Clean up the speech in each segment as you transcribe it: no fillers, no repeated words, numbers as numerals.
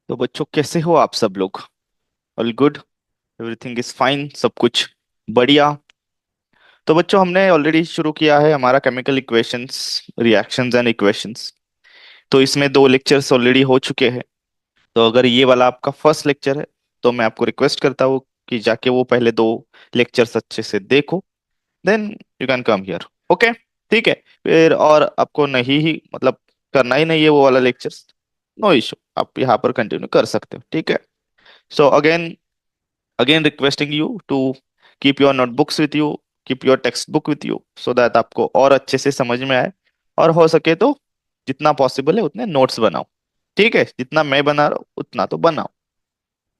तो बच्चों कैसे हो आप सब लोग। All good. Everything is fine, सब कुछ बढ़िया। तो बच्चों हमने ऑलरेडी शुरू किया है हमारा chemical equations, reactions and equations. तो इसमें दो लेक्चर्स ऑलरेडी हो चुके हैं। तो अगर ये वाला आपका फर्स्ट लेक्चर है तो मैं आपको रिक्वेस्ट करता हूँ कि जाके वो पहले दो लेक्चर्स अच्छे से देखो, then you can come here. Okay, ठीक है। फिर और आपको नहीं ही मतलब करना ही नहीं है वो वाला लेक्चर्स, नो इशू, आप यहाँ पर कंटिन्यू कर सकते हो, ठीक है। So again requesting you to keep your notebooks with you, keep your textbook with you, so that आपको और अच्छे से समझ में आए। और हो सके तो जितना पॉसिबल है उतने नोट्स बनाओ, ठीक है। जितना मैं बना रहा हूँ उतना तो बनाओ।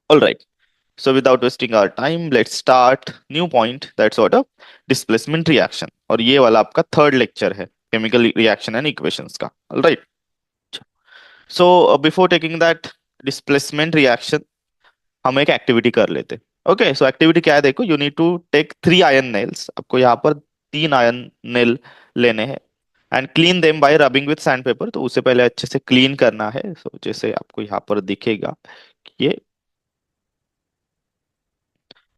All right. So without wasting our time let's start new point, that's what a displacement reaction. और ये वाला आपका थर्ड लेक्चर है केमिकल रिएक्शन एंड इक्वेशंस का। All right. So before taking that displacement reaction, हम एक एक्टिविटी कर लेते। ओके, सो एक्टिविटी क्या है, देखो, you need to take 3 iron nails. आपको यहाँ पर 3 आयन नेल लेने हैं and clean them by rubbing with sandpaper. तो उससे पहले अच्छे से क्लीन करना है। सो जैसे आपको यहाँ पर दिखेगा कि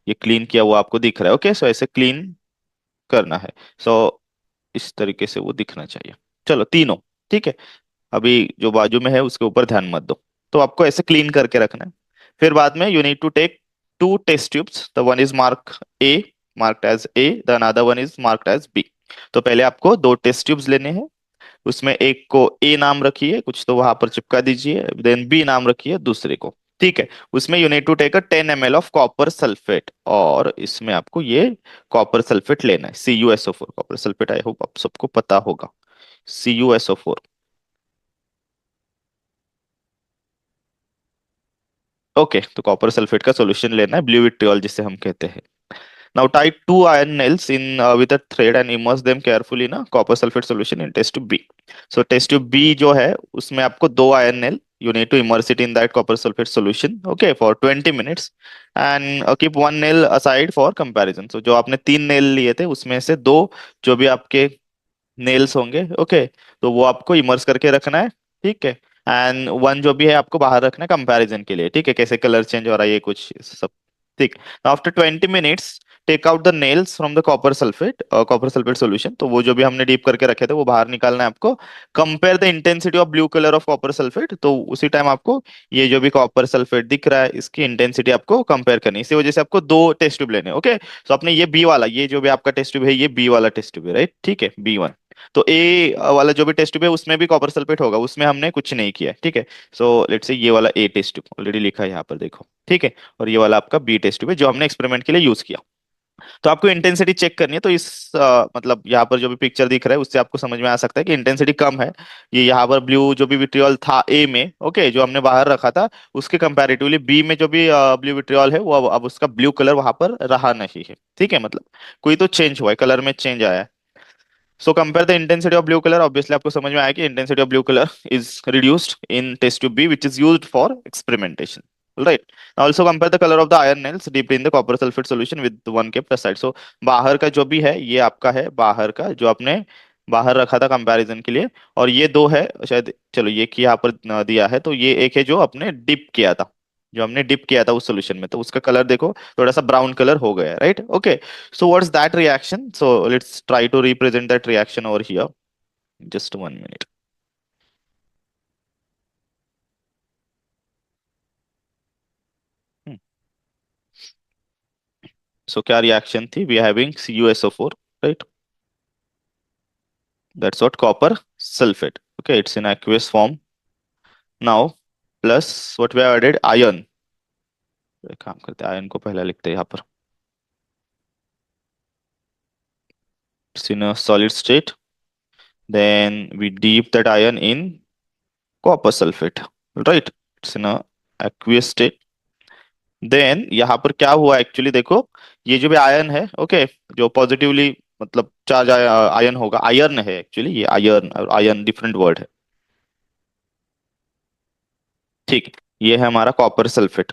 ये क्लीन किया हुआ आपको दिख रहा है। ओके, सो ऐसे क्लीन करना है। सो इस तरीके से वो दिखना चाहिए। चलो तीनों, ठीक है। अभी जो बाजू में है उसके ऊपर ध्यान मत दो। तो आपको ऐसे क्लीन करके रखना है। फिर बाद में you need to take 2 test tubes, the one is A, marked as A, the another one is marked as B. तो पहले आपको 2 टेस्ट ट्यूब्स लेने हैं। उसमें एक को ए नाम रखिए, कुछ तो वहां पर चिपका दीजिए, देन बी नाम रखिए दूसरे को, ठीक है। उसमें you need to take a 10 ml of copper sulphate, और इसमें आपको ये कॉपर सल्फेट लेना है, CuSO4 copper sulphate. I hope आप सबको पता होगा, CuSO4। ओके, तो कॉपर सल्फेट का सॉल्यूशन लेना है, ब्लू विट्रियल जिसे हम कहते हैं। Now tie 2 iron nails in with a thread and immerse them carefully in a copper sulfate solution in test tube B. So test tube B जो है उसमें आपको 2 iron nail, you need to immerse it in that copper sulfate solution, okay, for 20 minutes, and keep one nail aside for comparison. So जो आपने 3 nail लिए थे उसमें से दो जो भी आपके नेल्स होंगे, ओके, तो वो आपको इमर्स करके रखना है, ठीक है। एंड वन जो भी है आपको बाहर रखना है कंपैरिजन के लिए, ठीक है, कैसे कलर चेंज हो रहा है ये कुछ सब, ठीक। After 20 minutes take out the nails from the copper sulphate solution. तो वो जो भी हमने डीप करके रखे थे वो बाहर निकालना है आपको। Compare the intensity of blue colour of copper sulphate. तो उसी टाइम आपको ये जो भी कॉपर सल्फेट दिख रहा है इसकी इंटेंसिटी आपको कंपेयर करनी है। इसी वजह से आपको 2 टेस्ट ट्यूब लेने हैं, ओके। तो आपने ये बी वाला, ये जो भी आपका टेस्ट ट्यूब है ये बी वाला टेस्ट ट्यूब है, राइट, ठीक है, B1। तो ए वाला जो भी टेस्ट ट्यूब है उसमें भी कॉपर सल्फेट होगा, उसमें हमने कुछ नहीं किया है, ठीक है। सो लेट्स से ये वाला ए टेस्ट ट्यूब ऑलरेडी लिखा है यहाँ पर, देखो, ठीक है। और ये वाला आपका बी टेस्ट ट्यूब है जो हमने एक्सपेरिमेंट के लिए यूज किया। तो आपको इंटेंसिटी चेक करनी है। तो इस मतलब यहाँ पर जो भी पिक्चर दिख रहा है उससे आपको समझ में आ सकता है कि इंटेंसिटी कम है। ये यहाँ पर ब्लू जो भी विट्रियल था ए में, ओके, जो हमने बाहर रखा था, उसके कंपैरेटिवली बी में जो भी ब्लू विट्रियल है वो अब उसका ब्लू कलर वहां पर रहा नहीं है, ठीक है। मतलब कोई तो चेंज हुआ है, कलर में चेंज आया है। So compare the intensity of blue colour, obviously आपको समझ में आया कि intensity of blue colour is reduced in test tube B which is used for experimentation, right. Also compare the colour of the iron nails dip in the copper sulphate solution with one kept aside. So बाहर का जो भी है ये आपका है, बाहर का जो आपने बाहर रखा था कंपैरिजन के लिए। और ये दो है शायद, चलो ये की यहाँ पर दिया है, तो ये एक है जो आपने डिप किया था, जो हमने डिप किया था उस सॉल्यूशन में, तो उसका कलर देखो थोड़ा सा ब्राउन कलर हो गया है, right, okay. So what's that reaction? So let's try to represent that reaction over here. Just 1 minute. Hmm. So क्या reaction थी? We are having CuSO4, right? That's what copper sulfate. Okay, it's in aqueous form now. Plus what we have added iron. एक काम करते हैं, ion को पहले लिखते हैं यहाँ पर। It's in a solid state. Then we dip that iron in copper sulfate. Right? It's in a aqueous state. Then यहाँ पर क्या हुआ एक्चुअली, देखो, ये जो भी आयन है, ओके, जो पॉजिटिवली मतलब चार्ज आयन होगा, आयर्न है एक्चुअली, ये आयर्न और आयन डिफरेंट वर्ड है, ठीक। ये है हमारा कॉपर सल्फेट,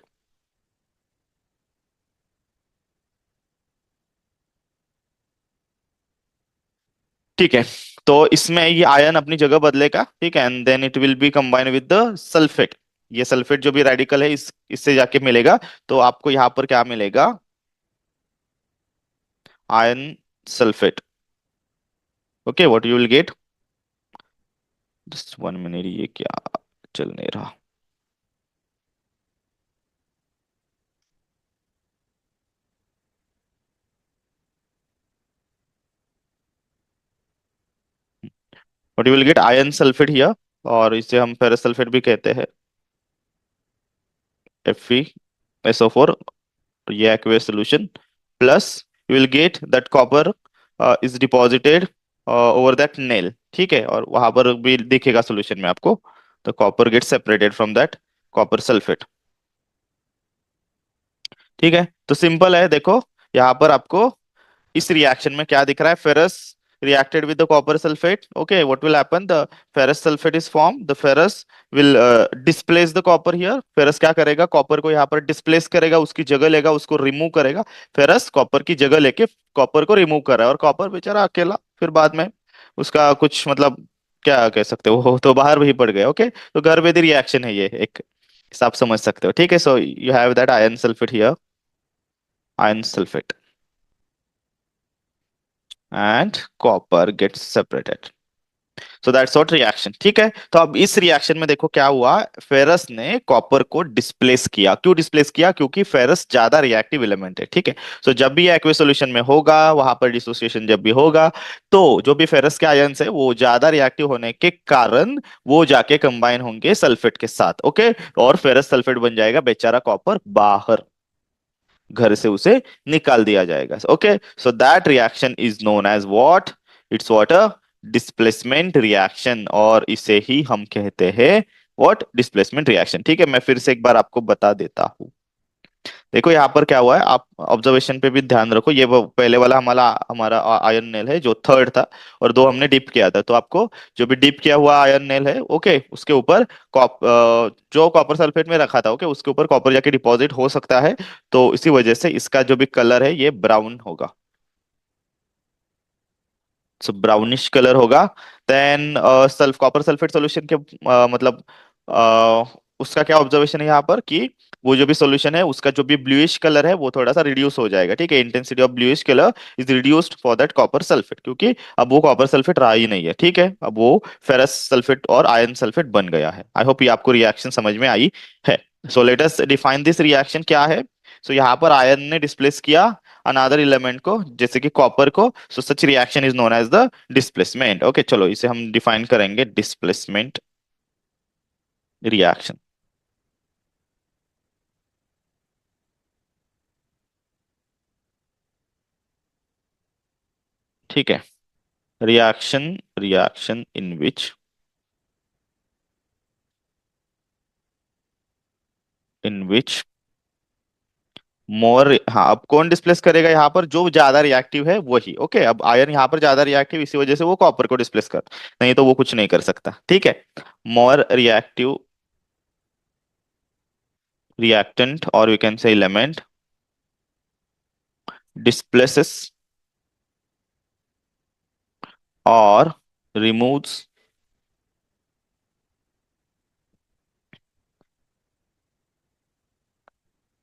ठीक है। तो इसमें ये आयन अपनी जगह बदलेगा, ठीक है, and then it will be combine with the sulphate. ये सल्फेट जो भी रेडिकल है इस इससे जाके मिलेगा, तो आपको यहाँ पर क्या मिलेगा, ion sulphate. Okay, what you will gate, just 1 minute, ये क्या चल नहीं रहा। What you will gate, ion sulphate here, और इसे हम फेरस सल्फेट भी कहते हैं, FeSO4, ये aqueous solution, plus you will get that copper is deposited over that nail, ठीक है, और वहां पर भी दिखेगा सॉल्यूशन में आपको, तो copper get separated from that copper sulphate. ठीक है, तो सिंपल है, देखो यहाँ पर आपको इस रिएक्शन में क्या दिख रहा है, ferrous reacted with the copper sulfate, okay, what will happen, the ferrous sulfate is formed, the ferrous will displace the copper here, ferrous क्या करेगा, कॉपर को यहाँ पर डिस्प्लेस करेगा, उसकी जगह लेगा, उसको रिमूव करेगा, फेरस कॉपर की जगह लेके कॉपर को रिमूव कर रहा है, और कॉपर बेचारा अकेला फिर बाद में उसका कुछ मतलब क्या कह सकते हो, वो तो बाहर भी पड़ गया। ओके, तो घर बेदी रिएक्शन है ये एक, इसे आप समझ सकते हो। ठीक है, so you have that ion sulphate here, ion sulphate and copper gets separated, so that's what reaction। ठीक है, तो अब इस रिएक्शन में देखो क्या हुआ, फेरस ने कॉपर को डिस्प्लेस किया, क्यों डिस्प्लेस किया, क्योंकि फेरस ज्यादा रिएक्टिव एलिमेंट है। ठीक है, सो जब भी एक्वस सॉल्यूशन में होगा, वहां पर डिसोसिएशन जब भी होगा, तो जो भी फेरस के आयंस है वो ज्यादा रिएक्टिव होने के कारण वो जाके कंबाइन होंगे सल्फेट के साथ। ओके, और फेरस सल्फेट बन जाएगा, बेचारा कॉपर बाहर घर से उसे निकाल दिया जाएगा। Okay, so that reaction is known as what, it's what a displacement reaction, और इसे ही हम कहते हैं व्हाट, डिस्प्लेसमेंट रिएक्शन। ठीक है, मैं फिर से एक बार आपको बता देता हूँ। देखो यहाँ पर क्या हुआ है, आप ऑब्जर्वेशन पे भी ध्यान रखो, ये वो पहले वाला हमारा हमारा आयन नेल है जो थर्ड था, और दो हमने डिप किया था, तो आपको जो भी डिप किया हुआ आयन नेल है, ओके, उसके ऊपर जो कॉपर सल्फेट में रखा था, ओके, उसके ऊपर कॉपर जाके डिपॉजिट हो सकता है, तो इसी वजह से इसका जो भी कलर है ये ब्राउन होगा, सो ब्राउनिश कलर होगा। Then sulph copper sulphate solution के मतलब उसका क्या ऑब्जर्वेशन है यहाँ पर कि वो जो भी सॉल्यूशन है उसका जो भी ब्लूइश कलर है वो थोड़ा सा रिड्यूस हो जाएगा। ठीक है, intensity of bluish colour is reduced for that copper sulphate, क्योंकि अब वो कॉपर सल्फेट रहा ही नहीं है। ठीक है, अब वो फेरस सल्फेट और आयरन सल्फेट बन गया है। आई होप ये आपको रिएक्शन समझ में आई है। सो let us define this reaction क्या है। सो यहाँ पर आयरन ने डिस्प्लेस किया अनदर एलिमेंट को, जैसे कि कॉपर को, so such reaction is known as the displacement. Okay, चलो इसे हम डिफाइन करेंगे, डिस्प्लेसमेंट रिएक्शन। ठीक है, रिएक्शन, रिएक्शन इन विच मोर, हाँ, अब कौन डिस्प्लेस करेगा यहाँ पर, जो ज्यादा रिएक्टिव है वही। ओके, अब आयरन यहाँ पर ज्यादा रिएक्टिव, इसी वजह से वो कॉपर को डिस्प्लेस कर, नहीं तो वो कुछ नहीं कर सकता। ठीक है, more reactive reactant, or we can say element, displaces or removes,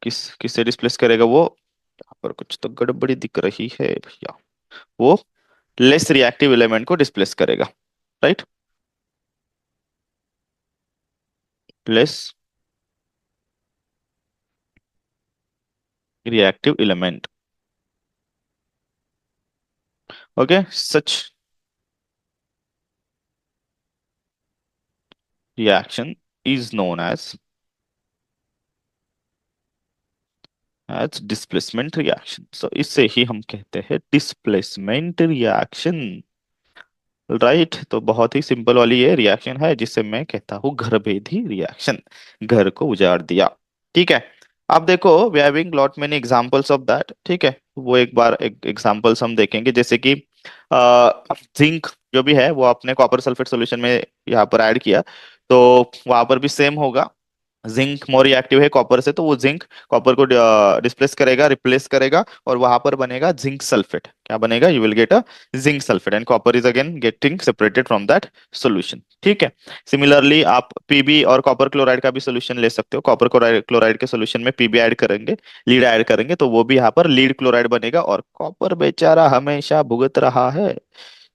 किससे डिस्प्लेस करेगा वो, यहाँ पर कुछ तो गड़बड़ी दिख रही है भैया, वो लेस रिएक्टिव एलिमेंट को डिस्प्लेस करेगा, right, less reactive element. Okay, such reaction is known as displacement reaction, so इससे ही हम कहते हैं displacement reaction, राइट। तो बहुत ही सिंपल वाली ये रिएक्शन है जिसे मैं कहता हूँ घर भेदी रिएक्शन, घर को उजाड़ दिया। ठीक है, अब देखो we having lot many examples of that. ठीक है, वो एक बार एक एग्जांपल्स हम देखेंगे, जैसे कि जिंक जो भी है वो आपने कॉपर सल्फेट सॉल्यूशन में यहाँ पर ऐड किया, तो वहां पर भी सेम होगा। जिंक मोर रिएक्टिव है कॉपर से, तो वो जिंक कॉपर को डिस्प्लेस करेगा, रिप्लेस करेगा, और वहां पर बनेगा जिंक सल्फेट। क्या बनेगा? You will get a zinc sulphate and copper is again getting separated from that solution. ठीक है। सिमिलरली आप पीबी और कॉपर क्लोराइड का भी सोल्यूशन ले सकते हो। कॉपर क्लोराइड के सोल्यूशन में पीबी ऐड करेंगे, लीड ऐड करेंगे, तो वो भी यहाँ पर लीड क्लोराइड बनेगा, और कॉपर बेचारा हमेशा भुगत रहा है।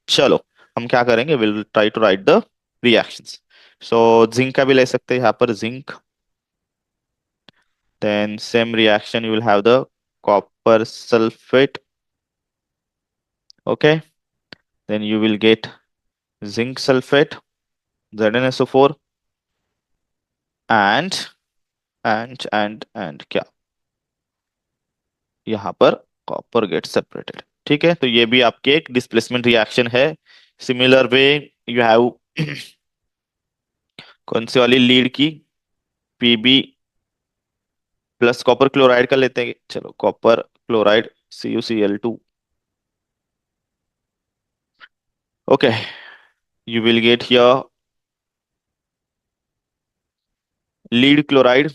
चलो, हम क्या करेंगे, will try to write the reactions. So zinc का भी ले सकते हैं यहाँ पर, zinc. Then same reaction, you will have the copper sulfate. Okay. Then you will get zinc sulfate, ZnSO4, and and क्या, यहाँ पर कॉपर गेट सेपरेटेड। ठीक है, तो ये भी आपके एक डिस्प्लेसमेंट रिएक्शन है। सिमिलर वे यू हैव कौन सी वाली लीड की, पीबी प्लस कॉपर क्लोराइड का लेते हैं। चलो, copper chloride CuCl2। Okay, you will get here lead chloride,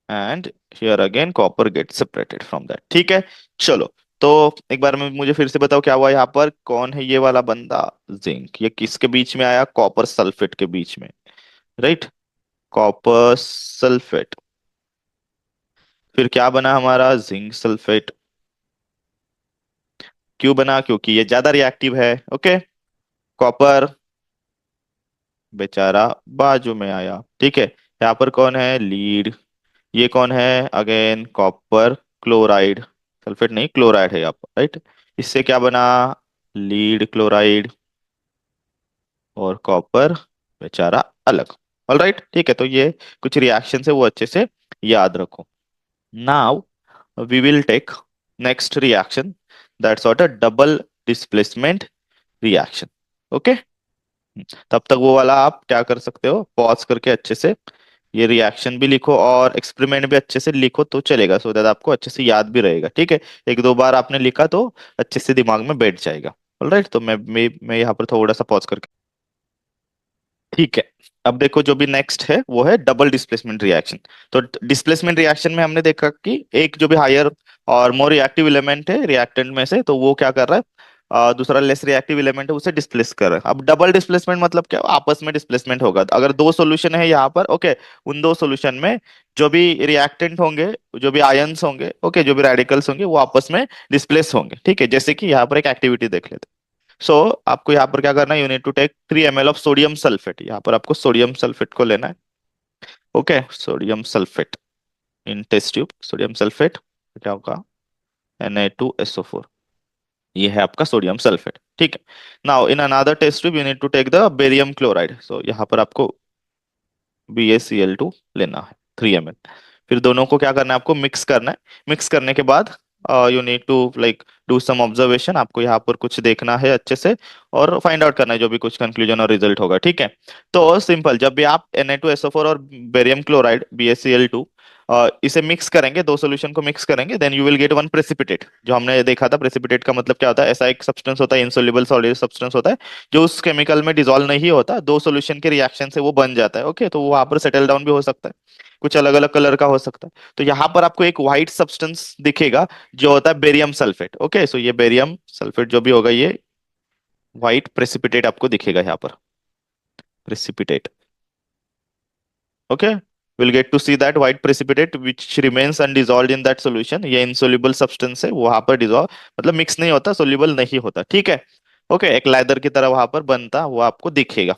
and here again copper get separated from that. ठीक है। चलो, तो एक बार में मुझे फिर से बताओ क्या हुआ यहाँ पर, कौन है ये वाला बंदा, जिंक। ये किसके बीच में आया? कॉपर सल्फेट के बीच में, राइट। कॉपर सल्फेट, फिर क्या बना हमारा? Zinc sulphate. क्यों बना? क्योंकि ये ज्यादा रिएक्टिव है। ओके। कॉपर बेचारा बाजू में आया। ठीक है, यहाँ पर कौन है? लीड। ये कौन है? अगेन कॉपर क्लोराइड, सल्फेट नहीं, क्लोराइड है यहाँ पर, राइट। इससे क्या बना? लीड क्लोराइड, और कॉपर बेचारा अलग। ऑल राइट, ठीक है, तो ये कुछ रिएक्शन है, वो अच्छे से याद रखो। Now we will take next reaction, that's what a double displacement reaction. Okay. तब तक वो वाला आप क्या कर सकते हो, पॉज करके अच्छे से ये रिएक्शन भी लिखो और एक्सपेरिमेंट भी अच्छे से लिखो, तो चलेगा, सो दैट आपको अच्छे से याद भी रहेगा। ठीक है, एक दो बार आपने लिखा तो अच्छे से दिमाग में बैठ जाएगा। ऑलराइट, तो मैं यहाँ पर थोड़ा सा पॉज करके। ठीक है, अब देखो जो भी नेक्स्ट है वो है डबल डिस्प्लेसमेंट रिएक्शन। तो डिस्प्लेसमेंट रिएक्शन में हमने देखा कि एक जो भी हायर और मोर रिएक्टिव एलिमेंट है रिएक्टेंट में से, तो वो क्या कर रहा है, दूसरा लेस रिएक्टिव एलिमेंट है उसे डिस्प्लेस कर रहा है। अब डबल डिस्प्लेसमेंट मतलब क्या? आपस में डिस्प्लेसमेंट होगा। तो अगर दो सॉल्यूशन है यहाँ पर, ओके, उन दो सॉल्यूशन में जो भी रिएक्टेंट होंगे, जो भी आयंस होंगे, ओके, जो भी रेडिकल्स होंगे, वो आपस में डिस्प्लेस होंगे। ठीक है, जैसे कि यहाँ पर एक एक्टिविटी देख लेते हैं। सो आपको यहाँ पर क्या करना है, you need to take 3 ml of sodium sulphate. यहाँ पर आपको सोडियम सल्फेट को लेना है। Okay, sodium sulphate in test tube, sodium sulphate क्या होगा? Na2SO4। ये है आपका सोडियम सल्फेट। ठीक है। Now in another test tube you need to take the barium chloride. So यहाँ पर आपको BaCl2 लेना है, 3 ml। फिर दोनों को क्या करना है, आपको मिक्स करना है। मिक्स करने के बाद you need to like do some observation. आपको यहाँ पर कुछ देखना है अच्छे से, और फाइंड आउट करना है जो भी कुछ कंक्लूजन और रिजल्ट होगा। ठीक है, तो सिंपल, जब भी आप Na2SO4 और बेरियम क्लोराइड BaCl2 इसे मिक्स करेंगे, दो सॉल्यूशन को मिक्स करेंगे, then you will get one precipitate. जो हमने देखा था, प्रेसिपिटेट का मतलब क्या होता है? ऐसा एक सब्सटेंस होता है, इनसोल्युबल सॉलिड सब्सटेंस होता है, जो उस केमिकल में डिसॉल्व नहीं होता, दो सॉल्यूशन के रिएक्शन से वो बन जाता है। ओके, तो वो वहां पर सेटल डाउन भी हो सकता है, कुछ अलग अलग कलर का हो सकता है। तो यहाँ पर आपको एक व्हाइट सब्सटेंस दिखेगा, जो होता है बेरियम सल्फेट। ओके, सो ये बेरियम सल्फेट जो भी होगा, ये व्हाइट प्रेसिपिटेट आपको दिखेगा यहाँ पर, precipitate. Okay, we'll get to see that white precipitate which remains undissolved in that solution। ये insoluble substance है, वहां पर डिसॉल्व मतलब मिक्स नहीं होता, सोल्यूबल नहीं होता। ठीक है। ओके, एक लेदर की तरह वहां पर बनता, वो आपको दिखेगा।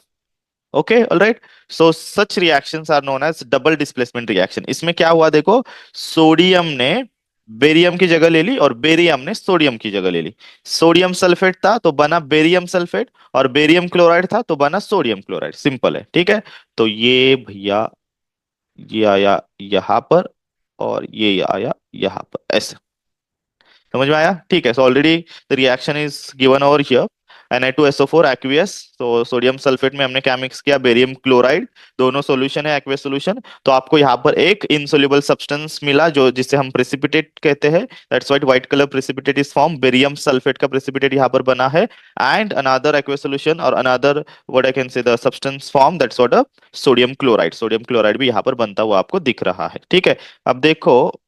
Okay, alright. So such reactions are known as double displacement reaction. इसमें क्या हुआ देखो, सोडियम ने बेरियम की जगह ले ली, और बेरियम ने सोडियम की जगह ले ली। सोडियम सल्फेट था तो बना बेरियम सल्फेट, और बेरियम क्लोराइड था तो बना सोडियम क्लोराइड। सिंपल है। ठीक है, तो ये भैया, ये आया यहाँ पर, और ये आया यहाँ पर, ऐसे। समझ में आया? ठीक है, so already the reaction is given over here. Na2SO4 aqueous. तो सोडियम सल्फेट में हमने क्या मिक्स किया, बेरियम क्लोराइड। दोनों सॉल्यूशन है, एक्वियस सॉल्यूशन। तो आपको यहाँ पर एक इनसोल्यूबल सब्सटेंस मिला जो जिसे हम प्रेसिपिटेट कहते हैं। That's white white colour precipitate is form, barium sulphate का प्रेसिपिटेट यहाँ पर बना है। एंड अनदर एक्वियस सॉल्यूशन और another what I can say the substance form, that's what a sodium chloride. Sodium chloride भी यहाँ पर बनता हुआ आपको दिख रहा है, ठीक है। अब देखो,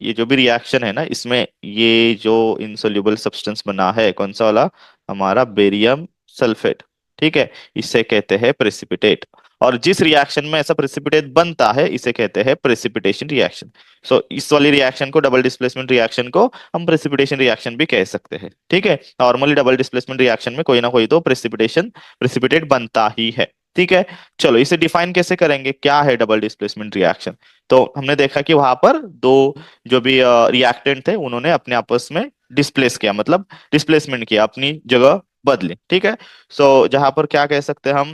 ये जो भी रिएक्शन है ना, इसमें ये जो इनसोल्यूबल सब्सटेंस बना है कौन सा वाला, हमारा बेरियम सल्फेट, ठीक है। इसे कहते हैं प्रेसिपिटेट। और जिस रिएक्शन में ऐसा प्रेसिपिटेट बनता है इसे कहते हैं प्रेसिपिटेशन रिएक्शन। सो इस वाली रिएक्शन को, डबल डिस्प्लेसमेंट रिएक्शन को, हम प्रेसिपिटेशन रिएक्शन भी कह सकते हैं, ठीक है। नॉर्मली डबल डिस्प्लेसमेंट रिएक्शन में कोई ना कोई तो प्रेसिपिटेट बनता ही है, ठीक है। चलो इसे डिफाइन कैसे करेंगे, क्या है डबल डिस्प्लेसमेंट रिएक्शन। तो हमने देखा कि वहां पर दो जो भी रिएक्टेंट थे उन्होंने अपने आपस में डिस्प्लेस किया, मतलब डिस्प्लेसमेंट किया, अपनी जगह बदली, ठीक है। सो जहां पर क्या कह सकते हैं हम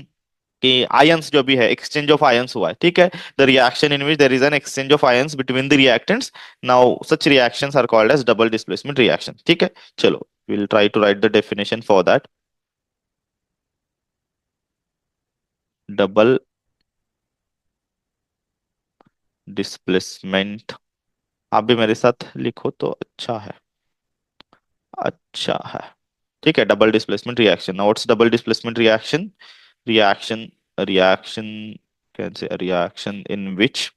कि आयंस जो भी है, एक्सचेंज ऑफ आयंस हुआ है, ठीक है। The reaction in which there is an exchange of ions between the reactants, now such reactions are called as double displacement reaction, ठीक है। चलो will try to write the definition for that. Double displacement, आप भी मेरे साथ लिखो तो अच्छा है। अच्छा है, ठीक है। Double displacement reaction, now what's double displacement reaction. reaction reaction can say a reaction in which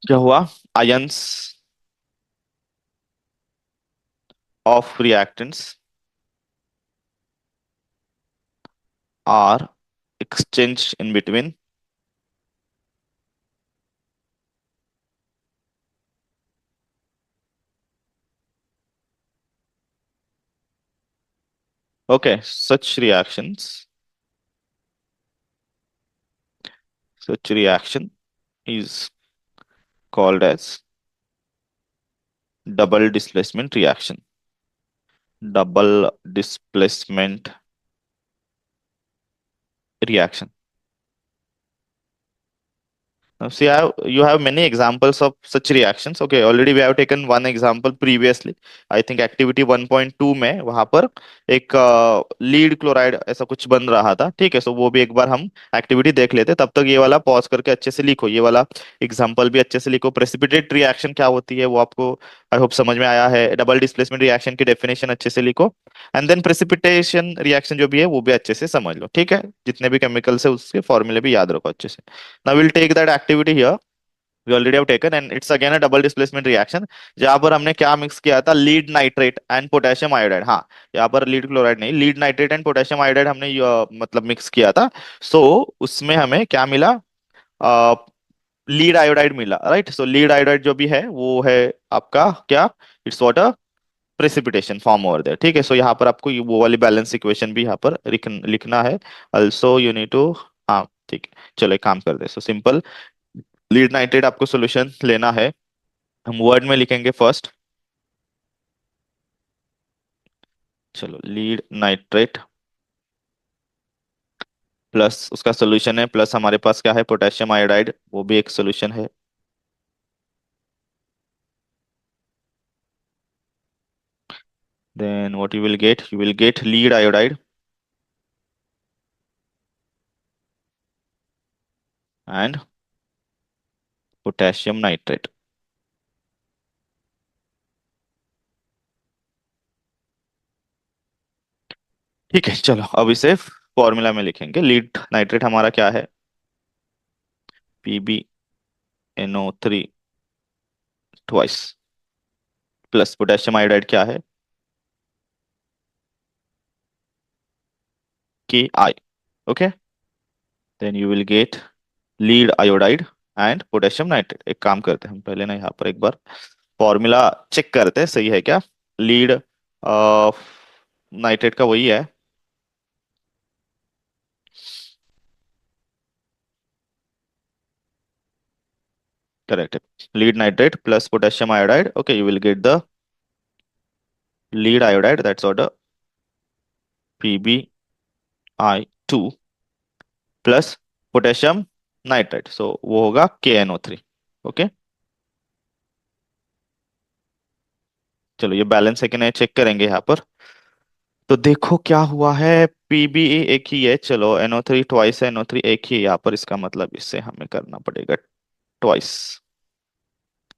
क्या हुआ, ions of reactants are exchanged in between, okay, such reaction is called as double displacement reaction. Double displacement reaction. Now, see, you have many examples of such reactions. Okay, already we have taken one example previously. I think activity 1.2 में वहां पर एक lead chloride ऐसा कुछ बन रहा था, ठीक है। सो वो भी एक बार हम एक्टिविटी देख लेते, तब तक ये वाला पॉज करके अच्छे से लिखो, ये वाला एग्जाम्पल भी अच्छे से लिखो। प्रेसिपिटेट रिएक्शन क्या होती है वो आपको आई होप समझ में आया है। डबल डिस्प्लेसमेंट रिएक्शन की डेफिनेशन अच्छे से लिखो। एंड देन प्रेसिपिटेशन रिएक्शन जो भी है वो भी अच्छे से समझ लो, ठीक है। जितने भी केमिकल्स है उसके फॉर्मूले भी याद रखो अच्छे से। Now we'll take that activity here. We already have taken and it's again a double displacement reaction जहां पर हमने क्या मिक्स किया था, lead nitrate and potassium iodide. हाँ, यहाँ पर लीड क्लोराइड नहीं, lead nitrate and potassium iodide हमने मतलब मिक्स किया था। सो उसमें हमें क्या मिला, लीड आयोडाइड मिला, राइट। सो लीड आयोडाइड जो भी है वो है आपका क्या, it's water precipitation form over there, ठीक है। सो यहाँ पर आपको वो वाली बैलेंस इक्वेशन भी यहाँ पर लिखना है। ऑल्सो यू नीड टू, हाँ ठीक है। चलो एक काम कर दे, सो सिंपल, लीड नाइट्रेट आपको सॉल्यूशन लेना है, हम वर्ड में लिखेंगे फर्स्ट। चलो लीड नाइट्रेट प्लस उसका सॉल्यूशन है, प्लस हमारे पास क्या है, पोटेशियम आयोडाइड, वो भी एक सॉल्यूशन है। Then what you will get, you will get lead iodide and potassium nitrate, ठीक है। चलो अब इसे फॉर्मूला में लिखेंगे। लीड नाइट्रेट हमारा क्या है, PbNO3 twice, plus potassium iodide क्या है, Ki, okay. Then you will get lead iodide and potassium nitrate. एक काम करते हैं हम पहले ना यहाँ पर एक बार फॉर्मूला चेक करते हैं सही है क्या। लीड नाइट्रेट का वही है, करेक्ट है। Lead nitrate plus potassium iodide, okay, you will get the lead iodide, that's order PbI2 plus potassium nitrate, so वो होगा KNO3, ओके। चलो ये बैलेंस है कि नहीं चेक करेंगे यहाँ पर। तो देखो क्या हुआ है, पीबी एक ही है, चलो NO3 ट्वाइस है, NO3 एक ही है यहाँ पर, इसका मतलब इससे हमें करना पड़ेगा ट्वाइस।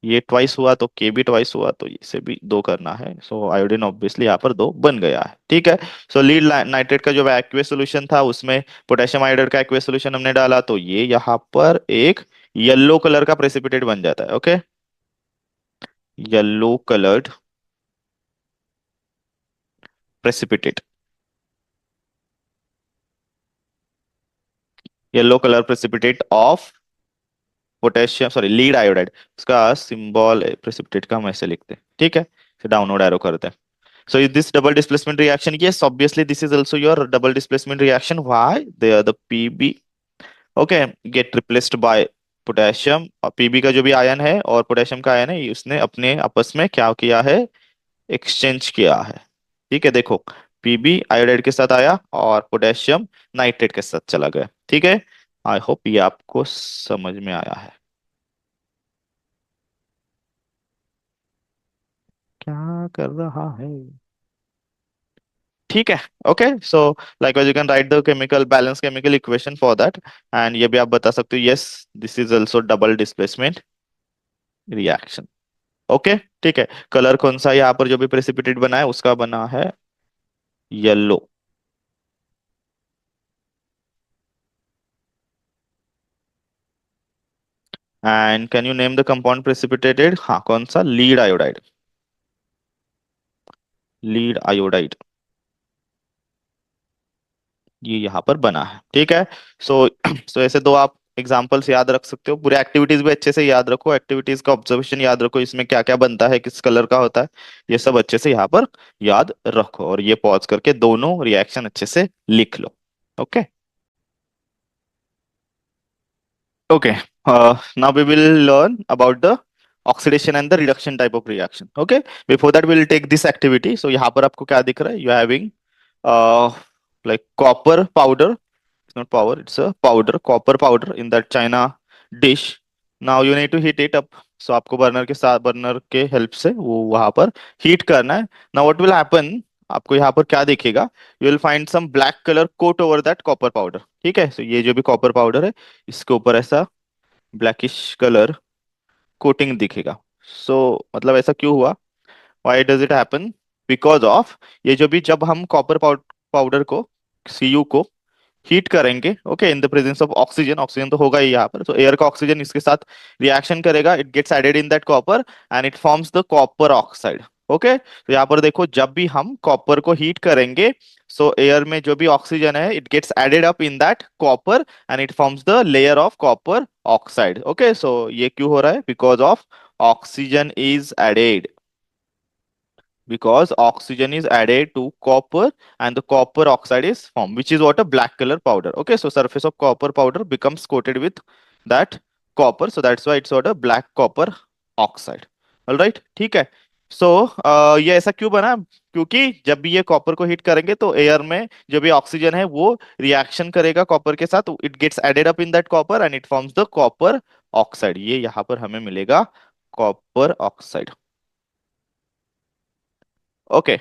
ये ट्वाइस हुआ तो के भी ट्वाइस हुआ, तो इसे भी दो करना है, सो आयोडीन ऑब्वियसली यहाँ पर दो बन गया है, ठीक है। सो लीड नाइट्रेट का जो एक्वियस सोल्यूशन था उसमें पोटेशियम आयोडाइड का एक्वियस सोल्यूशन हमने डाला, तो ये यहाँ पर एक येलो कलर का प्रेसिपिटेट बन जाता है, okay. Yellow coloured precipitate, yellow colour precipitate of potassium, sorry lead iodide. उसका सिंबल प्रेसिपिटेट का हम ऐसे लिखते हैं, ठीक है, फिर डाउनवर्ड एरो करते हैं। So is this double displacement reaction? Yes, obviously this is also your double displacement reaction. Why? There the Pb, okay, get replaced by potassium, और Pb का जो भी आयन है और पोटेशियम का आयन है, ये उसने अपने आपस में क्या किया है, एक्सचेंज किया है, ठीक है। देखो Pb आयोडाइड के साथ आया और पोटेशियम नाइट्रेट के साथ चला गया, ठीक है। आई होप ये आपको समझ में आया है। क्या कर रहा है, ठीक है। Okay, so likewise you can write the chemical balance chemical equation for that, and ये भी आप बता सकते हो, yes this is also double displacement reaction, okay, ठीक है। कलर कौन सा यहाँ पर जो भी प्रेसिपिटेट बना है उसका बना है yellow. And can you name the compound precipitated, हाँ कौन सा, लीड आयोडाइड, लीड आयोडाइड ये यहाँ पर बना है, ठीक है। सो सो ऐसे दो आप एग्जांपल्स याद रख सकते हो, पूरे एक्टिविटीज भी अच्छे से याद रखो, एक्टिविटीज का ऑब्जर्वेशन याद रखो, इसमें क्या क्या बनता है, किस कलर का होता है, ये सब अच्छे से यहाँ पर याद रखो, और ये पॉज करके दोनों रिएक्शन अच्छे से लिख लो, okay. Okay, now we will learn about the oxidation and the reduction type of reaction. Okay, before that we will take this activity. So यहाँ पर आपको क्या दिख रहा है, you are having uh, like copper powder, it's not power, it's a powder, copper powder in that china dish. Now you need to heat it up. So आपको burner के साथ, बर्नर के हेल्प से वो वहां पर हीट करना है। Now what will happen, आपको यहाँ पर क्या दिखेगा, you will find some black colour coat over that copper powder, ठीक है। सो ये जो भी कॉपर पाउडर है इसके ऊपर ऐसा ब्लैकिश कलर कोटिंग दिखेगा। सो मतलब ऐसा क्यों हुआ, why does it happen, because of ये जो भी, जब हम कॉपर पाउडर को, Cu को हीट करेंगे, okay, in the presence of oxygen, oxygen तो होगा ही यहाँ पर, तो एयर का ऑक्सीजन इसके साथ रिएक्शन करेगा, it gets added in that copper and it forms the copper oxide, okay. तो यहाँ पर देखो जब भी हम कॉपर को हीट करेंगे, सो एयर में जो भी ऑक्सीजन है it gets added up in that copper and it forms the layer of copper oxide, okay. So ये क्यों हो रहा है, because of oxygen is added, because oxygen is added to copper and the copper oxide is formed, which is what a black color powder, okay. So surface of copper powder becomes coated with that copper, so that's why it's what a black copper oxide, all right, ठीक है। सो ये ऐसा क्यों बना, क्योंकि जब भी ये कॉपर को हीट करेंगे तो एयर में जो भी ऑक्सीजन है वो रिएक्शन करेगा कॉपर के साथ, it gets added up in that copper and it forms the copper oxide, ये यहाँ पर हमें मिलेगा कॉपर ऑक्साइड, ओके।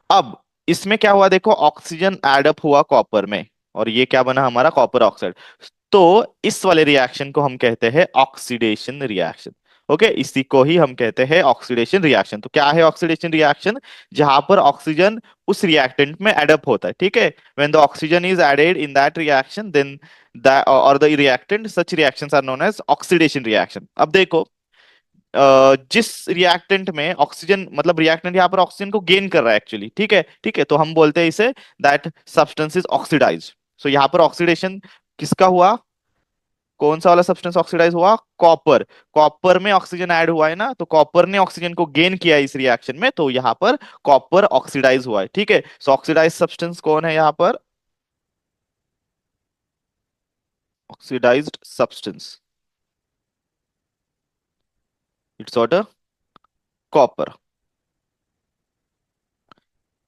अब इसमें क्या हुआ, देखो ऑक्सीजन एड अप हुआ कॉपर में और ये क्या बना हमारा कॉपर ऑक्साइड, तो इस वाले रिएक्शन को हम कहते हैं ऑक्सीडेशन रिएक्शन, ओके। इसी को ही हम कहते हैं ऑक्सीडेशन रिएक्शन। तो क्या है ऑक्सीडेशन रिएक्शन, जहां पर ऑक्सीजन उस रिएक्टेंट में एडअप होता है, ठीक है। When the oxygen is added in that reaction then the और the reactant, such reactions are known as oxidation reaction. अब देखो जिस रिएक्टेंट में ऑक्सीजन, मतलब रिएक्टेंट यहाँ पर ऑक्सीजन को गेन कर रहा है एक्चुअली, ठीक है, ठीक है, तो हम बोलते हैं इसे दैट सब्सटेंस इज ऑक्सीडाइज। सो यहाँ पर ऑक्सीडेशन किसका हुआ, कौन सा वाला सब्सटेंस ऑक्सीडाइज हुआ, कॉपर, कॉपर में ऑक्सीजन ऐड हुआ है ना, तो कॉपर ने ऑक्सीजन को गेन किया इस रिएक्शन में, तो यहाँ पर कॉपर ऑक्सीडाइज हुआ है, ठीक है। सो ऑक्सीडाइज सब्सटेंस कौन है यहाँ पर, oxidised substance, it's what, copper,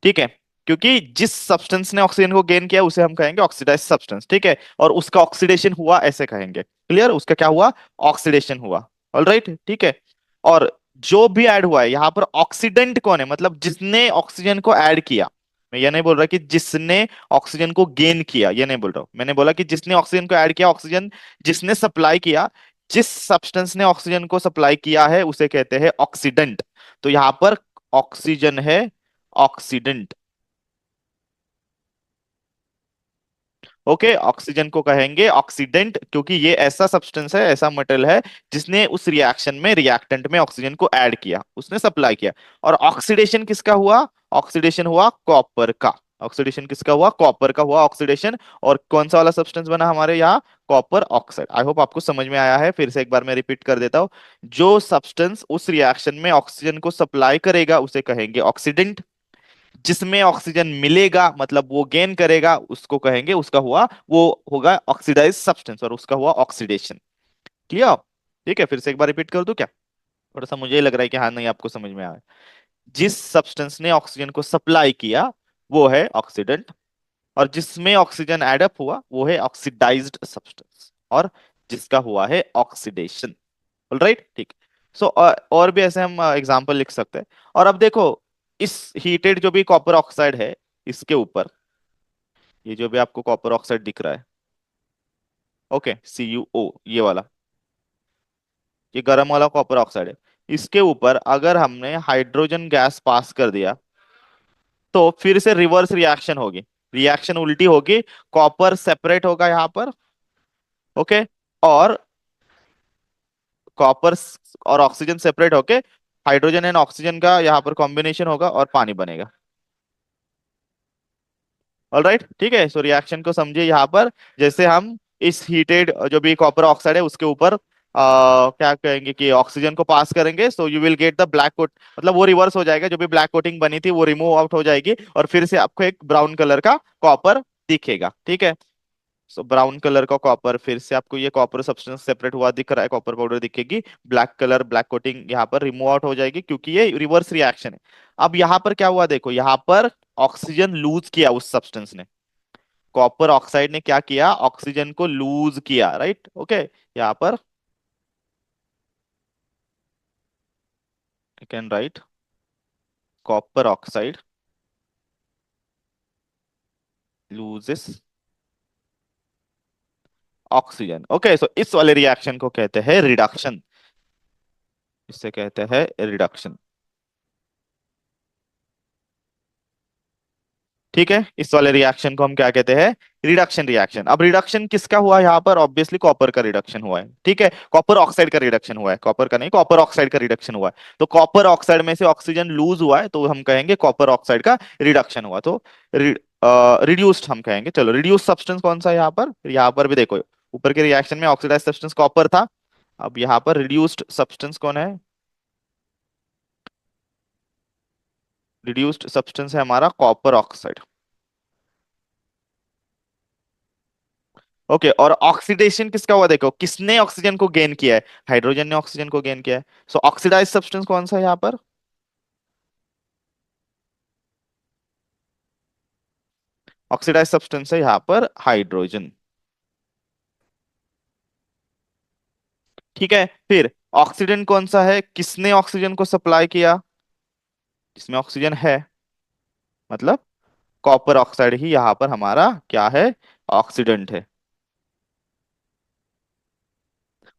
ठीक है। क्योंकि जिस सब्सटेंस ने ऑक्सीजन को गेन किया उसे हम कहेंगे ऑक्सीडाइज सब्सटेंस, ठीक है, और उसका ऑक्सीडेशन हुआ ऐसे कहेंगे, क्लियर, उसका क्या हुआ, ऑक्सीडेशन हुआ, ऑलराइट, ठीक है। और जो भी ऐड हुआ है यहाँ पर, ऑक्सीडेंट कौन है, मतलब जिसने ऑक्सीजन को ऐड किया। मैं ये नहीं बोल रहा कि जिसने ऑक्सीजन को गेन किया, ये नहीं बोल रहा हूं, मैंने बोला कि जिसने ऑक्सीजन को ऐड किया, ऑक्सीजन जिसने सप्लाई किया, जिस सब्सटेंस ने ऑक्सीजन को सप्लाई किया है उसे कहते हैं ऑक्सीडेंट। तो यहाँ पर ऑक्सीजन है ऑक्सीडेंट। ओके, ऑक्सीजन को कहेंगे ऑक्सीडेंट, क्योंकि ये ऐसा सब्सटेंस है, ऐसा मटेरियल है जिसने उस रिएक्शन में, रिएक्टेंट में ऑक्सीजन को ऐड किया, उसने सप्लाई किया। और ऑक्सीडेशन किसका हुआ? ऑक्सीडेशन हुआ कॉपर का। ऑक्सीडेशन किसका हुआ? कॉपर का हुआ ऑक्सीडेशन। और कौन सा वाला सब्सटेंस बना हमारे यहाँ? Copper oxide. आई होप आपको समझ में आया है। फिर से एक बार मैं रिपीट कर देता हूँ। जो सब्सटेंस उस रिएक्शन में ऑक्सीजन को सप्लाई करेगा उसे कहेंगे ऑक्सीडेंट। जिसमें ऑक्सीजन मिलेगा, मतलब वो गेन करेगा, उसको कहेंगे, उसका हुआ, वो होगा ऑक्सीडाइज सब्सटेंस, और उसका हुआ ऑक्सीडेशन। क्लियर? ठीक है, फिर से एक बार रिपीट कर दूं क्या? थोड़ा सा मुझे लग रहा है कि हाँ, नहीं आपको समझ में आया। जिस सब्सटेंस ने ऑक्सीजन को सप्लाई किया वो है ऑक्सीडेंट, और जिसमें ऑक्सीजन एडअप हुआ वो है ऑक्सीडाइज्ड सब्सटेंस, और जिसका हुआ है ऑक्सीडेशन। राइट, ठीक। सो और भी ऐसे हम एग्जांपल लिख सकते हैं। और अब देखो, इस हीटेड जो भी कॉपर ऑक्साइड है, इसके ऊपर ये जो भी आपको कॉपर ऑक्साइड दिख रहा है, ओके, CuO, ये वाला, ये गर्म वाला कॉपर ऑक्साइड है। इसके ऊपर अगर हमने हाइड्रोजन गैस पास कर दिया तो फिर से रिवर्स रिएक्शन होगी, रिएक्शन उल्टी होगी। कॉपर सेपरेट होगा यहाँ पर, ओके, और कॉपर और ऑक्सीजन सेपरेट होके हाइड्रोजन एंड ऑक्सीजन का यहाँ पर कॉम्बिनेशन होगा और पानी बनेगा। ऑलराइट, ठीक है। सो रिएक्शन को समझिए यहाँ पर, जैसे हम इस हीटेड जो भी कॉपर ऑक्साइड है उसके ऊपर क्या कहेंगे कि ऑक्सीजन को पास करेंगे, so you will get the black coat, मतलब वो रिवर्स हो जाएगा, जो भी ब्लैक कोटिंग बनी थी वो रिमूव आउट हो जाएगी, और फिर से आपको एक ब्राउन कलर का कॉपर दिखेगा। ठीक है, सो ब्राउन कलर का कॉपर, फिर से आपको ये कॉपर सब्सटेंस सेपरेट हुआ दिख रहा है, कॉपर पाउडर दिखेगी। ब्लैक कलर, ब्लैक कोटिंग यहाँ पर रिमूव आउट हो जाएगी, क्योंकि ये रिवर्स रिएक्शन है। अब यहाँ पर क्या हुआ देखो, यहाँ पर ऑक्सीजन लूज किया उस सब्सटेंस ने, कॉपर ऑक्साइड ने क्या किया, ऑक्सीजन को लूज किया, राइट, ओके। यहाँ पर you can write copper oxide loses oxygen. Okay, so इस वाले रिएक्शन को कहते हैं रिडक्शन, इससे कहते हैं रिडक्शन। ठीक है, इस वाले रिएक्शन को हम क्या कहते हैं? Reduction reaction. अब रिडक्शन किसका हुआ यहाँ पर? ऑब्वियसली कॉपर का रिडक्शन हुआ है, ठीक है, कॉपर ऑक्साइड का रिडक्शन हुआ है, कॉपर का नहीं, कॉपर ऑक्साइड का रिडक्शन हुआ है। तो कॉपर ऑक्साइड में से ऑक्सीजन लूज हुआ है, तो हम कहेंगे कॉपर ऑक्साइड का रिडक्शन हुआ। तो रिड्यूस्ड हम कहेंगे। चलो, रिड्यूस सब्सटेंस कौन सा है यहाँ पर? यहाँ पर भी देखो, ऊपर के रिएक्शन में ऑक्सीडाइज सब्सटेंस कॉपर था, अब यहाँ पर रिड्यूस्ड सब्सटेंस कौन है? रिड्यूस्ड सब्सटेंस है हमारा कॉपर ऑक्साइड। ओके, और ऑक्सीडेशन किसका हुआ देखो, किसने ऑक्सीजन को गेन किया है? हाइड्रोजन ने ऑक्सीजन को गेन किया है। सो ऑक्सीडाइज सब्सटेंस कौन सा है यहाँ पर? ऑक्सीडाइज सब्सटेंस है यहाँ पर हाइड्रोजन। ठीक है, फिर ऑक्सीडेंट कौन सा है, किसने ऑक्सीजन को सप्लाई किया? जिसमें ऑक्सीजन है, मतलब कॉपर ऑक्साइड ही यहाँ पर हमारा क्या है? ऑक्सीडेंट है।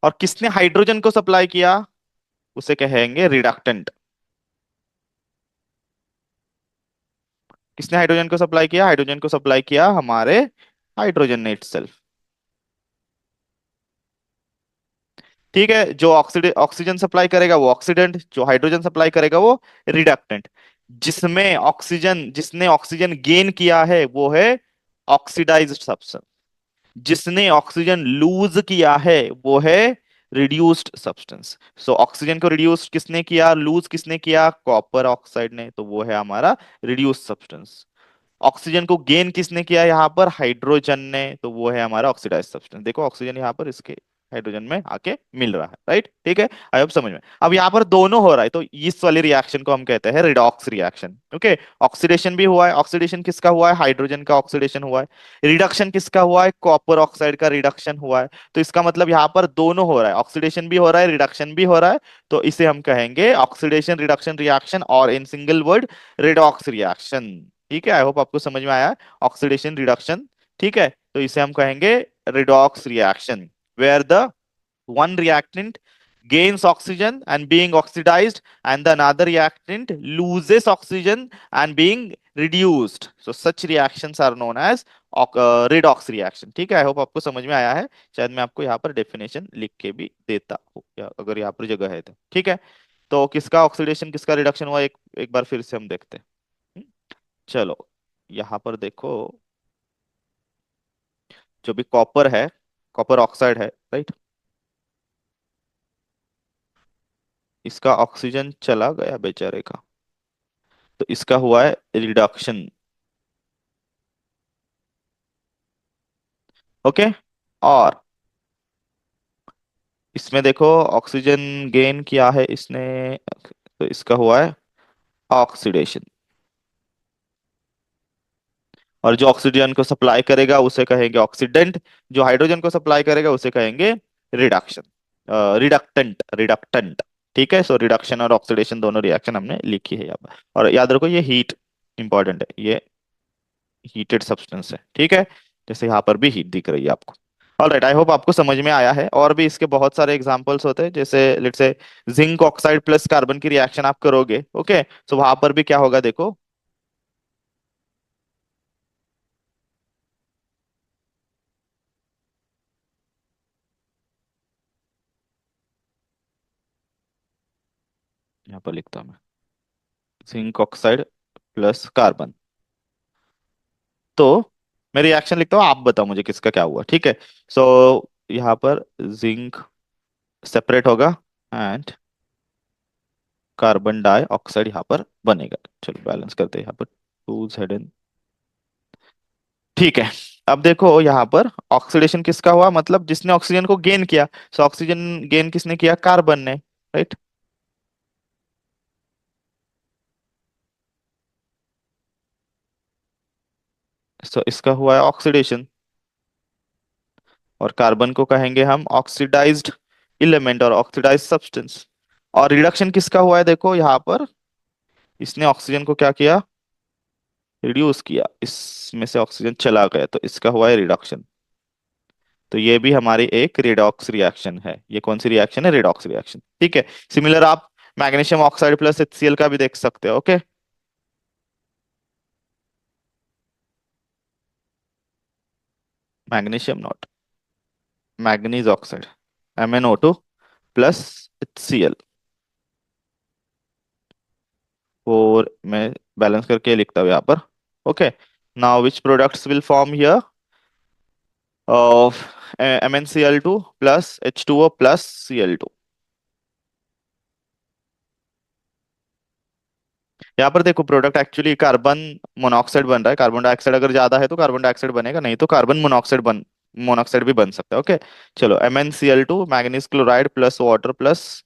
और किसने हाइड्रोजन को सप्लाई किया? उसे कहेंगे रिडक्टेंट। किसने हाइड्रोजन को सप्लाई किया? हाइड्रोजन को सप्लाई किया हमारे हाइड्रोजन ने इटसेल्फ। ठीक है, जो ऑक्सीजन सप्लाई करेगा वो ऑक्सीडेंट, जो हाइड्रोजन सप्लाई करेगा वो रिडक्टेंट। जिसमें ऑक्सीजन, जिसने ऑक्सीजन गेन किया है वो है ऑक्सीडाइज्ड सब्सटेंस। जिसने ऑक्सीजन लूज किया है वो है रिड्यूस्ड सब्सटेंस। सो ऑक्सीजन को रिड्यूस किसने किया, लूज किसने किया? कॉपर ऑक्साइड ने, तो वो है हमारा रिड्यूस्ड सब्सटेंस। ऑक्सीजन को गेन किसने किया यहाँ पर? हाइड्रोजन ने, तो वो है हमारा ऑक्सीडाइज्ड सब्सटेंस। देखो ऑक्सीजन यहाँ पर इसके हाइड्रोजन में आके मिल रहा है, राइट, ठीक है। आई होप समझ में। अब यहाँ पर दोनों हो रहा है, तो इस वाली रिएक्शन को हम कहते हैं रिडॉक्स रिएक्शन, ओके। ऑक्सीडेशन भी हुआ है, ऑक्सीडेशन किसका हुआ है, हाइड्रोजन का ऑक्सीडेशन हुआ है। रिडक्शन किसका हुआ है, कॉपर ऑक्साइड का रिडक्शन हुआ है। तो इसका मतलब यहाँ पर दोनों हो रहा है, ऑक्सीडेशन भी हो रहा है, रिडक्शन भी हो रहा है। तो इसे हम कहेंगे ऑक्सीडेशन रिडक्शन रिएक्शन, और in single word redox reaction, ठीक है। आई होप आपको समझ में आया, ऑक्सीडेशन रिडक्शन, ठीक है। तो इसे हम कहेंगे redox reaction, where the one reactant gains oxygen and being oxidized, and the another reactant loses oxygen and being reduced. So such reactions are known as redox reaction, ठीक है। आई होप आपको समझ में आया है। शायद मैं आपको यहाँ पर डेफिनेशन लिख के भी देता हूँ, या अगर यहाँ पर जगह है तो, ठीक है। तो किसका ऑक्सीडेशन किसका रिडक्शन हुआ, एक एक बार फिर से हम देखते हैं। हम्म, चलो, यहाँ पर देखो, जो भी कॉपर है, कॉपर ऑक्साइड है, राइट, इसका ऑक्सीजन चला गया बेचारे का, तो इसका हुआ है रिडक्शन, ओके। और इसमें देखो, ऑक्सीजन गेन किया है इसने, तो इसका हुआ है ऑक्सीडेशन। और जो ऑक्सीजन को सप्लाई करेगा उसे कहेंगे ऑक्सीडेंट, जो हाइड्रोजन को सप्लाई करेगा उसे कहेंगे रिडक्शन, रिडक्टेंट, रिडक्टेंट, ठीक है। सो रिडक्शन और ऑक्सीडेशन दोनों रिएक्शन हमने लिखी है यहाँ पर। और याद रखो, ये हीट इंपॉर्टेंट है, ये हीटेड सब्सटेंस है, ठीक है। जैसे यहाँ पर भी हीट दिख रही है आपको। ऑलराइट, आई होप आपको समझ में आया है। और भी इसके बहुत सारे एग्जांपल्स होते हैं, जैसे let's say zinc oxide plus carbon की रिएक्शन आप करोगे, ओके, तो वहां पर भी क्या होगा देखो। यहाँ पर लिखता हूं मैं, जिंक ऑक्साइड प्लस कार्बन, तो मैं रिएक्शन लिखता हूँ, आप बताओ मुझे किसका क्या हुआ, ठीक है। सो यहाँ पर जिंक सेपरेट होगा, एंड कार्बन डाइऑक्साइड यहाँ पर बनेगा। चलो बैलेंस करते हैं यहाँ पर, 2 Zn, ठीक है। अब देखो यहाँ पर ऑक्सीडेशन किसका हुआ, मतलब जिसने ऑक्सीजन को गेन किया। सो ऑक्सीजन गेन किसने किया, कार्बन ने, राइट। सो इसका हुआ है ऑक्सीडेशन, और कार्बन को कहेंगे हम ऑक्सीडाइज्ड इलेमेंट और ऑक्सीडाइज्ड सब्सटेंस। और रिडक्शन किसका हुआ है देखो यहाँ पर, इसने ऑक्सीजन को क्या किया, रिड्यूस किया, इसमें से ऑक्सीजन चला गया, तो इसका हुआ है रिडक्शन। तो ये भी हमारी एक रिडॉक्स रिएक्शन है। ये कौन सी रिएक्शन है, रिडॉक्स रिएक्शन, ठीक है। सिमिलर आप मैग्नीशियम ऑक्साइड प्लस HCl का भी देख सकते हो, okay. Magnesium not, manganese oxide, MnO2 plus HCl, और मैं बैलेंस करके लिखता हूँ यहाँ पर, okay. Now which products will form here, of MnCl2 plus H2O plus Cl2। यहाँ पर देखो, प्रोडक्ट एक्चुअली कार्बन मोनोऑक्साइड बन रहा है। कार्बन डाइऑक्साइड अगर ज्यादा है तो कार्बन डाइऑक्साइड बनेगा, नहीं तो कार्बन मोनोऑक्साइड भी बन सकता है, ओके। चलो, MnCl2 manganese chloride plus water plus,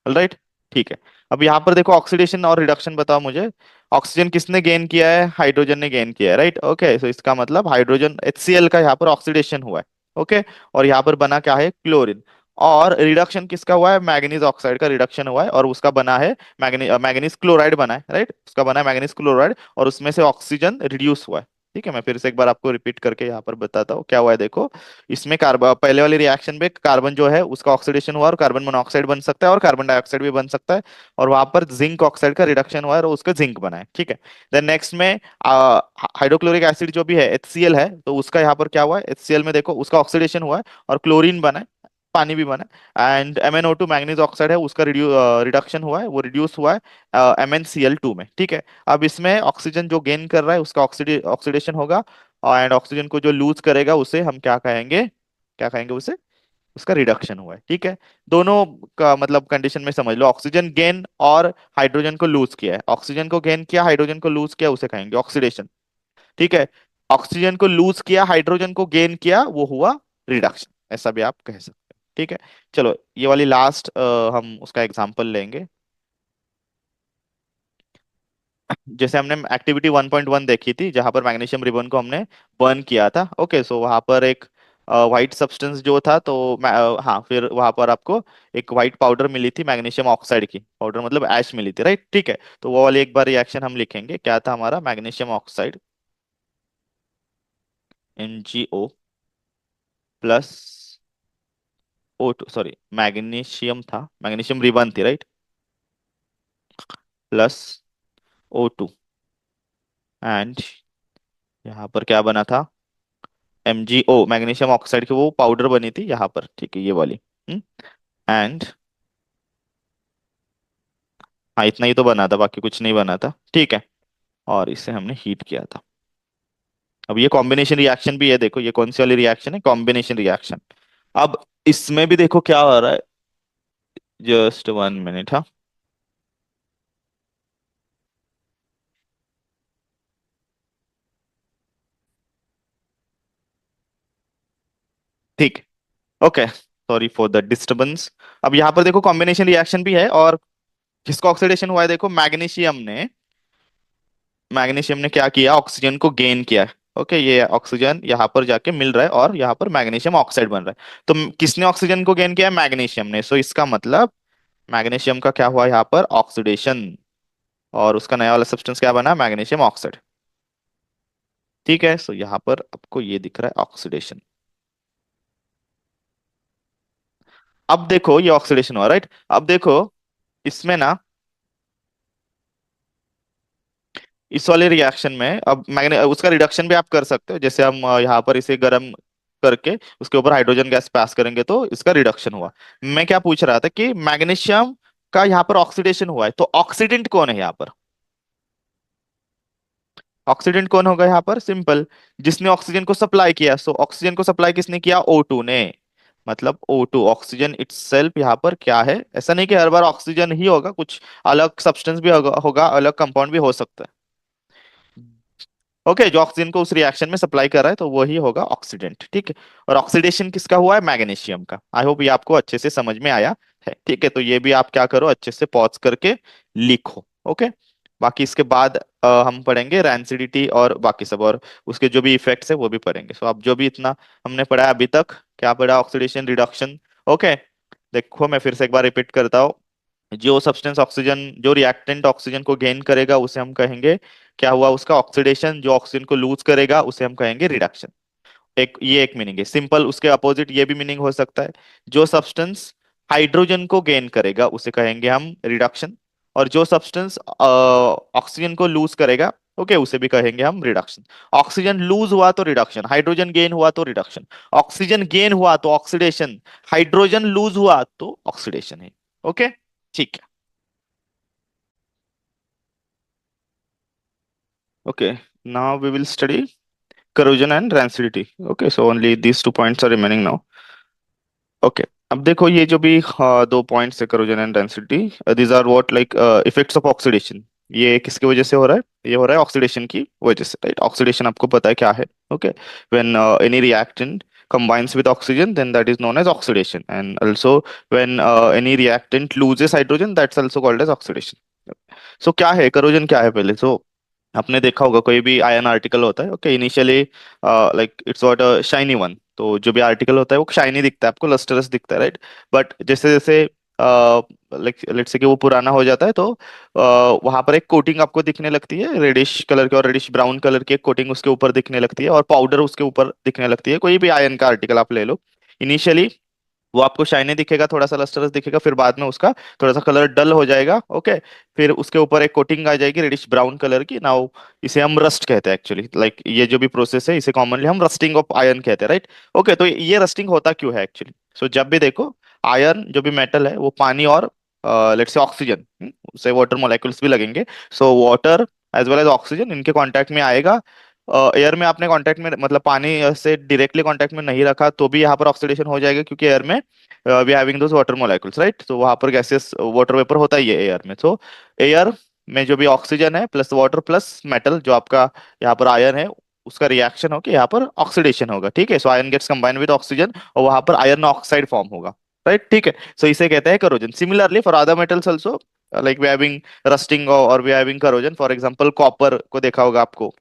right, ठीक है। अब यहाँ पर देखो, ऑक्सीडेशन और रिडक्शन बताओ मुझे। ऑक्सीजन किसने गेन किया है, हाइड्रोजन ने गेन किया है, राइट, ओके। सो इसका मतलब हाइड्रोजन HCl का यहाँ पर ऑक्सीडेशन हुआ है, ओके। और यहाँ पर बना क्या है, क्लोरीन। और रिडक्शन किसका हुआ है, मैग्नीज ऑक्साइड का रिडक्शन हुआ है, और उसका बना है मैग्नीज क्लोराइड बना है, राइट, उसका बना है मैग्नीज क्लोराइड, और उसमें से ऑक्सीजन रिड्यूस हुआ है, ठीक है। मैं फिर से एक बार आपको रिपीट करके यहाँ पर बताता हूँ क्या हुआ है देखो। इसमें कार्बन, पहले वाली रिएक्शन में कार्बन जो है उसका ऑक्सीडेशन हुआ और कार्बन मोनोऑक्साइड बन सकता है, और कार्बन डाइऑक्साइड भी बन सकता है। और वहां पर जिंक ऑक्साइड का रिडक्शन हुआ है और उसका जिंक बना है, ठीक है। देन नेक्स्ट में हाइड्रोक्लोरिक एसिड जो भी है, HCl है, तो उसका यहाँ पर क्या हुआ है, HCl में देखो उसका ऑक्सीडेशन हुआ है और क्लोरीन बना है, पानी भी बना है। एंड MnO2 मैग्नीज ऑक्साइड है, उसका रिडक्शन हुआ है, वो रिड्यूस हुआ है MnCl2 में, ठीक है। अब इसमें ऑक्सीजन जो गेन कर रहा है उसका ऑक्सीडेशन होगा, एंड ऑक्सीजन को जो लूज करेगा उसे हम क्या कहेंगे, क्या कहेंगे उसे, उसका रिडक्शन हुआ है, ठीक है। दोनों का मतलब कंडीशन में समझ लो, ऑक्सीजन गेन और हाइड्रोजन को लूज किया है, ऑक्सीजन को गेन किया, हाइड्रोजन को लूज किया, उसे कहेंगे ऑक्सीडेशन, ठीक है। ऑक्सीजन को लूज किया, हाइड्रोजन को गेन किया, वो हुआ रिडक्शन। ऐसा भी आप कह सकते हैं, ठीक है। चलो ये वाली लास्ट हम उसका एग्जांपल लेंगे। जैसे हमने एक्टिविटी 1.1 देखी थी जहां पर मैग्नीशियम रिबन को हमने बर्न किया था, ओके। सो वहां पर एक वाइट सब्सटेंस जो था, तो हाँ, फिर वहां पर आपको एक वाइट पाउडर मिली थी मैग्नीशियम ऑक्साइड की, पाउडर मतलब ऐश मिली थी, राइट, ठीक है। तो वो वाली एक बार रिएक्शन हम लिखेंगे, क्या था हमारा, magnesium oxide MgO plus O2, sorry magnesium था, मैग्नीशियम रिबन थी, राइट, प्लस O2, एंड यहाँ पर क्या बना था, MgO, मैग्नीशियम ऑक्साइड की वो पाउडर बनी थी यहाँ पर, ठीक है, ये वाली। एंड हाँ, इतना ही तो बना था, बाकी कुछ नहीं बना था, ठीक है। और इसे हमने हीट किया था। अब ये कॉम्बिनेशन रिएक्शन भी है, देखो ये कौन सी वाली रिएक्शन है, कॉम्बिनेशन रिएक्शन। अब इसमें भी देखो क्या हो रहा है, जस्ट 1 मिनट, हाँ। ठीक, okay, sorry for the disturbance. अब यहाँ पर देखो कॉम्बिनेशन रिएक्शन भी है, और किसका ऑक्सीडेशन हुआ है, देखो मैग्नीशियम ने क्या किया, ऑक्सीजन को गेन किया। ओके, ये ऑक्सीजन यहाँ पर जाके मिल रहा है और यहाँ पर मैग्नीशियम ऑक्साइड बन रहा है। तो किसने ऑक्सीजन को गेन किया, मैग्नीशियम ने। सो इसका मतलब मैग्नीशियम का क्या हुआ यहाँ पर, ऑक्सीडेशन, और उसका नया वाला सब्सटेंस क्या बना, मैग्नीशियम ऑक्साइड, ठीक है। सो यहाँ पर आपको ये दिख रहा है ऑक्सीडेशन। अब देखो ये ऑक्सीडेशन हुआ, राइट। अब देखो इसमें ना, इस वाले रिएक्शन में अब मैंने उसका रिडक्शन भी आप कर सकते हो, जैसे हम यहाँ पर इसे गर्म करके उसके ऊपर हाइड्रोजन गैस पास करेंगे तो इसका रिडक्शन हुआ। मैं क्या पूछ रहा था कि मैग्नीशियम का यहाँ पर ऑक्सीडेशन हुआ है, तो ऑक्सीडेंट कौन है यहाँ पर, ऑक्सीडेंट कौन होगा यहाँ पर, सिंपल, जिसने ऑक्सीजन को सप्लाई किया। सो ऑक्सीजन को सप्लाई किसने किया, O2 ने, मतलब O2, ऑक्सीजन इटसेल्फ यहाँ पर क्या है, ऐसा नहीं कि हर बार ऑक्सीजन ही होगा, कुछ अलग सब्सटेंस भी होगा, अलग कंपाउंड भी हो सकता है। ओके, जो ऑक्सीजन को उस रिएक्शन में सप्लाई कर रहा है तो वही होगा ऑक्सीडेंट, ठीक है। और ऑक्सीडेशन किसका हुआ है, मैग्नीशियम का। आई होप ये आपको अच्छे से समझ में आया है, ठीक है। तो ये भी आप क्या करो, अच्छे से पॉज करके लिखो, ओके। बाकी इसके बाद हम पढ़ेंगे रैंसिडिटी और बाकी सब, और उसके जो भी इफेक्ट्स है वो भी पढ़ेंगे। सो आप जो भी इतना हमने पढ़ा है अभी तक, क्या पढ़ा, ऑक्सीडेशन, रिडक्शन, ओके। देखो मैं फिर से एक बार रिपीट करता हूँ। जो सब्सटेंस ऑक्सीजन, जो रिएक्टेंट ऑक्सीजन को गेन करेगा उसे हम कहेंगे क्या हुआ, उसका ऑक्सीडेशन। जो ऑक्सीजन को लूज करेगा उसे हम कहेंगे रिडक्शन। एक ये एक मीनिंग है सिंपल, उसके अपोजिट ये भी मीनिंग हो सकता है। जो सब्सटेंस हाइड्रोजन को गेन करेगा उसे कहेंगे हम रिडक्शन, और जो सब्सटेंस ऑक्सीजन को लूज करेगा, ओके, उसे भी कहेंगे हम रिडक्शन। ऑक्सीजन लूज हुआ तो रिडक्शन, हाइड्रोजन गेन हुआ तो रिडक्शन, ऑक्सीजन गेन हुआ तो ऑक्सीडेशन, हाइड्रोजन लूज हुआ तो ऑक्सीडेशन है, ओके। ठीक है, okay. Now we will study corrosion and rancidity. Okay, so only these 2 points are remaining now. Okay. अब देखो ये जो भी 2 पॉइंट्स है, corrosion and density, these are what like effects of oxidation. ये किसकी वजह से हो रहा है, ये हो रहा है ऑक्सीडेशन की वजह से, राइट। ऑक्सीडेशन आपको पता है क्या है, okay. When any reactant combines with oxygen, then that is known as oxidation, and also when any reactant loses hydrogen, that's also called as oxidation. So क्या है करोजन, क्या है पहले, so आपने देखा होगा कोई भी आयन आर्टिकल होता है, okay, initially like it's what a shiny one. तो जो भी आर्टिकल होता है वो शाइनी दिखता है आपको, लस्टरस दिखता है, राइट। बट जैसे जैसे लाइक लेट्स से कि वो पुराना हो जाता है, तो वहां पर एक कोटिंग आपको दिखने लगती है, रेडिश कलर की और रेडिश ब्राउन कलर की एक कोटिंग उसके ऊपर दिखने लगती है, और पाउडर उसके ऊपर दिखने लगती है। कोई भी आयन का आर्टिकल आप ले लो, इनिशियली वो आपको शाइनी दिखेगा, थोड़ा सा लस्टरस दिखेगा, फिर बाद में उसका थोड़ा सा कलर डल हो जाएगा, ओके। फिर उसके ऊपर एक कोटिंग आ जाएगी रेडिश ब्राउन कलर की, नाउ इसे हम रस्ट कहते हैं एक्चुअली, लाइक ये जो भी प्रोसेस है इसे कॉमनली हम रस्टिंग ऑफ आयरन कहते हैं, राइट। ओके, तो ये रस्टिंग होता क्यों है एक्चुअली, सो जब भी देखो आयरन जो भी मेटल है वो पानी और लेट्स से ऑक्सीजन से वाटर मोलेक्युल्स भी लगेंगे, so water as well as oxygen इनके कांटेक्ट में आएगा। एयर में आपने कांटेक्ट में मतलब पानी से डायरेक्टली कांटेक्ट में नहीं रखा तो भी यहाँ पर ऑक्सीडेशन हो जाएगा, क्योंकि एयर में we having those water molecules, right. तो वहां पर गैसेस वाटर वेपर होता ही है एयर में। तो एयर में जो भी ऑक्सीजन है प्लस वाटर प्लस मेटल जो आपका यहाँ पर आयन है, उसका रिएक्शन हो कि यहाँ पर ऑक्सीडेशन होगा, ठीक है। So iron gets combine with oxygen और वहां पर आयरन ऑक्साइड फॉर्म होगा, राइट, ठीक है। सो इसे कहते हैं corrosion. Similarly for other metals also, like we having rusting और we having corrosion. For example copper को देखा होगा आपको,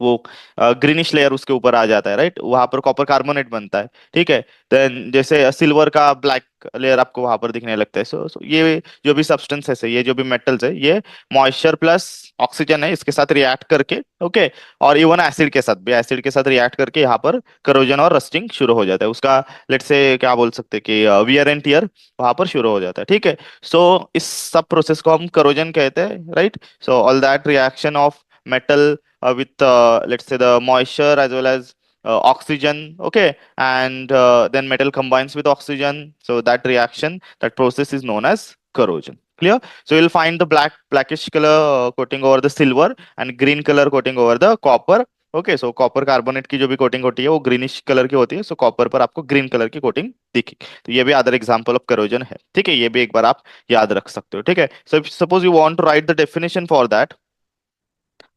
वो ग्रीनिश लेयर उसके ऊपर आ जाता है, राइट, वहां पर कॉपर कार्बोनेट बनता है, ठीक है। देन जैसे सिल्वर का ब्लैक लेयर आपको वहां पर दिखने लगता है। सो ये जो भी सब्सटेंसेस है, ये जो भी मेटल्स है, ये मॉइस्चर प्लस ऑक्सीजन है, इसके साथ रिएक्ट करके, ओके, और इवन एसिड के साथ भी, एसिड के साथ रिएक्ट करके यहाँ पर करोजन और रस्टिंग शुरू हो जाता है उसका। लेट्स से क्या बोल सकते हैं कि वियर एंड टियर वहां पर शुरू हो जाता है, ठीक है। सो इस सब प्रोसेस को हम करोजन कहते हैं, right. So all that reaction of metal with let's say the moisture as well as oxygen, okay, and then metal combines with oxygen, so that reaction, that process is known as corrosion. Clear? So you'll find the blackish color coating over the silver and green color coating over the copper. Okay, so copper carbonate की जो भी coating होती है वो greenish colour की होती है, सो copper पर आपको ग्रीन कलर की कोटिंग दिखी। तो ये भी अदर एग्जांपल ऑफ करोजन है, ठीक है। ये भी एक बार आप याद रख सकते हो, ठीक है। So suppose you want to write the definition for that,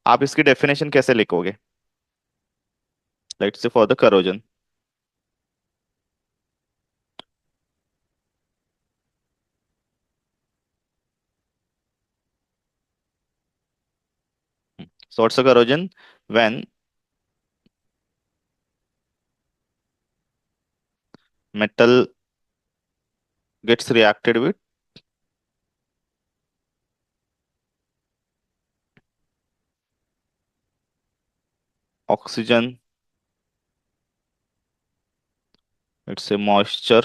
आप इसकी डेफिनेशन कैसे लिखोगे? Let's say for the corrosion, so what's the corrosion? When metal gets reacted with oxygen, let's say moisture,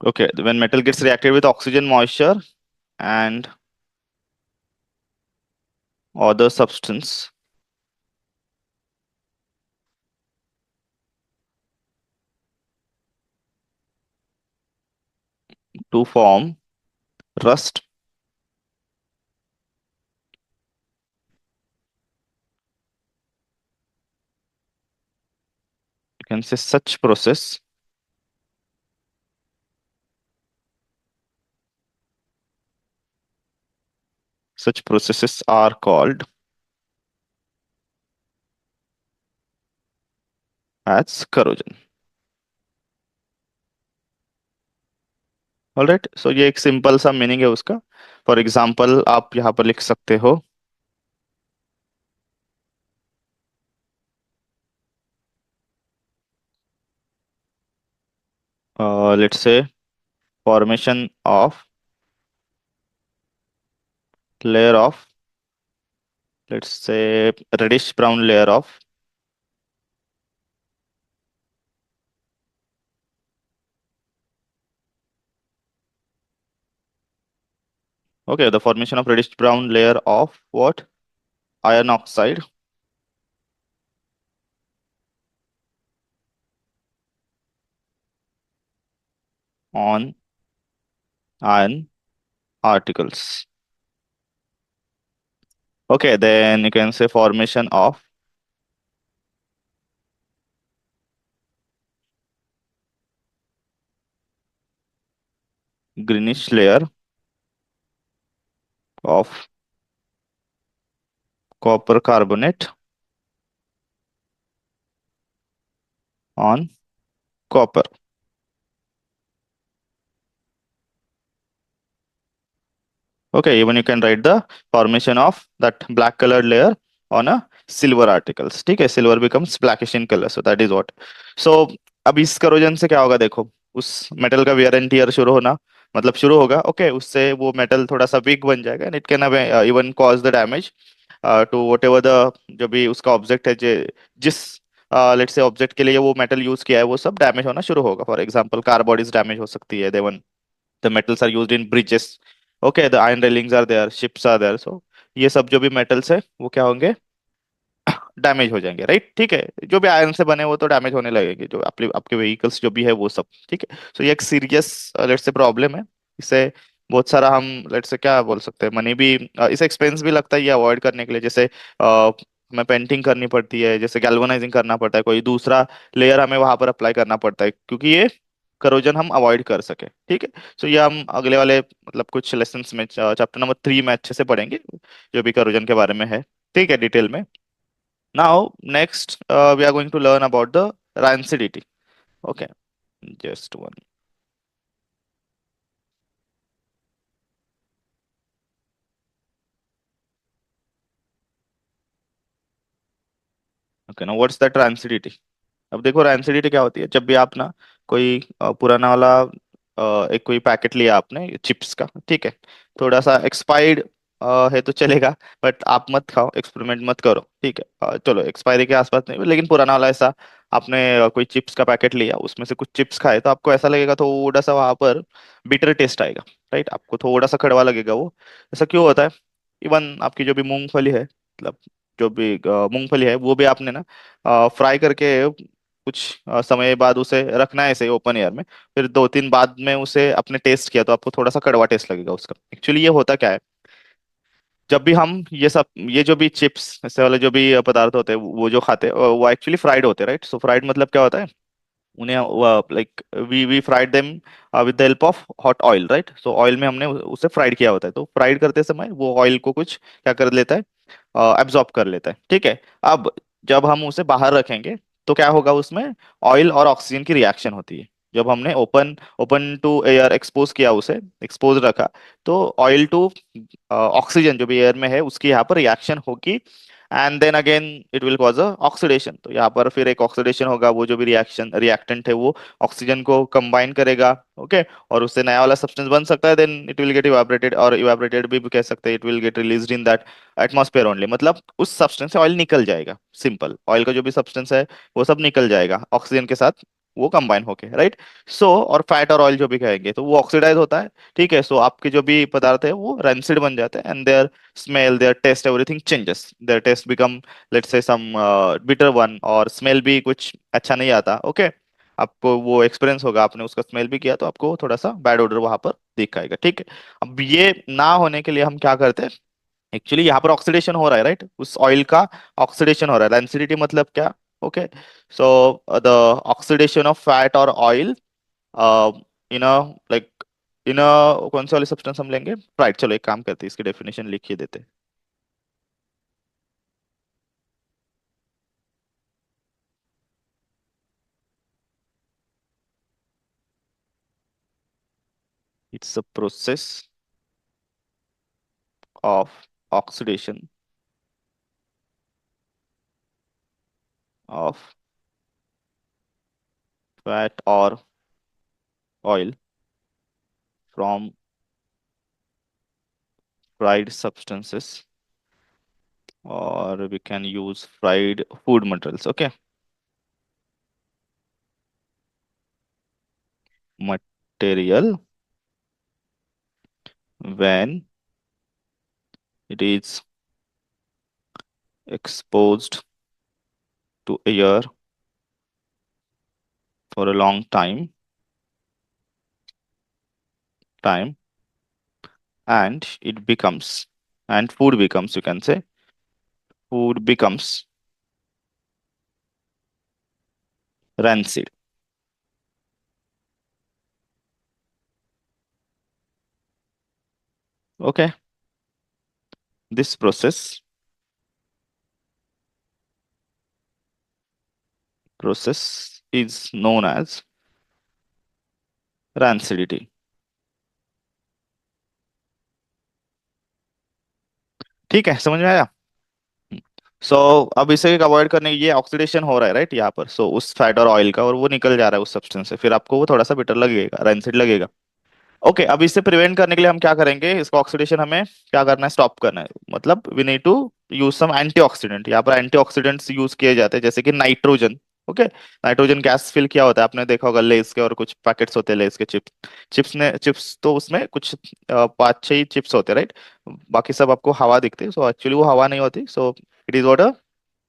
okay, when metal gets reacted with oxygen, moisture and other substance to form rust, you can say such processes are called as corrosion. Alright, so ये एक simple सा meaning है उसका। For example आप यहाँ पर लिख सकते हो, let's say formation of layer of, let's say, reddish brown layer of okay, the formation of reddish brown layer of what? Iron oxide on iron particles. Okay, then you can say formation of greenish layer of copper carbonate on copper. Okay, even you can write the formation of that black colored layer on a silver articles, ठीक है। Silver becomes blackish in color, so that is what. So अब इस corrosion से क्या होगा देखो, उस metal का वियर एंड टियर शुरू होना, मतलब शुरू होगा, ओके, उससे वो मेटल थोड़ा सा वीक बन जाएगा and it can even cause the damage to whatever the, जो भी उसका ऑब्जेक्ट है, जिस लेट्स से ऑब्जेक्ट के लिए वो मेटल यूज किया है, वो सब डैमेज होना शुरू होगा। For example car bodies damage हो सकती है, देवन the metals are used in bridges, okay, the iron railings are there, ships are there, so ये सब जो भी मेटल्स है वो क्या होंगे, डैमेज हो जाएंगे, राइट, ठीक है। जो भी आयरन से बने वो तो डैमेज होने लगेंगे, जो आपके आपके व्हीकल्स जो भी है वो सब, ठीक है। सो ये एक सीरियस लेट्स से प्रॉब्लम है। इससे बहुत सारा हम लेट्स से क्या बोल सकते हैं, मनी भी इसे एक्सपेंस भी लगता है ये अवॉइड करने के लिए। जैसे हमें पेंटिंग करनी पड़ती है, जैसे गैल्वेनाइजिंग करना पड़ता है, कोई दूसरा लेयर हमें वहां पर अप्लाई करना पड़ता है, क्योंकि ये करोजन हम अवॉइड कर सके। ठीक है। सो ये हम अगले वाले मतलब कुछ लेसन्स में चैप्टर नंबर 3 में अच्छे से पढ़ेंगे, जो भी करोजन के बारे में है। ठीक है, डिटेल में। Now next we are going to learn about the rancidity. Okay, just one. Okay, now what's that rancidity? अब देखो रैनसिडिटी क्या होती है। जब भी आप ना कोई पुराना वाला एक कोई पैकेट लिया आपने चिप्स का, ठीक है, थोड़ा सा एक्सपायर्ड है तो चलेगा, बट आप मत खाओ, एक्सपेरिमेंट मत करो, ठीक है। चलो एक्सपायरी के आसपास नहीं, लेकिन पुराना वाला ऐसा आपने कोई चिप्स का पैकेट लिया, उसमें से कुछ चिप्स खाए, तो आपको ऐसा लगेगा थोड़ा सा वहां पर बिटर टेस्ट आएगा, राइट। आपको थोड़ा सा कड़वा लगेगा वो। ऐसा क्यों होता है? इवन आपकी जो भी मूंगफली है, मतलब जो भी मूंगफली है, वो भी आपने ना फ्राई करके कुछ समय बाद उसे रखना है ऐसे ओपन एयर में, फिर 2 3 बाद में उसे अपने टेस्ट किया तो आपको थोड़ा सा कड़वा टेस्ट लगेगा उसका। एक्चुअली ये होता क्या है, जब भी हम ये सब, ये जो भी चिप्स ऐसे वाले जो भी पदार्थ होते हैं वो जो खाते हैं वो एक्चुअली फ्राइड होते हैं, राइट। सो फ्राइड मतलब क्या होता है, उन्हें like we fried them with the help of hot oil, right. So oil में हमने उसे फ्राइड किया होता है, तो फ्राइड करते समय वो ऑयल को कुछ क्या कर लेता है, एब्जॉर्ब कर लेता है, ठीक है। अब जब हम उसे बाहर रखेंगे तो क्या होगा, उसमें ऑयल और ऑक्सीजन की रिएक्शन होती है। जब हमने open open to air expose किया, उसे एक्सपोज रखा, तो ऑयल टू ऑक्सीजन जो भी एयर में है उसकी यहाँ पर रिएक्शन होगी, and then again it will cause a oxidation. तो यहाँ पर फिर एक ऑक्सीडेशन होगा, वो जो भी रिएक्शन रिएक्टेंट है वो ऑक्सीजन को कंबाइन करेगा, ओके, और उससे नया वाला सब्सटेंस बन सकता है, then it will get evaporated, और इवापोरेटेड भी कह सकते हैं, it will get released in that atmosphere only. मतलब उस सब्सटेंस से ऑयल निकल जाएगा, सिंपल, ऑयल का जो भी सब्सटेंस है वो सब निकल जाएगा ऑक्सीजन के साथ, वो कंबाइन होके, राइट। सो और फैट और ऑयल जो भी कहेंगे तो वो ऑक्सीडाइज होता है, ठीक है। सो आपके जो भी पदार्थ है वो रेंसिड बन जाते हैं, and their smell, their taste, everything changes, their taste become let's say some bitter one, और स्मेल भी कुछ अच्छा नहीं आता, ओके। आपको वो एक्सपीरियंस होगा, आपने उसका स्मेल भी किया तो आपको थोड़ा सा बैड ऑर्डर वहां पर दिखाएगा, ठीक है। अब ये ना होने के लिए हम क्या करते हैं, एक्चुअली यहाँ पर ऑक्सीडेशन हो रहा है, राइट, उस ऑयल का ऑक्सीडेशन हो रहा है। रेंसिडिटी मतलब क्या, okay. So the oxidation of fat और oil in a like in a कौन से वाले सब्सटेंस हम लेंगे, राइट। चलो एक काम करते हैं, इसकी डेफिनेशन लिख ही देते हैं। It's a process of oxidation of fat और oil from fried substances, or we can use fried food materials, okay, material when it is exposed to air for a long time, and it becomes, and food becomes, you can say, food becomes rancid, okay. This process is known as rancidity। ठीक है, समझ में आया। सो अब इसे avoid करने के लिए ऑक्सीडेशन हो रहा है, राइट, यहाँ पर। सो उस फैट और ऑयल का, और वो निकल जा रहा है उस सब्सटेंस से, फिर आपको वो थोड़ा सा बिटर लगेगा, रेंसिड लगेगा। ओके, अब इससे प्रिवेंट करने के लिए हम क्या करेंगे, इसका ऑक्सीडेशन हमें क्या करना है, स्टॉप करना है। मतलब we need to use some antioxidant. यहाँ पर एंटीऑक्सीडेंट्स यूज किए जाते हैं, जैसे कि nitrogen, okay. Nitrogen gas fill किया होता है, आपने देखा होगा लेस के और कुछ पैकेट्स होते हैं लेस के, चिप्स तो उसमें कुछ 5 6 चिप्स होते हैं, राइट। बाकी सब आपको हवा दिखती है, सो एक्चुअली वो हवा नहीं होती। So it is what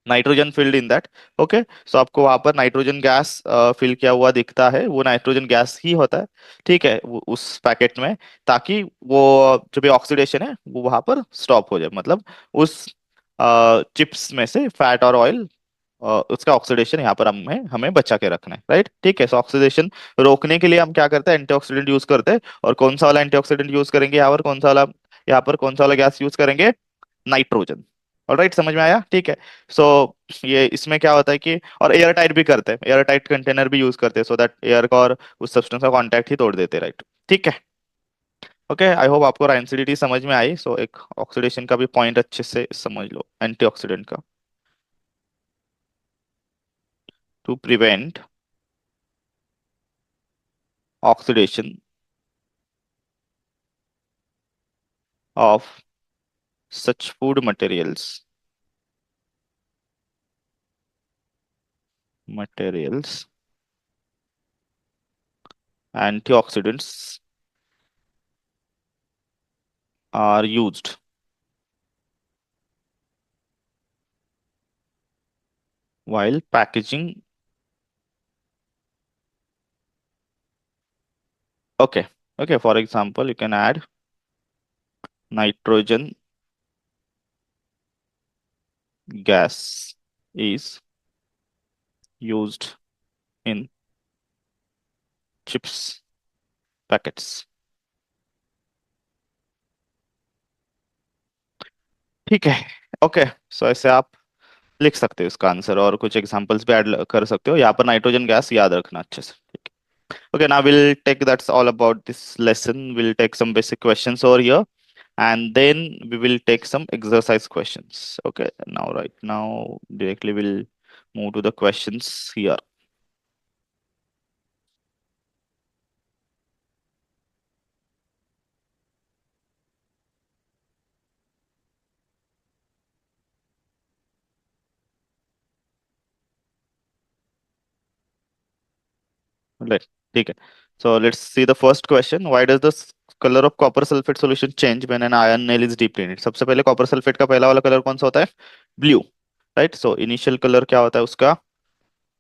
nitrogen filled in that, okay. So आपको वहां पर नाइट्रोजन गैस फिल किया हुआ दिखता है, वो नाइट्रोजन गैस ही होता है, ठीक है, उस पैकेट में, ताकि वो जो भी ऑक्सीडेशन है वो वहां पर स्टॉप हो जाए। मतलब उस चिप्स में से फैट और ऑयल, उसका ऑक्सीडेशन यहाँ पर हमें हमें बचा के रखना है, राइट। ठीक है, सो ऑक्सीडेशन रोकने के लिए हम क्या करते हैं, एंटीऑक्सीडेंट यूज करते हैं। और कौन सा वाला एंटीऑक्सीडेंट यूज करेंगे यहाँ पर, कौन सा वाला, यहाँ पर कौन सा वाला गैस यूज करेंगे, नाइट्रोजन। ऑलराइट, समझ में आया, ठीक है। सो ये इसमें क्या होता है कि, और एयर टाइट भी करते हैं, एयर टाइट कंटेनर भी यूज करते हैं, सो दैट एयर का और उस सब्सटेंस का कॉन्टैक्ट ही तोड़ देते हैं, राइट। ठीक है, ओके, आई होप आपको एनसीडीटी समझ में आई। सो एक ऑक्सीडेशन का भी पॉइंट अच्छे से समझ लो, एंटीऑक्सीडेंट का। To prevent oxidation of such food materials, antioxidants are used while packaging. Okay, okay, for example, you can add nitrogen gas is used in chips packets. ठीक है, ओके। सो ऐसे आप लिख सकते हो इसका आंसर, और कुछ एग्जांपल्स भी ऐड कर सकते हो। यहाँ पर नाइट्रोजन गैस याद रखना अच्छे से, ठीक है। Okay, now we'll take, that's all about this lesson. We'll take some basic questions over here, and then we will take some exercise questions. Okay, now right now directly we'll move to the questions here. Right, ठीक है। So let's see the first question. Why does the color of copper sulfate solution change when an iron nail is deeply in it? सबसे पहले copper sulphate का पहला वाला colour कौन सा होता है, blue, right. So initial colour क्या होता है उसका,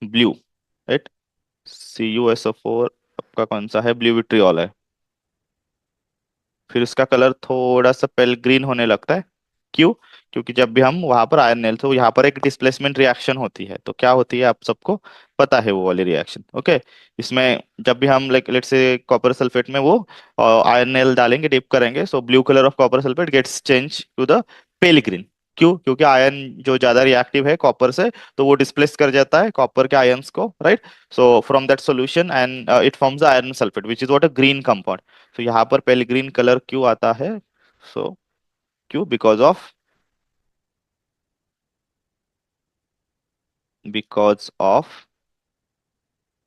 ब्लू, राइट। CuSO4 आपका कौन सा है, ब्लू विट्रियल है। फिर उसका कलर थोड़ा सा पेल ग्रीन होने लगता है, क्यों, क्योंकि जब भी हम वहां पर आयरन नेल, तो यहाँ पर एक डिस्प्लेसमेंट रिएक्शन होती है, तो क्या होती है आप सबको पता है वो वाली रिएक्शन, ओके। इसमें जब भी हम like let say copper sulphate में वो आयरन नेल डालेंगे, डिप करेंगे, so blue colour of copper sulphate gets change to the pale green. क्यों, क्योंकि आयरन जो ज्यादा रिएक्टिव है कॉपर से, तो वो डिस्प्लेस कर जाता है कॉपर के आयंस को, right. So from that solution and it forms iron sulphate which is what a green compound. तो यहाँ पर पेलिग्रीन कलर क्यों आता है, सो क्यों, because of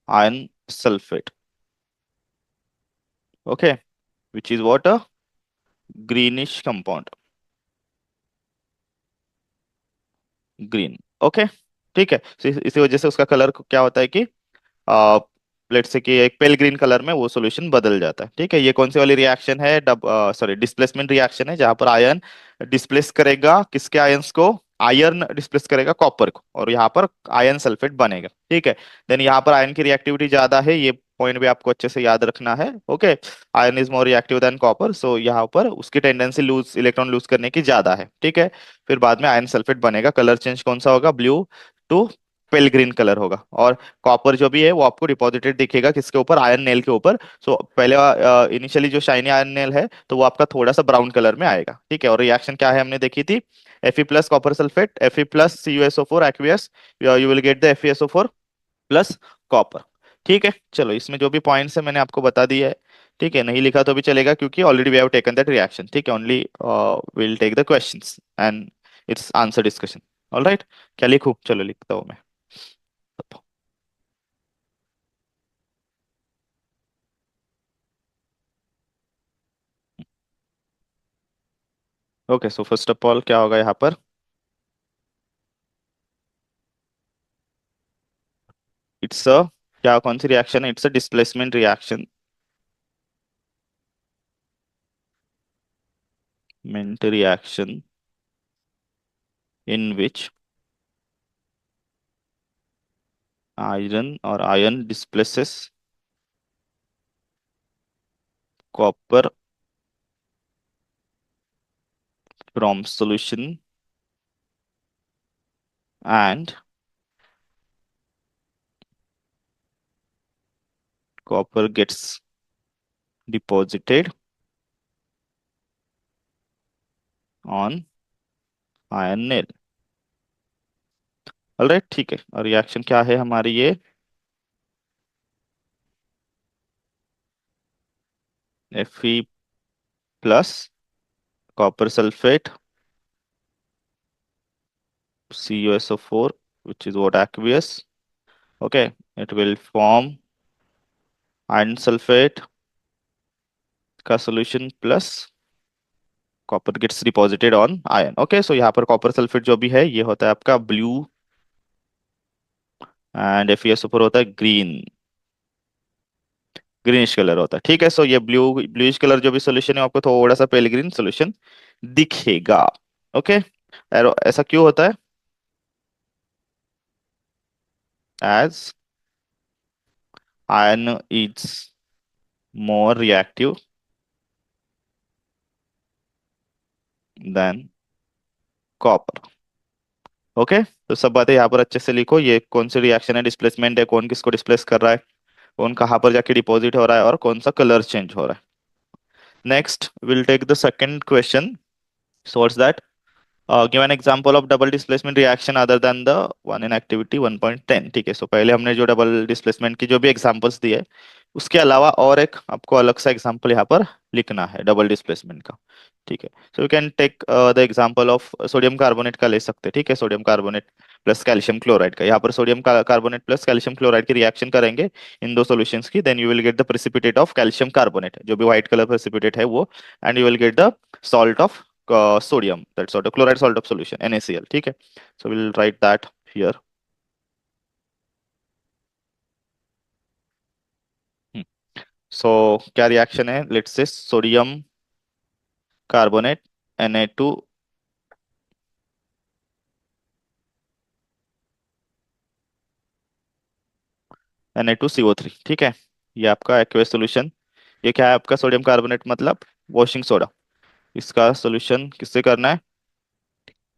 iron sulphate, okay, which is what a greenish compound, green, okay. ठीक है, so इसी वजह से उसका कलर क्या होता है कि लेट से कि एक पेल ग्रीन कलर में वो सॉल्यूशन बदल जाता है। ठीक है, ये कौन सी वाली रिएक्शन है, सॉरी डिस्प्लेसमेंट रिएक्शन है, जहां पर आयरन डिस्प्लेस करेगा किसके आयंस को, आयरन डिस्प्लेस करेगा कॉपर को, और यहाँ पर आयरन सल्फेट बनेगा। ठीक है, देन यहाँ पर आयरन की रिएक्टिविटी ज्यादा है, ये पॉइंट भी आपको अच्छे से याद रखना है, okay. Iron is more reactive than copper, so यहाँ पर उसकी टेंडेंसी लूज इलेक्ट्रॉन लूज करने की ज्यादा है। ठीक है, फिर बाद में आयरन सल्फेट बनेगा, कलर चेंज कौन सा होगा, blue to pale green colour होगा। और कॉपर जो भी है वो आपको डिपॉजिटेड दिखेगा किसके ऊपर, आयरन नेल के ऊपर। सो पहले इनिशियली जो शाइनी आयरन नेल है, तो वो आपका थोड़ा सा ब्राउन कलर में आएगा। ठीक है, और रिएक्शन क्या है हमने देखी थी, Fe plus copper sulphate, Fe plus CuSO4 aqueous, you will get the FeSO4 plus copper. ठीक है, चलो इसमें जो भी पॉइंट्स है मैंने आपको बता दिया है। ठीक है, नहीं लिखा तो भी चलेगा, क्योंकि already we have taken that reaction. ठीक है, only will take the questions and its answer discussion. All right, क्या लिखूं, चलो लिखता हूँ मैं। Okay, so first of all क्या होगा यहाँ पर, इट्स अ, क्या कौन सी रिएक्शन है, इट्स अ डिस्प्लेसमेंट रिएक्शन, मेंट रिएक्शन इन विच आयरन और iron displaces copper from solution and copper gets deposited on iron nail. Alright, ठीक है, और रिएक्शन क्या है हमारी ये? Fe plus copper sulfate CuSO4, which is what, aqueous. Okay, it will form iron sulfate का solution plus copper gets deposited on iron. Okay, so यहाँ पर कॉपर सल्फेट जो भी है ये होता है आपका ब्लू, एंड FeSO4 होता है ग्रीन, ग्रीनिश कलर होता है. ठीक है, सो ये ब्लूइश कलर जो भी सोल्यूशन है आपको थोड़ा सा पेल ग्रीन सोल्यूशन दिखेगा. ओके, ऐसा क्यों होता है? As iron is more reactive than copper. Okay, तो सब बातें यहाँ पर अच्छे से लिखो. ये कौन सी रिएक्शन है, डिस्प्लेसमेंट है, कौन किसको डिस्प्लेस कर रहा है, कौन कहाँ पर जाके डिपॉजिट हो रहा है, और कौन सा कलर चेंज हो रहा है. Next will take the second question. So what's that? Give an example of double displacement reaction other than the one in activity 1.10. ठीक है, सो पहले हमने जो डबल डिस्प्लेसमेंट की जो भी एग्जांपल्स दिए, उसके अलावा और एक आपको अलग सा एग्जांपल यहाँ पर लिखना है डबल डिस्प्लेसमेंट का. ठीक है, so you can take the example of sodium carbonate का ले सकते हैं. ठीक है, sodium carbonate plus calcium chloride का. यहाँ पर sodium carbonate plus calcium chloride की रिएक्शन करेंगे इन दो सॉल्यूशंस की, then you will get the precipitate of calcium carbonate, जो भी व्हाइट कलर प्रेसिपिटेट है वो, and you will get the salt of sodium, that's sort of chloride salt of solution, NaCl. ठीक है, so we'll write that here. Hmm. So क्या reaction है? Let's say sodium carbonate Na2 Na2CO3. ठीक है, ये आपका एक्वेस सॉल्यूशन. ये क्या है आपका? सोडियम कार्बोनेट मतलब वॉशिंग सोडा. इसका सॉल्यूशन किससे करना है?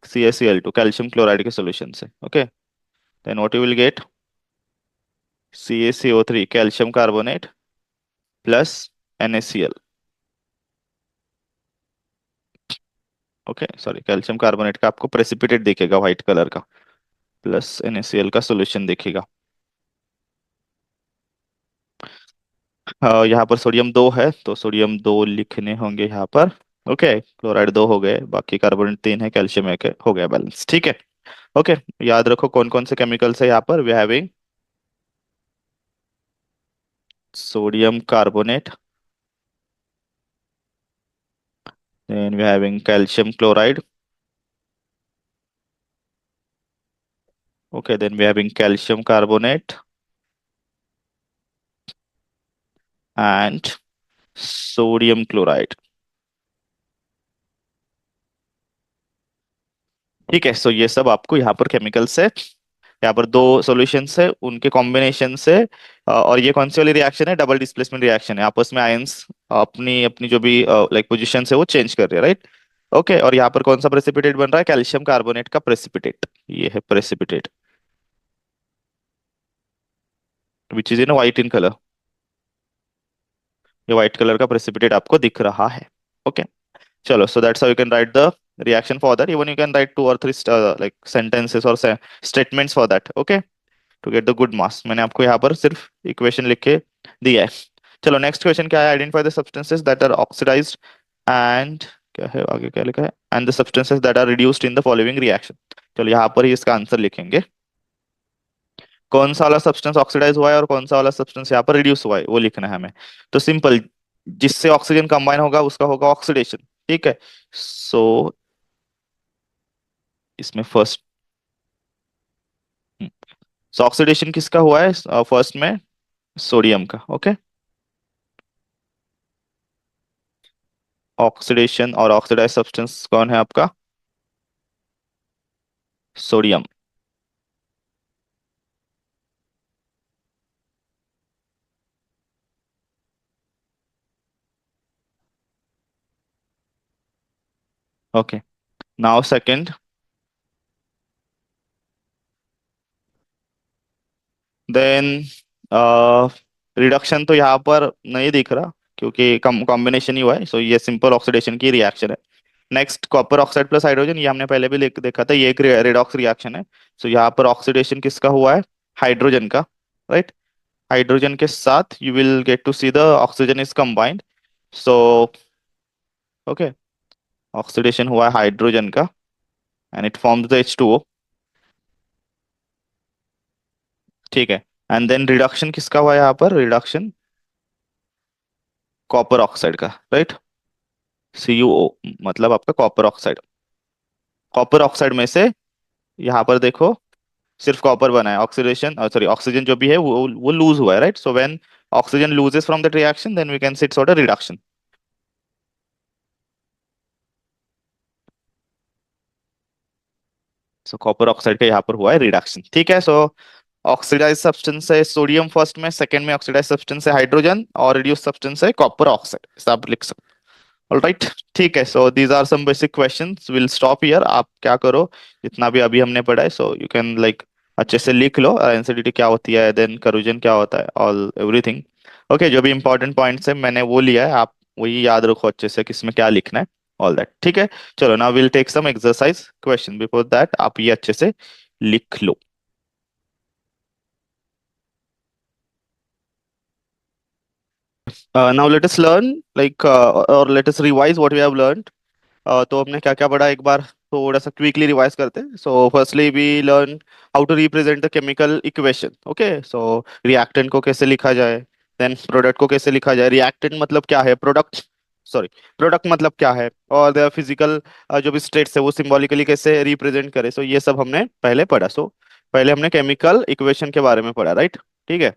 CaCl2, कैल्शियम क्लोराइड के सॉल्यूशन से. Okay, then what you will get? CaCO3, calcium carbonate plus NaCl. Okay, sorry, calcium carbonate का आपको प्रेसिपिटेट दिखेगा व्हाइट कलर का, प्लस NaCl का सॉल्यूशन दिखेगा. यहाँ पर सोडियम 2 है तो सोडियम 2 लिखने होंगे यहाँ पर. ओके, क्लोराइड 2 हो गए, बाकी कार्बोनेट 3 है, कैल्शियम 1 है, हो गया बैलेंस. ठीक है. ओके, याद रखो कौन कौन से केमिकल्स है यहाँ पर. We having sodium carbonate, then we having calcium chloride. Okay, then we having calcium carbonate and sodium chloride. ठीक है, सो ये सब आपको यहाँ पर केमिकल्स है. यहाँ पर दो सॉल्यूशंस है, उनके कॉम्बिनेशन से और ये कौन सी वाली रिएक्शन है? डबल डिस्प्लेसमेंट रिएक्शन है. आपस में आयंस अपनी अपनी जो भी लाइक पोजीशन है वो चेंज कर रहे हैं, राइट? ओके, और यहाँ पर कौन सा प्रेसिपिटेट बन रहा है? कैल्शियम कार्बोनेट का प्रेसिपिटेट. ये है precipitate which is in white in colour. ये व्हाइट कलर का प्रेसिपिटेट आपको दिख रहा है. ओके, चलो, so that's how you can write the reaction for that. Even you can write 2 or 3 like sentences और statements for that. Okay, to get the good marks. मैंने आपको यहाँ पर सिर्फ इक्वेशन लिख के दिया है. चलो, नेक्स्ट क्वेश्चन क्या है? Identify the substances that are oxidised and, क्या है आगे, क्या लिखा है? And the substances that are reduced in the following reaction. चलो, यहाँ पर ही इसका आंसर लिखेंगे. कौन सा वाला सब्सटेंस ऑक्सीडाइज हुआ है और कौन सा वाला सब्सटेंस यहाँ पर रिड्यूस हुआ है वो लिखना है हमें. तो सिंपल, जिससे ऑक्सीजन कंबाइन होगा उसका होगा ऑक्सीडेशन. ठीक है, सो इसमें फर्स्ट, सो ऑक्सीडेशन किसका हुआ है फर्स्ट में? सोडियम का. ओके, ऑक्सीडेशन और ऑक्सीडाइज सब्सटेंस कौन है आपका? Sodium. Okay, now second. Then reduction तो यहाँ पर नहीं दिख रहा, क्योंकि कॉम्बिनेशन ही हुआ है, सो ये सिंपल ऑक्सीडेशन की रिएक्शन है। Next copper oxide plus hydrogen, ये हमने पहले भी देखा था, ये एक रेडॉक्स रिएक्शन है। सो यहाँ पर ऑक्सीडेशन किसका हुआ है? हाइड्रोजन का, राइट। हाइड्रोजन के साथ you will get to see the oxygen is combined. So okay, oxidation हुआ है हाइड्रोजन का, and it forms the H2O। ठीक है। एंड देन रिडक्शन किसका हुआ है यहाँ पर? रिडक्शन कॉपर ऑक्साइड का, राइट। CuO, मतलब आपका कॉपर ऑक्साइड। कॉपर ऑक्साइड में से यहाँ पर देखो, सिर्फ कॉपर बना है, ऑक्सीडेशन सॉरी ऑक्सीजन जो भी है वो लूज हुआ है, right. So when oxygen loses from that reaction, then we can say it's sort a reduction. So copper oxide का यहाँ पर हुआ है रिडक्शन, ठीक है। सो ऑक्सीडाइज सब्सटेंस है सोडियम फर्स्ट में, सेकंड में ऑक्सीडाइज सब्सटेंस है हाइड्रोजन, और रिड्यूस सब्सटेंस है कॉपर ऑक्साइड, ऐसा आप लिख सकते हो। ऑलराइट, ठीक है। So these are some basic questions, will stop here. आप क्या करो, जितना भी अभी हमने पढ़ा है, सो यू कैन लाइक अच्छे से लिख लो, एनसीडीटी क्या होती है, देन करूजन क्या होता है, ऑल एवरीथिंग। ओके, जो भी इंपॉर्टेंट पॉइंट्स है मैंने वो लिया है, आप वही याद रखो अच्छे से किसमें क्या लिखना है, ऑल दैट, ठीक है। चलो, now will take some exercise question, before that आप ये अच्छे से लिख लो। Now let us learn like और let us revise what we have learned. तो हमने क्या क्या पढ़ा, एक बार थोड़ा सा क्विकली रिवाइज करते हैं। So firstly we learn how to represent the chemical equation. Okay, so reactant को कैसे लिखा जाए, देन प्रोडक्ट को कैसे लिखा जाए, रिएक्टेंट मतलब क्या है, प्रोडक्ट सॉरी प्रोडक्ट मतलब क्या है, और द फिजिकल जो भी स्टेट्स है वो सिंबॉलिकली कैसे रिप्रेजेंट करे। सो ये सब हमने पहले पढ़ा। सो पहले हमने केमिकल इक्वेशन के बारे में पढ़ा, राइट, ठीक है।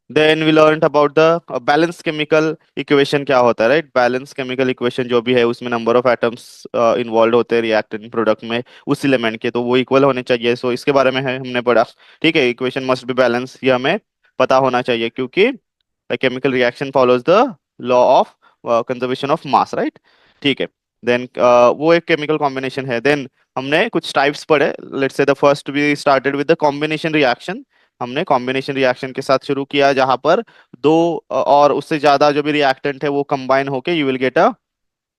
Then we learn about the balance chemical equation क्या होता है, राइट। बैलेंस केमिकल इक्वेशन जो भी है उसमें नंबर ऑफ एटम्स इन्वॉल्व होते हैं रिएक्टेंट प्रोडक्ट में, उस एलिमेंट के, तो वो इक्वल होने चाहिए। सो इसके बारे में है हमने पढ़ा, ठीक है। इक्वेशन मस्ट बी बैलेंस, ये हमें पता होना चाहिए, क्योंकि chemical reaction follows the law of conservation of mass, right, ठीक है। देन वो एक केमिकल कॉम्बिनेशन है। देन हमने कुछ टाइप्स पढ़े। Let's say the first we started with the combination reaction. हमने कॉम्बिनेशन रिएक्शन के साथ शुरू किया, जहां पर दो और उससे ज्यादा जो भी रिएक्टेंट है वो कंबाइन होके you will get a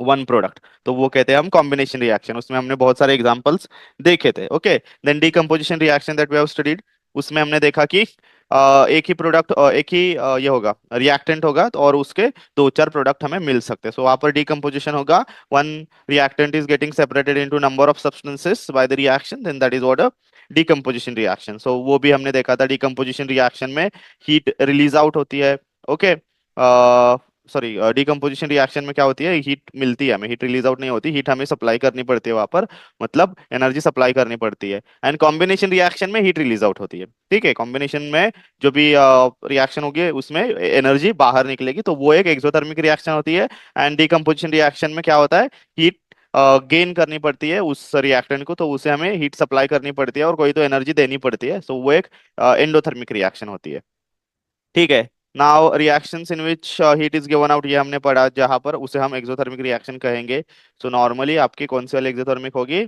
one product, तो वो कहते हैं हम कॉम्बिनेशन रिएक्शन। उसमें हमने बहुत सारे एग्जांपल्स देखे थे, okay. Then decomposition reaction that we have studied, उसमें हमने देखा कि एक ही प्रोडक्ट, एक ही ये होगा रिएक्टेंट होगा, तो और उसके दो चार प्रोडक्ट हमें मिल सकते हैं। सो वहां पर डीकंपोजिशन होगा, one reactant is getting separated into number of substances by the reaction, then that is what a decomposition reaction. So वो भी हमने देखा था। डीकंपोजिशन रिएक्शन में हीट रिलीज आउट होती है, ओके। सॉरी, डीकंपोजिशन रिएक्शन में क्या होती है, हीट मिलती है हमें, हीट रिलीज आउट नहीं होती, हीट हमें सप्लाई करनी पड़ती है वहां पर, मतलब एनर्जी सप्लाई करनी पड़ती है। एंड कॉम्बिनेशन रिएक्शन में हीट रिलीज आउट होती है, ठीक है। कॉम्बिनेशन में जो भी रिएक्शन होगी उसमें एनर्जी बाहर निकलेगी, तो वो एक एक्सोथर्मिक रिएक्शन होती है। एंड डीकंपोजिशन रिएक्शन में क्या होता है, हीट गेन करनी पड़ती है उस रिएक्टेंट को, तो उसे हमें हीट सप्लाई करनी पड़ती है, और कोई तो एनर्जी देनी पड़ती है, सो वो एक एंडोथर्मिक रिएक्शन होती है, ठीक है। Now reactions in which heat is given out, ये हमने पढ़ा, जहां पर उसे हम एक्सोथर्मिक रिएक्शन कहेंगे। सो नॉर्मली आपकी कौन सी वाली एक्सोथर्मिक होगी?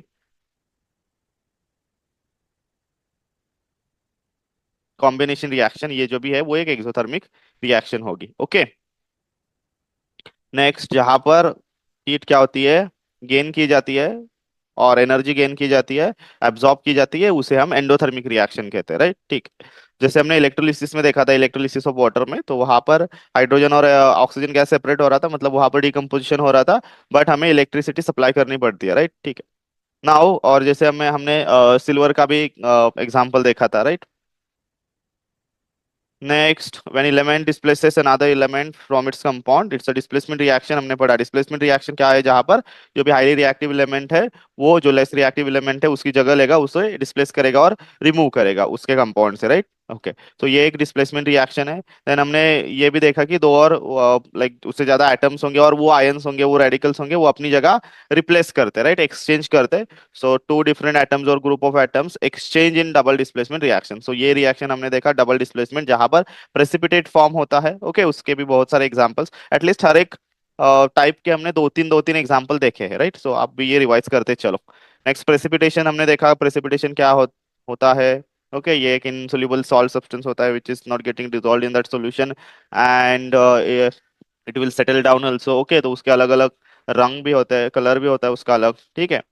कॉम्बिनेशन रिएक्शन, ये जो भी है वो एक एक्सोथर्मिक रिएक्शन होगी, ओके। नेक्स्ट, जहां पर हीट क्या होती है, गेन की जाती है, और एनर्जी गेन की जाती है, एब्जॉर्ब की जाती है, उसे हम एंडोथर्मिक रिएक्शन कहते हैं, राइट, ठीक। जैसे हमने इलेक्ट्रोलिसिस में देखा था, इलेक्ट्रोलिसिस ऑफ वाटर में, तो वहां पर हाइड्रोजन और ऑक्सीजन गैस सेपरेट हो रहा था, मतलब वहां पर डिकम्पोजिशन हो रहा था, बट हमें इलेक्ट्रिसिटी सप्लाई करनी पड़ती है, राइट, ठीक है। नाउ, और जैसे हमें हमने सिल्वर का भी एग्जाम्पल देखा था, right. Next, when element displaces another element from its compound, it's a displacement reaction, हमने पढ़ा। डिस्प्लेसमेंट रिएक्शन क्या है, जहां पर जो भी हाईली रिएक्टिव एलिमेंट है वो जो लेस रिएक्टिव एलिमेंट है उसकी जगह लेगा, उसे डिस्प्लेस करेगा और रिमूव करेगा उसके कंपाउंड से, राइट, ओके। तो ये एक डिस्प्लेसमेंट रिएक्शन है। देन हमने ये भी देखा कि दो और लाइक उससे ज्यादा एटम्स होंगे, और वो आयंस होंगे, वो रेडिकल्स होंगे, वो अपनी जगह रिप्लेस करते, राइट, एक्सचेंज करते। सो टू डिफरेंट एटम्स और group of atoms exchange in double displacement reaction. So ये रिएक्शन हमने देखा, डबल डिस्प्लेसमेंट, जहां पर प्रेसिपिटेट फॉर्म होता है, ओके। उसके भी बहुत सारे एग्जांपल्स, एटलीस्ट हर एक टाइप के हमने दो तीन एग्जांपल देखे हैं, राइट। सो आप भी ये रिवाइज करते चलो। नेक्स्ट प्रेसिपिटेशन हमने देखा, प्रेसिपिटेशन क्या होता है। ओके, ये एक इनसोल्यूबल सॉल्ट सब्सटेंस होता है which is not getting dissolved in that solution, and it will settle down also. Okay, तो उसके अलग अलग रंग भी होते हैं, कलर भी होता है उसका अलग, ठीक है।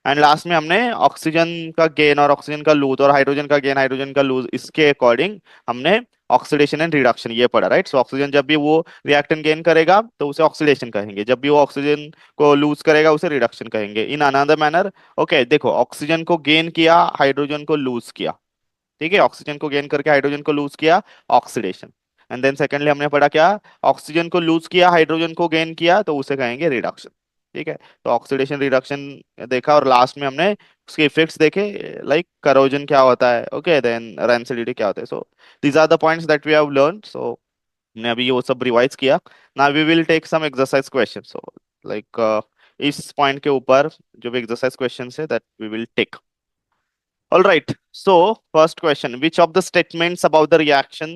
एंड लास्ट में हमने ऑक्सीजन का गेन और ऑक्सीजन का लूज और हाइड्रोजन का गेन हाइड्रोजन का लूज, इसके अकॉर्डिंग हमने ऑक्सीडेशन एंड रिडक्शन ये पढ़ा, राइट। सो ऑक्सीजन जब भी वो रिएक्टेंट गेन करेगा तो उसे ऑक्सीडेशन कहेंगे, जब भी वो ऑक्सीजन को लूज करेगा उसे रिडक्शन कहेंगे, इन अनदर मैनर। ओके, देखो ऑक्सीजन को गेन किया, हाइड्रोजन को लूज किया, ठीक है, ऑक्सीजन को गेन करके हाइड्रोजन को लूज किया, ऑक्सीडेशन। एंड देन सेकेंडली हमने पढ़ा क्या, ऑक्सीजन को लूज किया, हाइड्रोजन को गेन किया, तो उसे कहेंगे रिडक्शन, ठीक है। तो ऑक्सीडेशन रिडक्शन देखा, और लास्ट में हमने उसके इफेक्ट्स देखे, लाइक करोजन क्या होता है, ओके, देन रैंसिडिटी क्या होता है। So these are the points that we have learn. So हमने अभी वो सब रिवाइज किया। Now we will take some exercise question. So like इस पॉइंट के ऊपर जो भी एक्सरसाइज क्वेश्चन है that we will take. All right. So, first question, which of the statements about the reaction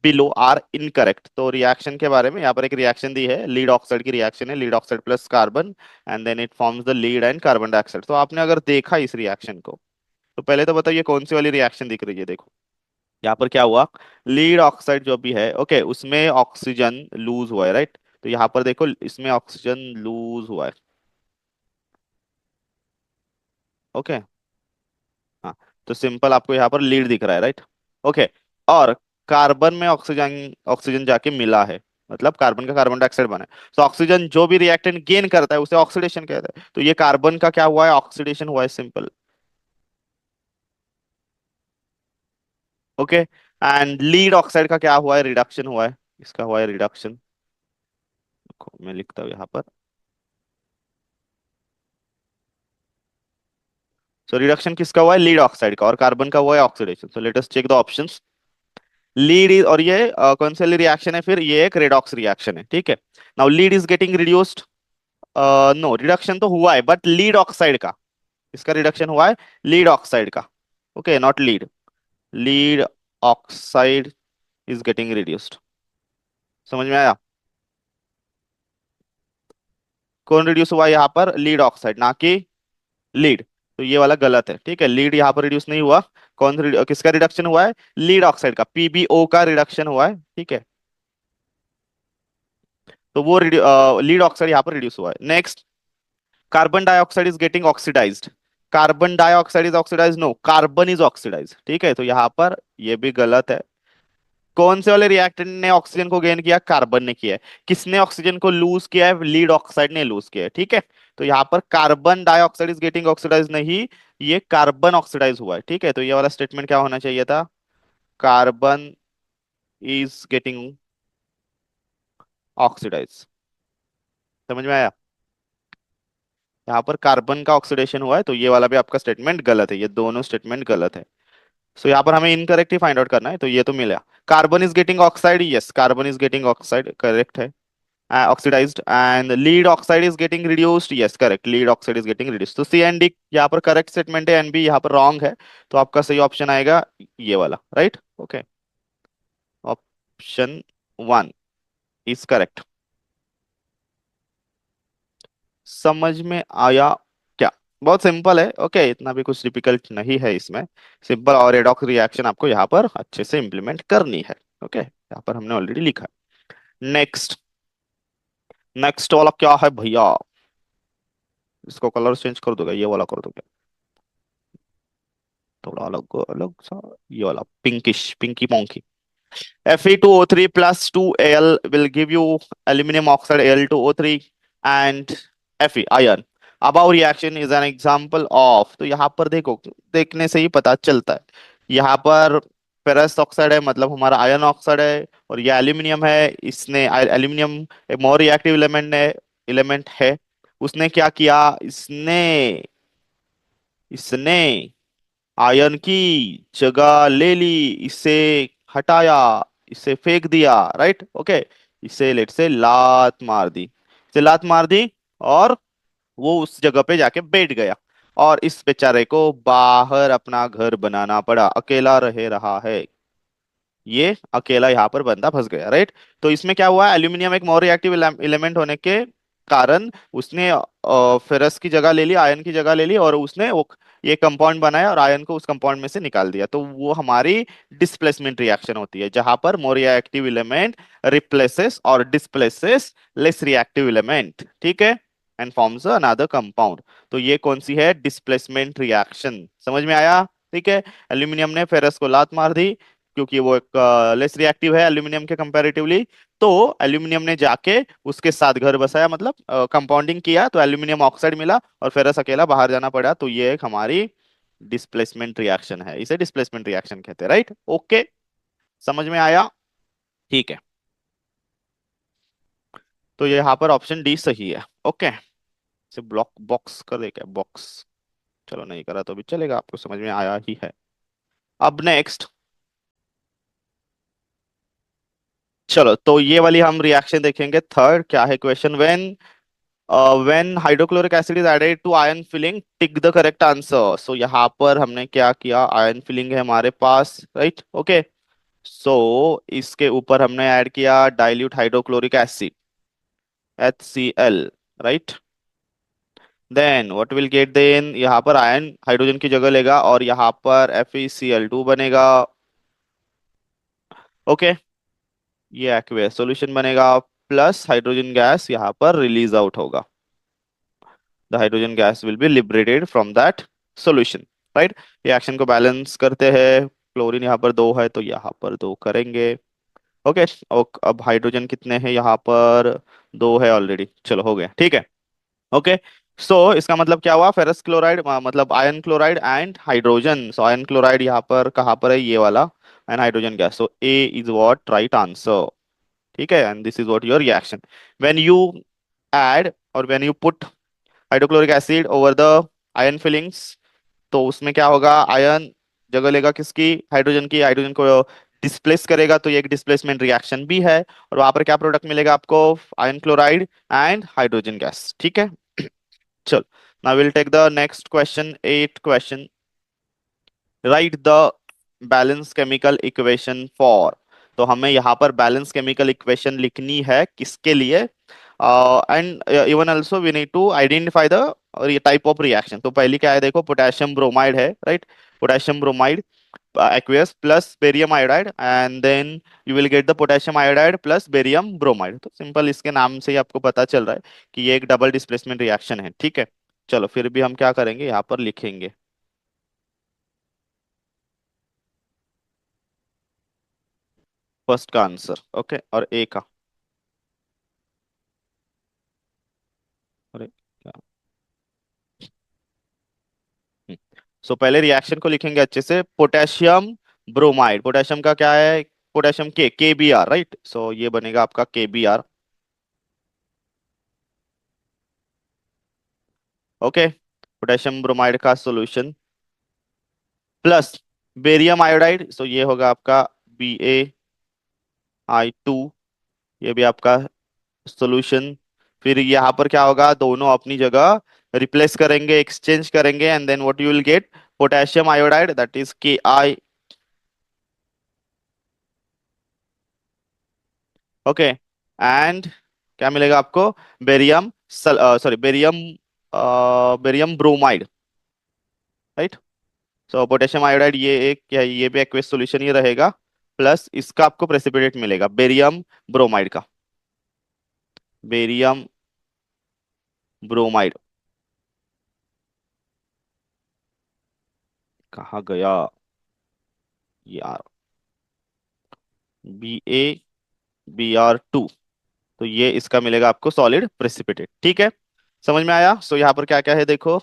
below are incorrect? तो reaction के बारे में यहाँ पर एक रिएक्शन दी है, लीड ऑक्साइड की रिएक्शन है, lead oxide plus carbon, and then it forms the lead and carbon dioxide. तो आपने अगर देखा इस रिएक्शन को, तो पहले तो बताइए कौन सी वाली रिएक्शन दिख रही है। देखो यहाँ पर क्या हुआ, लीड ऑक्साइड जो भी है, ओके, उसमें ऑक्सीजन लूज हुआ है, राइट। तो यहाँ पर देखो इसमें ऑक्सीजन लूज हुआ है, ओके। हाँ, तो सिंपल आपको यहाँ पर लीड दिख रहा है, राइट। ओके, और कार्बन में ऑक्सीजन ऑक्सीजन जाके मिला है, मतलब कार्बन का कार्बन डाइऑक्साइड बना है। तो ऑक्सीजन जो भी रिएक्टेंट गेन करता है उसे ऑक्सीडेशन कहते हैं। तो ये कार्बन का क्या हुआ है, ऑक्सीडेशन हुआ है, simple. Okay, and lead oxide का क्या हुआ है, रिडक्शन हुआ है, इसका हुआ है रिडक्शन। मैं लिखता हूँ यहाँ पर। सो रिडक्शन किसका हुआ है, लीड ऑक्साइड का, और कार्बन का हुआ है oxidation. So let us check the options. Lead is, और ये कौन सा रिएक्शन है, फिर ये एक रेडॉक्स रिएक्शन है, ठीक है। Now lead is getting reduced, no reduction तो हुआ है बट लीड ऑक्साइड का, इसका रिडक्शन हुआ है लीड ऑक्साइड का, okay, not lead. Lead oxide is getting reduced, समझ में आया। कौन रिड्यूस हुआ है यहाँ पर, लीड ऑक्साइड, ना कि लीड। तो ये वाला गलत है, ठीक है, लीड यहाँ पर रिड्यूस नहीं हुआ। किसका रिडक्शन हुआ है, लीड ऑक्साइड का, पीबीओ का रिडक्शन हुआ है, ठीक है। तो वो लीड ऑक्साइड यहाँ पर रिड्यूस हुआ है। Next, carbon dioxide is getting oxidised. Carbon dioxide is oxidise, no, carbon is oxidise, ठीक है। तो यहाँ पर ये भी गलत है। कौन से वाले रिएक्टेंट ने ऑक्सीजन को गेन किया, कार्बन ने किया है। किसने ऑक्सीजन को लूज किया है, लीड ऑक्साइड ने लूज किया है, ठीक है। तो यहाँ पर carbon dioxide is getting oxidise नहीं, ये कार्बन ऑक्सीडाइज हुआ है, ठीक है। तो ये वाला स्टेटमेंट क्या होना चाहिए था, कार्बन इज गेटिंग ऑक्सीडाइज। समझ में आया, यहाँ पर कार्बन का ऑक्सीडेशन हुआ है, तो ये वाला भी आपका स्टेटमेंट गलत है, ये दोनों स्टेटमेंट गलत है। सो यहाँ पर हमें इनकरेक्ट ही फाइंड आउट करना है, तो ये तो मिला। Carbon is getting oxide, yes, carbon is getting oxide, correct है, oxidized. And lead oxide is getting reduced, yes correct, lead oxide is getting reduced. तो सी एंड डी यहाँ पर करेक्ट स्टेटमेंट है, एंड बी यहाँ पर wrong है। तो आपका सही ऑप्शन आएगा ये वाला, right, okay, option one is correct. समझ में आया क्या, बहुत सिंपल है, ओके, इतना भी कुछ डिफिकल्ट नहीं है इसमें। सिंपल और रेडॉक्स रिएक्शन आपको यहाँ पर अच्छे से इंप्लीमेंट करनी है, ओके, यहाँ पर हमने ऑलरेडी लिखा है। नेक्स्ट, नेक्स्ट वाला क्या है भैया, इसको कलर चेंज कर दोगे, ये वाला कर दोगे थोड़ा अलग अलग सा, ये वाला pinkish, pinky ponky. Fe2O3 plus 2Al will give you aluminum oxide Al2O3 and Fe iron. Above reaction is an example of, तो यहाँ पर देखो, देखने से ही पता चलता है, यहाँ पर फेरस ऑक्साइड है, मतलब हमारा आयरन ऑक्साइड है, और ये एल्यूमिनियम है। इसने एल्यूमिनियम एक मोर रिएक्टिव एलिमेंट है। उसने क्या किया, इसने इसने आयन की जगह ले ली, इसे हटाया, इसे फेंक दिया, राइट, ओके। इसे लेट से लात मार दी, इसे लात मार दी, और वो उस जगह पे जाके बैठ गया, और इस बेचारे को बाहर अपना घर बनाना पड़ा, अकेला रह रहा है, ये अकेला यहाँ पर बंदा फंस गया, राइट। तो इसमें क्या हुआ, एल्यूमिनियम एक मोर रिएक्टिव एलिमेंट होने के कारण उसने फेरस की जगह ले ली, आयन की जगह ले ली, और उसने वो ये कंपाउंड बनाया और आयन को उस कंपाउंड में से निकाल दिया। तो वो हमारी डिस्प्लेसमेंट रिएक्शन होती है, जहां पर मोर रिएक्टिव एलिमेंट रिप्लेसेस और डिस्प्लेसेस लेस रिएक्टिव एलिमेंट, ठीक है, एंड फॉर्म्स अनदर कंपाउंड। तो ये कौन सी है? Displacement reaction. समझ में आया? ठीक है। एल्यूमिनियम ने फेरस को लात मार दी, क्योंकि वो एक लेस रिएक्टिव है एल्यूमिनियम के कंपैरेटिवली। तो एल्यूमिनियम ने जाके उसके साथ घर बसाया, मतलब कंपाउंडिंग किया, तो एल्यूमिनियम ऑक्साइड मिला और फेरस अकेला बाहर जाना पड़ा। तो ये एक हमारी डिस्प्लेसमेंट रिएक्शन है, इसे डिस्प्लेसमेंट रिएक्शन कहते हैं, राइट? ओके, समझ में आया? ठीक है, तो ये यहाँ पर ऑप्शन डी सही है। ओके, इसे ब्लॉक बॉक्स कर दे क्या? बॉक्स। चलो, नहीं करा तो भी चलेगा, आपको समझ में आया ही है। अब नेक्स्ट, चलो तो ये वाली हम रिएक्शन देखेंगे। थर्ड क्या है question? When hydrochloric acid is added to iron filing, tick the correct answer. So यहाँ पर हमने क्या किया? आयन फिलिंग है हमारे पास, राइट? ओके, सो इसके ऊपर हमने ऐड किया dilute hydrochloric acid, HCl, right? Then what will get? देन यहाँ पर आयन हाइड्रोजन की जगह लेगा और यहाँ पर FeCl2 बनेगा। ओके, ये एक्वेस सॉल्यूशन बनेगा, प्लस हाइड्रोजन गैस यहाँ पर रिलीज आउट होगा। The hydrogen gas will be liberated from that solution, right? Reaction को बैलेंस करते हैं। क्लोरीन यहाँ पर दो है, तो यहाँ पर दो करेंगे। ओके, और अब हाइड्रोजन कितने हैं यहाँ पर? दो है ऑलरेडी, चलो हो गया, ठीक है। ओके, सो इसका मतलब क्या हुआ? फेरस क्लोराइड मतलब iron chloride and hydrogen. So iron chloride यहाँ पर कहाँ पर है? ये वाला, एंड hydrogen gas. So A is what right answer, ठीक है, and this is what your reaction. When you add और when you put hydrochloric acid over the iron filings, तो उसमें क्या होगा? आयन जगह लेगा किसकी? हाइड्रोजन की। हाइड्रोजन को डिस्प्लेस करेगा, तो ये एक डिस्प्लेसमेंट रिएक्शन भी है। और वहां पर क्या प्रोडक्ट मिलेगा आपको? Iron chloride and hydrogen gas, ठीक है। चल, now will take the next question, eight question. Write the balance chemical equation for. तो हमें यहाँ पर बैलेंस केमिकल इक्वेशन लिखनी है, किसके लिए? And even also we need to identify the type of reaction. तो पहली क्या है? देखो, पोटेशियम ब्रोमाइड है, right? Potassium bromide aqueous plus barium iodide, and then you will get the potassium iodide plus barium bromide। तो simple, इसके नाम से ही आपको पता चल रहा है कि ये एक डबल डिस्प्लेसमेंट रिएक्शन है, ठीक है। चलो, फिर भी हम क्या करेंगे? यहाँ पर लिखेंगे फर्स्ट का आंसर, ओके, और ए का। अरे क्या? सो पहले रिएक्शन को लिखेंगे अच्छे से। पोटेशियम ब्रोमाइड, पोटेशियम का क्या है? Potassium KBr, right? सो ये बनेगा आपका KBr। ओके, पोटेशियम ब्रोमाइड का सॉल्यूशन प्लस बेरियम आयोडाइड, सो ये होगा आपका BaI2। ये भी आपका सॉल्यूशन। फिर यहाँ पर क्या होगा? दोनों अपनी जगह रिप्लेस करेंगे, एक्सचेंज करेंगे, and then what you will get? Potassium iodide, that is Ki। Okay, and क्या मिलेगा आपको? Barium, sorry, barium bromide, right? So potassium iodide, ये एक क्या है? ये भी एक्वस सॉल्यूशन ही रहेगा, प्लस इसका आपको प्रेसिपिटेट मिलेगा बेरियम ब्रोमाइड का। बेरियम ब्रोमाइड कहाँ गया यार? BaBr2। तो ये इसका मिलेगा आपको सॉलिड प्रेसिपिटेट, ठीक है। समझ में आया? सो यहाँ पर क्या क्या है देखो,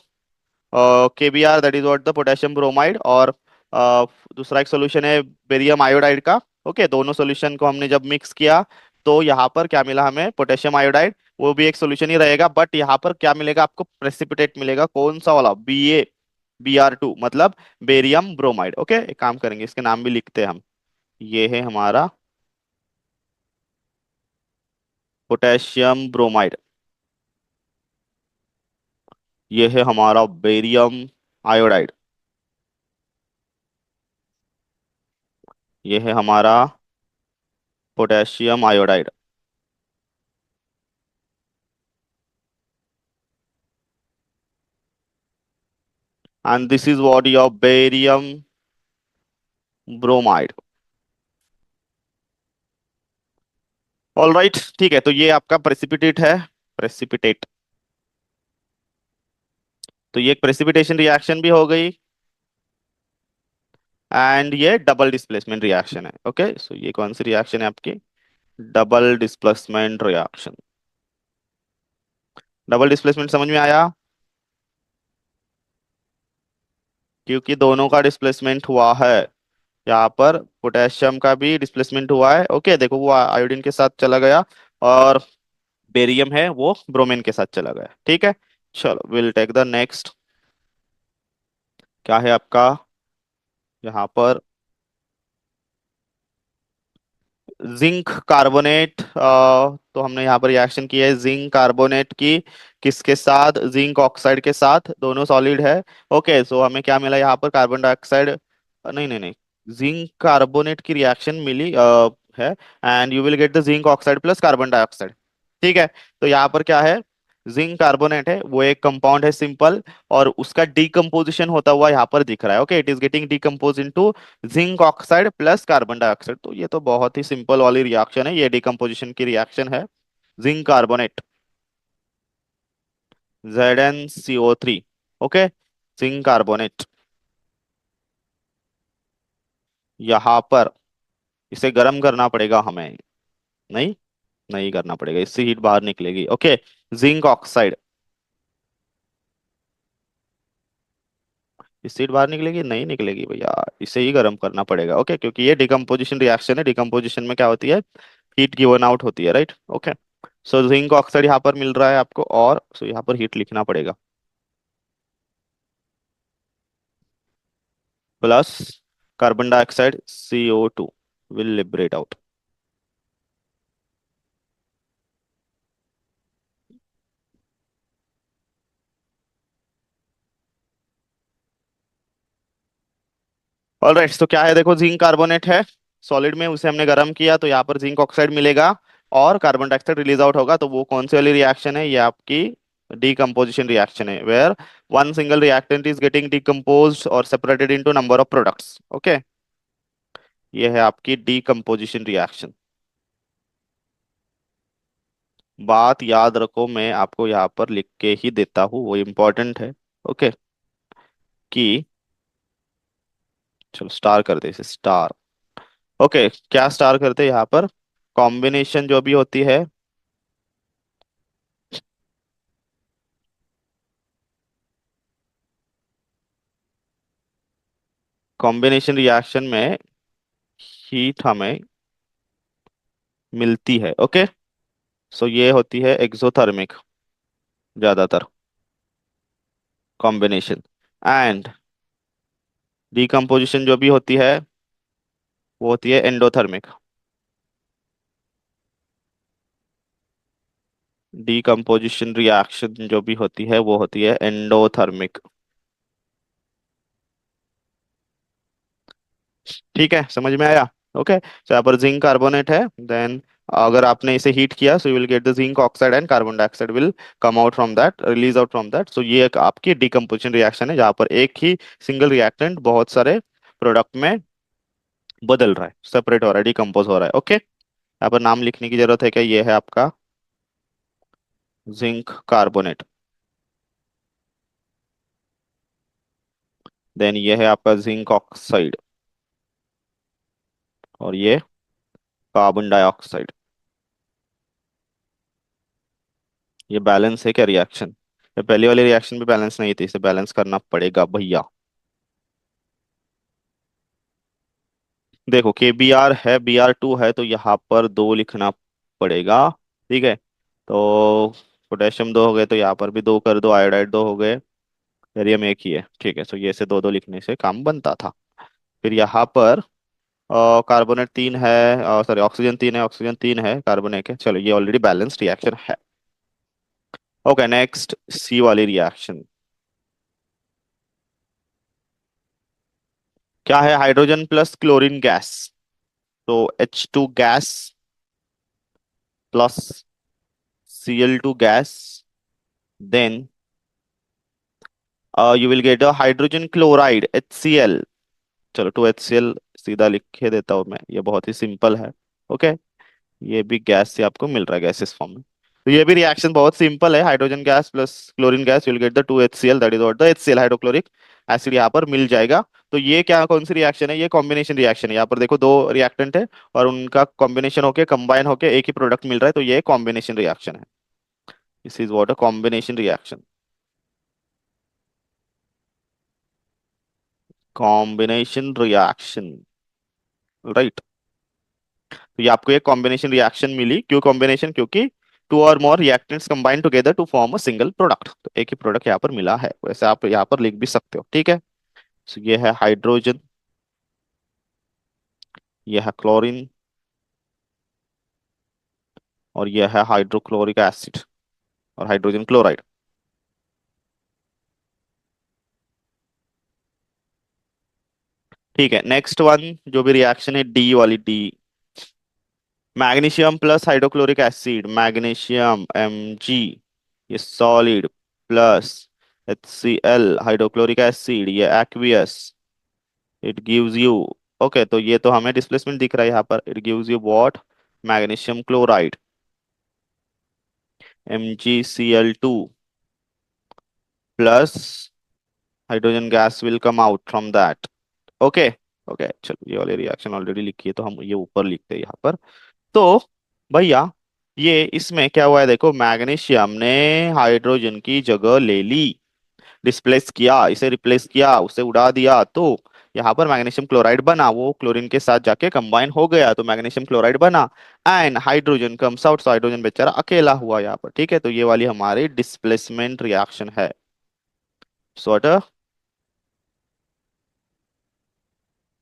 KBr, that is what the potassium bromide, और अ, दूसरा एक सोल्यूशन है बेरियम आयोडाइड का। ओके, दोनों सोल्यूशन को हमने जब मिक्स किया, तो यहाँ पर क्या मिला हमें? Potassium iodide. वो भी एक सोल्यूशन ही रहेगा, बट यहाँ पर क्या मिलेगा आपको? प्रेसिपिटेट मिलेगा। कौन सा वाला? BaBr2, मतलब बेरियम ब्रोमाइड। ओके, एक काम करेंगे, इसके नाम भी लिखते हैं हम। ये है हमारा पोटेशियम ब्रोमाइड, ये है हमारा बेरियम आयोडाइड, ये है हमारा potassium iodide. And this is what your barium bromide. All right, ठीक है, तो ये आपका प्रेसिपिटेट है, प्रेसिपिटेट। तो ये एक प्रेसिपिटेशन रिएक्शन भी हो गई, एंड ये डबल डिस्प्लेसमेंट रिएक्शन है। ओके, सो ये कौन सी रिएक्शन है आपकी? Double displacement reaction. Double displacement समझ में आया? क्योंकि दोनों का डिस्प्लेसमेंट हुआ है। यहाँ पर पोटेशियम का भी डिस्प्लेसमेंट हुआ है। ओके, देखो वो आयोडीन के साथ चला गया, और बेरियम है वो ब्रोमीन के साथ चला गया। ठीक है, चलो विल टेक द नेक्स्ट। क्या है आपका यहाँ पर? Zinc carbonate. तो हमने यहाँ पर रिएक्शन की है जिंक कार्बोनेट की, किसके साथ? जिंक ऑक्साइड के साथ, दोनों सॉलिड है। ओके, सो हमें क्या मिला यहाँ पर? कार्बन डाइऑक्साइड, नहीं नहीं नहीं, जिंक कार्बोनेट की रिएक्शन मिली है, and you will get the zinc oxide plus carbon dioxide. ठीक है, तो यहाँ पर क्या है? जिंक कार्बोनेट है, वो एक कंपाउंड है सिंपल, और उसका डीकम्पोजिशन होता हुआ यहाँ पर दिख रहा है। Okay, it is getting decompose into zinc oxide plus carbon dioxide. तो ये तो बहुत ही सिंपल वाली रिएक्शन है, ये डिकम्पोजिशन की रिएक्शन है। Zinc carbonate, ZnCO3। Okay, zinc carbonate. यहाँ पर इसे गर्म करना पड़ेगा हमें। नहीं, नहीं करना पड़ेगा, इससे हीट बाहर निकलेगी। ओके, जिंक ऑक्साइड, इससे हीट बाहर निकलेगी? नहीं निकलेगी भैया, इसे ही गर्म करना पड़ेगा। ओके, क्योंकि ये डिकम्पोजिशन रिएक्शन है, डिकम्पोजिशन में क्या होती है? हीट गिवन आउट होती है, right? Okay, so zinc oxide यहाँ पर मिल रहा है आपको, और सो यहाँ पर हीट लिखना पड़ेगा, plus carbon dioxide CO2 will liberate out। Alright, तो क्या है? देखो, जिंक कार्बोनेट है सॉलिड में, उसे हमने गर्म किया तो यहाँ पर जिंक ऑक्साइड मिलेगा, और कार्बन डाइऑक्साइड रिलीज आउट होगा। तो वो कौन सी वाली रिएक्शन है? ये आपकी डीकम्पोजिशन रिएक्शन है, where one single reactant is getting decomposed और separated into number of products. Okay, ये है आपकी डीकम्पोजिशन रिएक्शन। बात याद रखो, मैं आपको यहाँ पर लिख के ही देता हूँ, वो इम्पोर्टेंट है। ओके, कि चलो स्टार कर दे इसे, स्टार। ओके, क्या स्टार करते हैं यहाँ पर? कॉम्बिनेशन जो भी होती है, कॉम्बिनेशन रिएक्शन में हीट हमें मिलती है। ओके, सो ये होती है एक्सोथर्मिक ज्यादातर कॉम्बिनेशन, एंड डिकम्पोजिशन जो भी होती है वो होती है एंडोथर्मिक। डिकम्पोजिशन रिएक्शन जो भी होती है वो होती है एंडोथर्मिक। ठीक है, समझ में आया? ओके, तो यहाँ पर जिंक कार्बोनेट है, देन अगर आपने इसे हीट किया, so you will get the zinc oxide and carbon dioxide will come out from that, release out from that. So ये एक आपकी डिकम्पोजिशन रिएक्शन है, जहाँ पर एक ही सिंगल रिएक्टेंट बहुत सारे प्रोडक्ट में बदल रहा है, सेपरेट हो रहा है, डिकम्पोज हो रहा है। ओके, यहाँ पर नाम लिखने की जरूरत है क्या? ये है आपका जिंक कार्बोनेट, देन ये है आपका जिंक ऑक्साइड, और ये कार्बन डाइऑक्साइड। ये बैलेंस है क्या रिएक्शन? ये पहली वाली रिएक्शन भी बैलेंस नहीं थी, इसे बैलेंस करना पड़ेगा भैया। देखो, KBr है, Br2 है, तो यहाँ पर दो लिखना पड़ेगा। ठीक है, तो पोटेशियम दो हो गए, तो यहाँ पर भी दो कर दो, आयोडाइड दो हो गए, बेरियम एक ही है। ठीक है, तो ये से दो दो लिखने से काम बनता था। फिर यहाँ पर कार्बोनेट तीन है, सॉरी ऑक्सीजन तीन है, ऑक्सीजन तीन है, कार्बन एक है। चलो, ये ऑलरेडी बैलेंस्ड रिएक्शन है। ओके, नेक्स्ट सी वाली रिएक्शन। क्या है? हाइड्रोजन प्लस क्लोरीन गैस, तो H2 gas plus Cl2 gas, then you will get a hydrogen chloride HCl। चलो 2HCl सीधा लिखे देता हूँ मैं, ये बहुत ही सिंपल है। ओके, ये भी गैस से आपको मिल रहा है गैसेस फॉर्म में। तो ये भी रिएक्शन बहुत सिंपल है, hydrogen gas plus chlorine gas, you will get the 2HCl, that is what the HCl hydrochloric acid यहाँ पर मिल जाएगा। तो ये क्या कौन सी रिएक्शन है, ये कॉम्बिनेशन रिएक्शन है। यहाँ पर देखो दो रिएक्टेंट है और उनका कॉम्बिनेशन होके कंबाइन होके एक ही प्रोडक्ट मिल रहा है, तो ये कॉम्बिनेशन रिएक्शन है। This is what a combination reaction. Combination reaction, right. तो ये आपको एक कॉम्बिनेशन रिएक्शन मिली, क्यों कॉम्बिनेशन, क्योंकि टू और more reactants combine together to form a single product, तो एक ही प्रोडक्ट यहाँ पर मिला है। वैसे आप यहाँ पर लिख भी सकते हो, ठीक है। So ये है हाइड्रोजन, ये है क्लोरीन, और ये है हाइड्रोक्लोरिक एसिड और हाइड्रोजन क्लोराइड। ठीक है, नेक्स्ट वन जो भी रिएक्शन है डी वाली, D, magnesium plus hydrochloric acid, magnesium Mg, ये solid, plus HCl hydrochloric acid, ये aqueous, it gives you, okay, तो ये तो हमें डिस्प्लेसमेंट दिख रहा है यहाँ पर, it gives you what, magnesium chloride, MgCl2 plus hydrogen gas will come out from that. Okay, okay, चलो ये वाली रिएक्शन ऑलरेडी लिखी है तो हम ये ऊपर लिखते हैं यहाँ पर। तो भैया ये इसमें क्या हुआ है, देखो मैग्नीशियम ने हाइड्रोजन की जगह ले ली, डिस्प्लेस किया, इसे रिप्लेस किया, उसे उड़ा दिया, तो यहाँ पर मैग्नीशियम क्लोराइड बना, वो क्लोरीन के साथ जाके कंबाइन हो गया तो मैग्नीशियम क्लोराइड बना, and hydrogen comes out, so hydrogen बेचारा अकेला हुआ यहाँ पर, ठीक है। तो ये वाली हमारी डिस्प्लेसमेंट रिएक्शन है, सॉर्ट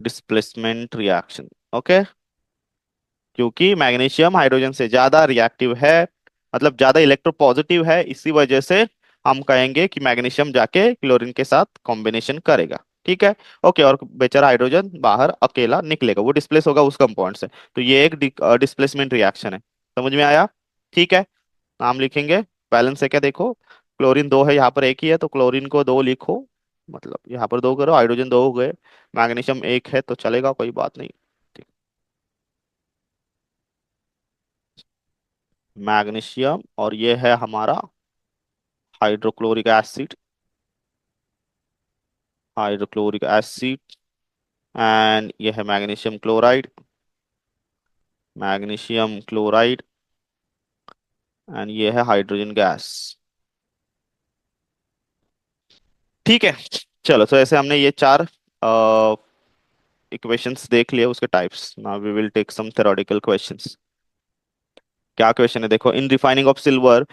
डिस्प्लेसमेंट रिएक्शन। ओके, क्योंकि मैग्नीशियम हाइड्रोजन से ज्यादा रिएक्टिव है, मतलब ज्यादा इलेक्ट्रोपॉजिटिव है, इसी वजह से हम कहेंगे कि मैग्नीशियम जाके क्लोरीन के साथ कॉम्बिनेशन करेगा, ठीक है। ओके, और बेचारा हाइड्रोजन बाहर अकेला निकलेगा, वो डिस्प्लेस होगा उस कंपाउंड से, तो ये एक डिस्प्लेसमेंट रिएक्शन है। समझ में आया, ठीक है। नाम लिखेंगे, बैलेंस है क्या देखो, क्लोरीन दो है यहाँ पर, एक ही है तो क्लोरीन को दो लिखो, मतलब यहाँ पर दो करो, हाइड्रोजन दो हो गए, मैग्नीशियम एक है तो चलेगा, कोई बात नहीं। मैग्नीशियम, और ये है हमारा hydrochloric acid, hydrochloric acid, and ये है magnesium chloride, magnesium chloride, and ये है हाइड्रोजन गैस। ठीक है, चलो, तो ऐसे हमने ये चार इक्वेशंस देख लिए, उसके types. Now we will take some theoretical questions. क्या क्वेश्चन है देखो, in refining of silver,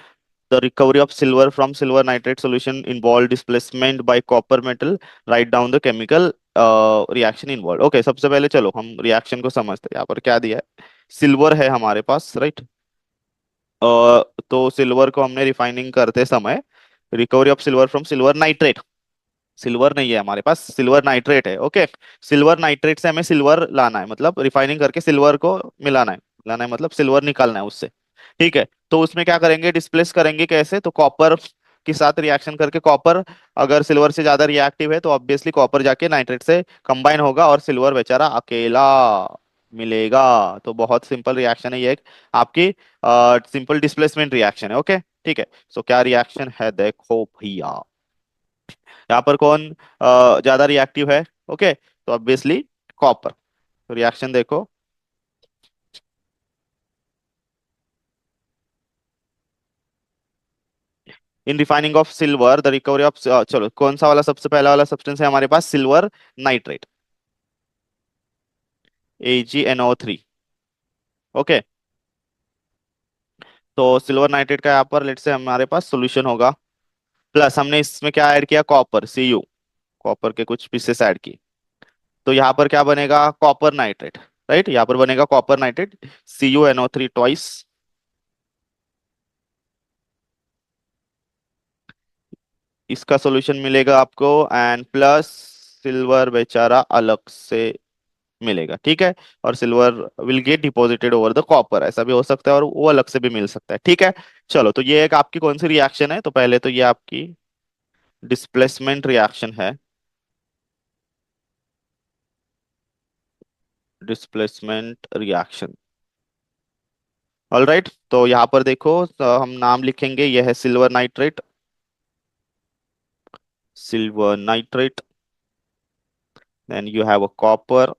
the recovery of silver from silver nitrate solution involved displacement by copper metal, write down the chemical reaction involved। Okay, सबसे पहले चलो हम reaction को समझते हैं। यहाँ पर क्या दिया है, सिल्वर है हमारे पास, राइट। तो सिल्वर को हमने रिफाइनिंग करते समय, recovery of silver from silver nitrate, silver नहीं है हमारे पास, सिल्वर नाइट्रेट है, ओके। सिल्वर नाइट्रेट से हमें सिल्वर लाना है, मतलब रिफाइनिंग करके सिल्वर को मिलाना है, लाना है मतलब सिल्वर निकालना है उससे, ठीक है। तो उसमें क्या करेंगे, डिस्प्लेस करेंगे कैसे, तो कॉपर के साथ रिएक्शन करके, कॉपर अगर सिल्वर से ज्यादा रिएक्टिव है तो ऑब्वियसली कॉपर जाके नाइट्रेट से कंबाइन होगा और सिल्वर बेचारा अकेला मिलेगा। तो बहुत सिंपल रिएक्शन है ये, एक आपकी सिंपल डिस्प्लेसमेंट रिएक्शन है, ओके, ठीक है। सो क्या रिएक्शन है देखो भैया, यहाँ पर कौन ज्यादा रिएक्टिव है, ओके, तो ऑब्वियसली कॉपर। तो रिएक्शन देखो, in refining of silver the recovery of, चलो कौन सा वाला सबसे पहला वाला सब्सटेंस है हमारे पास, सिल्वर नाइट्रेट, AgNO3, ओके। तो सिल्वर नाइट्रेट का यहाँ पर लेट से हमारे पास सॉल्यूशन होगा, प्लस हमने इसमें क्या ऐड किया, कॉपर Cu, कॉपर के कुछ पीसेस ऐड किए, तो यहाँ पर क्या बनेगा, कॉपर नाइट्रेट, राइट। यहाँ पर बनेगा कॉपर नाइट्रेट, CuNO3 ट्वाइस, इसका सॉल्यूशन मिलेगा आपको, एंड प्लस सिल्वर बेचारा अलग से मिलेगा, ठीक है। और silver will get deposited over the copper, ऐसा भी हो सकता है और वो अलग से भी मिल सकता है, ठीक है। चलो, तो ये एक आपकी कौन सी रिएक्शन है, तो पहले तो ये आपकी डिस्प्लेसमेंट रिएक्शन है, डिस्प्लेसमेंट रिएक्शन। ऑलराइट, तो यहाँ पर देखो, तो हम नाम लिखेंगे, यह है silver nitrate, silver nitrate. Then you have a copper,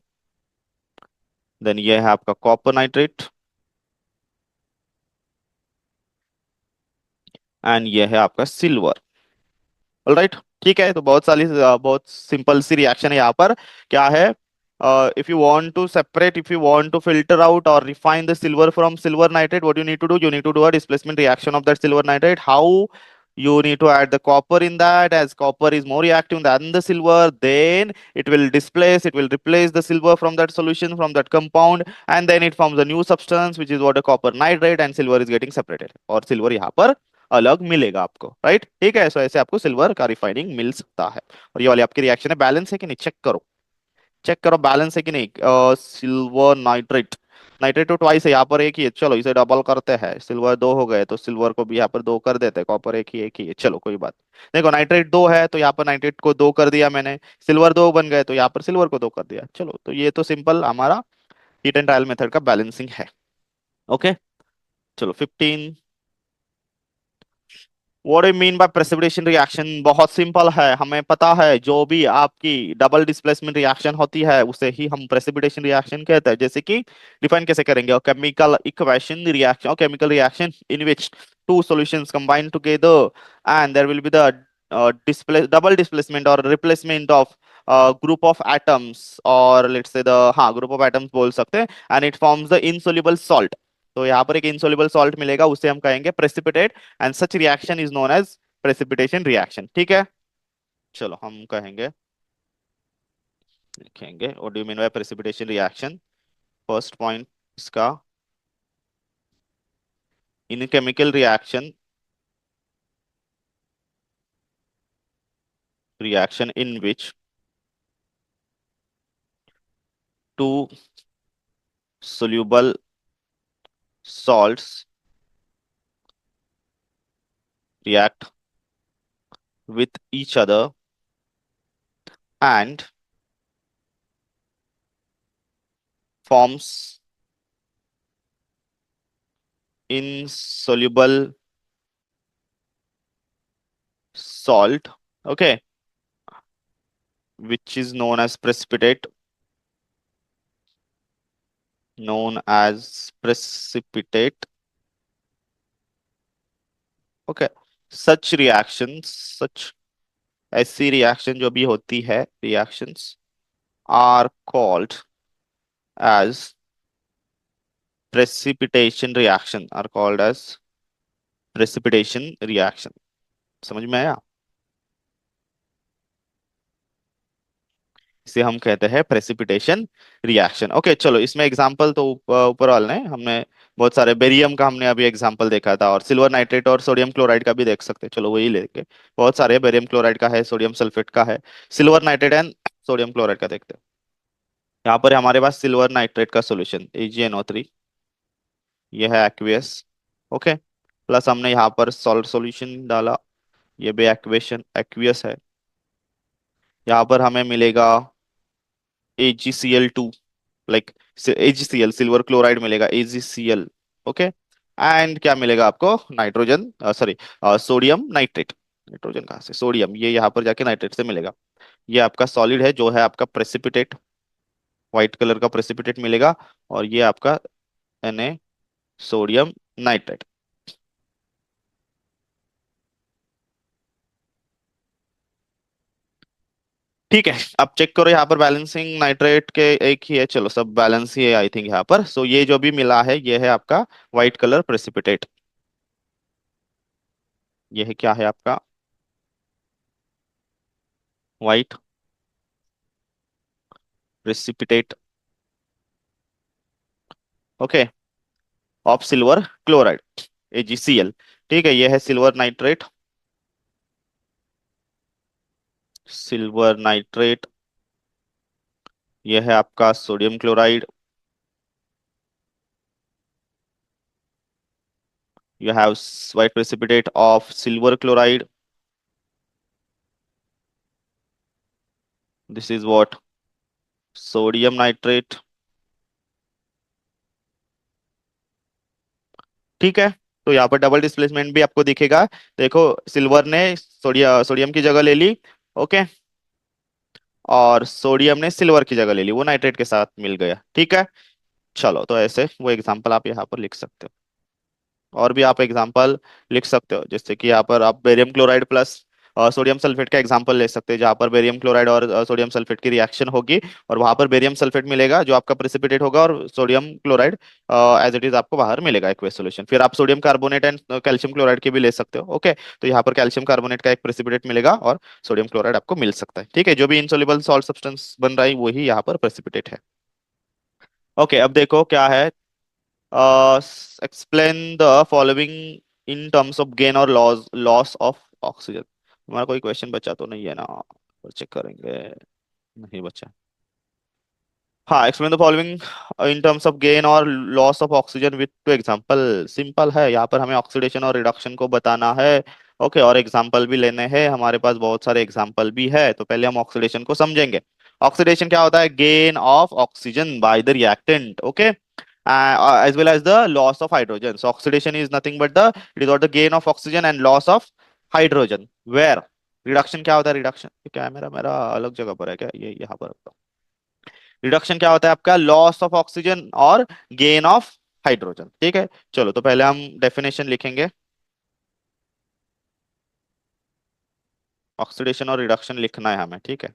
देन ये है आपका कॉपर नाइट्रेट, एंड ये है आपका सिल्वर। ऑलराइट, ठीक है, तो बहुत सिंपल सी रिएक्शन है यहाँ पर। क्या है, if you want to separate, if you want to filter out और refine the silver from silver nitrate, what you need to do a displacement reaction of that silver nitrate. How? You need to add the copper in that, as copper is more reactive than the silver. Then it will replace the silver from that solution, from that compound, and then it forms a new substance, which is what a copper nitrate, and silver is getting separated, और silver यहाँ पर अलग मिलेगा आपको। Right, ठीक है, सो ऐसे आपको सिल्वर का रिफाइनिंग मिल सकता है। और ये वाली आपकी रिएक्शन है, बैलेंस है कि नहीं, चेक करो, चेक करो बैलेंस है कि नहीं। सिल्वर नाइट्रेट, नाइट्रेट तो ट्वाइस है, यहाँ पर एक ही है, चलो इसे डबल करते हैं, सिल्वर दो हो गए तो सिल्वर को भी यहाँ पर दो कर देते हैं, कॉपर एक ही है, चलो कोई बात। देखो नाइट्रेट दो है तो यहाँ पर नाइट्रेट को दो कर दिया मैंने, सिल्वर दो बन गए तो यहाँ पर सिल्वर को दो कर दिया, चलो तो ये तो सिंपल हमारा हीट एंड ट्रायल मेथड का बैलेंसिंग है। ओके, चलो 15। What do mean by precipitation reaction? बहुत सिंपल है, हमें पता है जो भी आपकी डबल डिस्प्लेसमेंट रिएक्शन होती है उसे ही हम प्रेसिपिटेशन रिएक्शन कहते हैं। जैसे कि डिफाइन कैसे करेंगे, केमिकल इक्वेशन रिएक्शन, और chemical reaction in which two solutions combine together and there will be the display double displacement और replacement of group of atoms, और लेट्स से द, हाँ ग्रुप ऑफ एटम्स बोल सकते हैं, and it forms the insoluble salt. तो यहाँ पर एक इनसोल्युबल सॉल्ट मिलेगा, उसे हम कहेंगे precipitate, and such reaction is known as precipitation reaction. ठीक है, चलो हम कहेंगे, लिखेंगे what do you mean by precipitation reaction. First point इसका, in chemical reaction, reaction in which two soluble salts react with each other and forms insoluble salt, okay, which is known as precipitate, known as precipitate, okay। such reactions, such, ऐसी reaction जो भी होती है, reactions are called as precipitation reaction, are called as precipitation reaction। समझ में आया? इसे हम कहते हैं प्रेसिपिटेशन रिएक्शन। ओके, चलो इसमें एग्जांपल तो ऊपर वाले ने हमने बहुत सारे, बेरियम का हमने अभी एग्जांपल देखा था, और सिल्वर नाइट्रेट और सोडियम क्लोराइड का भी देख सकते हैं, चलो वही लेके। बहुत सारे, बेरियम क्लोराइड का है, सोडियम सल्फेट का है, silver nitrate and sodium chloride का देखते हैं। यहाँ पर हमारे पास सिल्वर नाइट्रेट का सोल्यूशन AgNO3, ये है एक्वियस, ओके। प्लस हमने यहाँ पर सॉल्ट सॉल्यूशन डाला, ये भी एक्वेशन एक्वियस है। यहाँ पर हमें मिलेगा AgCl2, like AgCl, silver chloride मिलेगा AgCl, ओके। एंड क्या मिलेगा आपको, nitrogen, sorry, sodium nitrate. Nitrogen कहाँ से, सोडियम, ये यहाँ पर जाके नाइट्रेट से मिलेगा। ये आपका सॉलिड है जो है आपका प्रेसिपिटेट, व्हाइट कलर का प्रेसिपिटेट मिलेगा, और ये आपका Na सोडियम नाइट्रेट। ठीक है, अब चेक करो यहाँ पर बैलेंसिंग नाइट्रेट के एक ही है, चलो सब बैलेंस ही है आई थिंक यहाँ पर। सो ये जो भी मिला है ये है आपका व्हाइट कलर प्रेसिपिटेट, ये है क्या है आपका white precipitate, okay, of silver chloride AgCl। ठीक है, ये है सिल्वर नाइट्रेट, सिल्वर नाइट्रेट, ये है आपका sodium chloride, you have white precipitate of silver chloride, this is what, sodium nitrate. ठीक है, तो यहाँ पर डबल डिस्प्लेसमेंट भी आपको दिखेगा। देखो, सिल्वर ने सोडियम की जगह ले ली। ओके, और सोडियम ने सिल्वर की जगह ले ली, वो नाइट्रेट के साथ मिल गया। ठीक है, चलो, तो ऐसे वो एग्जांपल आप यहाँ पर लिख सकते हो। और भी आप एग्जांपल लिख सकते हो, जैसे कि यहाँ पर आप barium chloride plus sodium sulphate का एग्जांपल ले सकते हैं, जहाँ पर बेरियम क्लोराइड और सोडियम सल्फेट की रिएक्शन होगी, और वहां पर बेरियम सल्फेट मिलेगा जो आपका प्रेसिपिटेट होगा, और sodium chloride as it is आपको बाहर मिलेगा एक्वेस सोल्यूशन। फिर आप sodium carbonate and calcium chloride के भी ले सकते हो। ओके, तो यहाँ पर कैल्शियम कार्बोनेट का एक प्रेसिपिटेट मिलेगा, और सोडियम क्लोराइड आपको मिल सकता है। ठीक है, जो भी इनसोल्युबल सॉल्ट सब्सटेंस बन रहा है वही यहाँ पर प्रेसिपिटेट है। ओके, अब देखो क्या है। Explain the following in terms of gain और लॉस लॉस ऑफ ऑक्सीजन। हमारा कोई क्वेश्चन बचा तो नहीं है ना, चेक करेंगे। नहीं बचा। हाँ, explain the following in terms of gain और loss of oxygen with two example. Simple है, यहाँ पर हमें ऑक्सीडेशन और रिडक्शन को बताना है। ओके, और एग्जांपल भी लेने हैं, हमारे पास बहुत सारे एग्जांपल भी है। तो पहले हम ऑक्सीडेशन को समझेंगे। ऑक्सीडेशन क्या होता है? Gain of oxygen by the reactant. Okay, as well as the loss of hydrogen. So oxidation is nothing but the it is what the gain of oxygen and loss of hydrogen. Where reduction क्या होता है? Reduction, camera मेरा अलग जगह पर है क्या? ये यहाँ पर रखता हूँ। रिडक्शन क्या होता है आपका? लॉस ऑफ ऑक्सीजन और गेन ऑफ हाइड्रोजन। ठीक है, चलो, तो पहले हम डेफिनेशन लिखेंगे। ऑक्सीडेशन और रिडक्शन लिखना है हमें। ठीक है,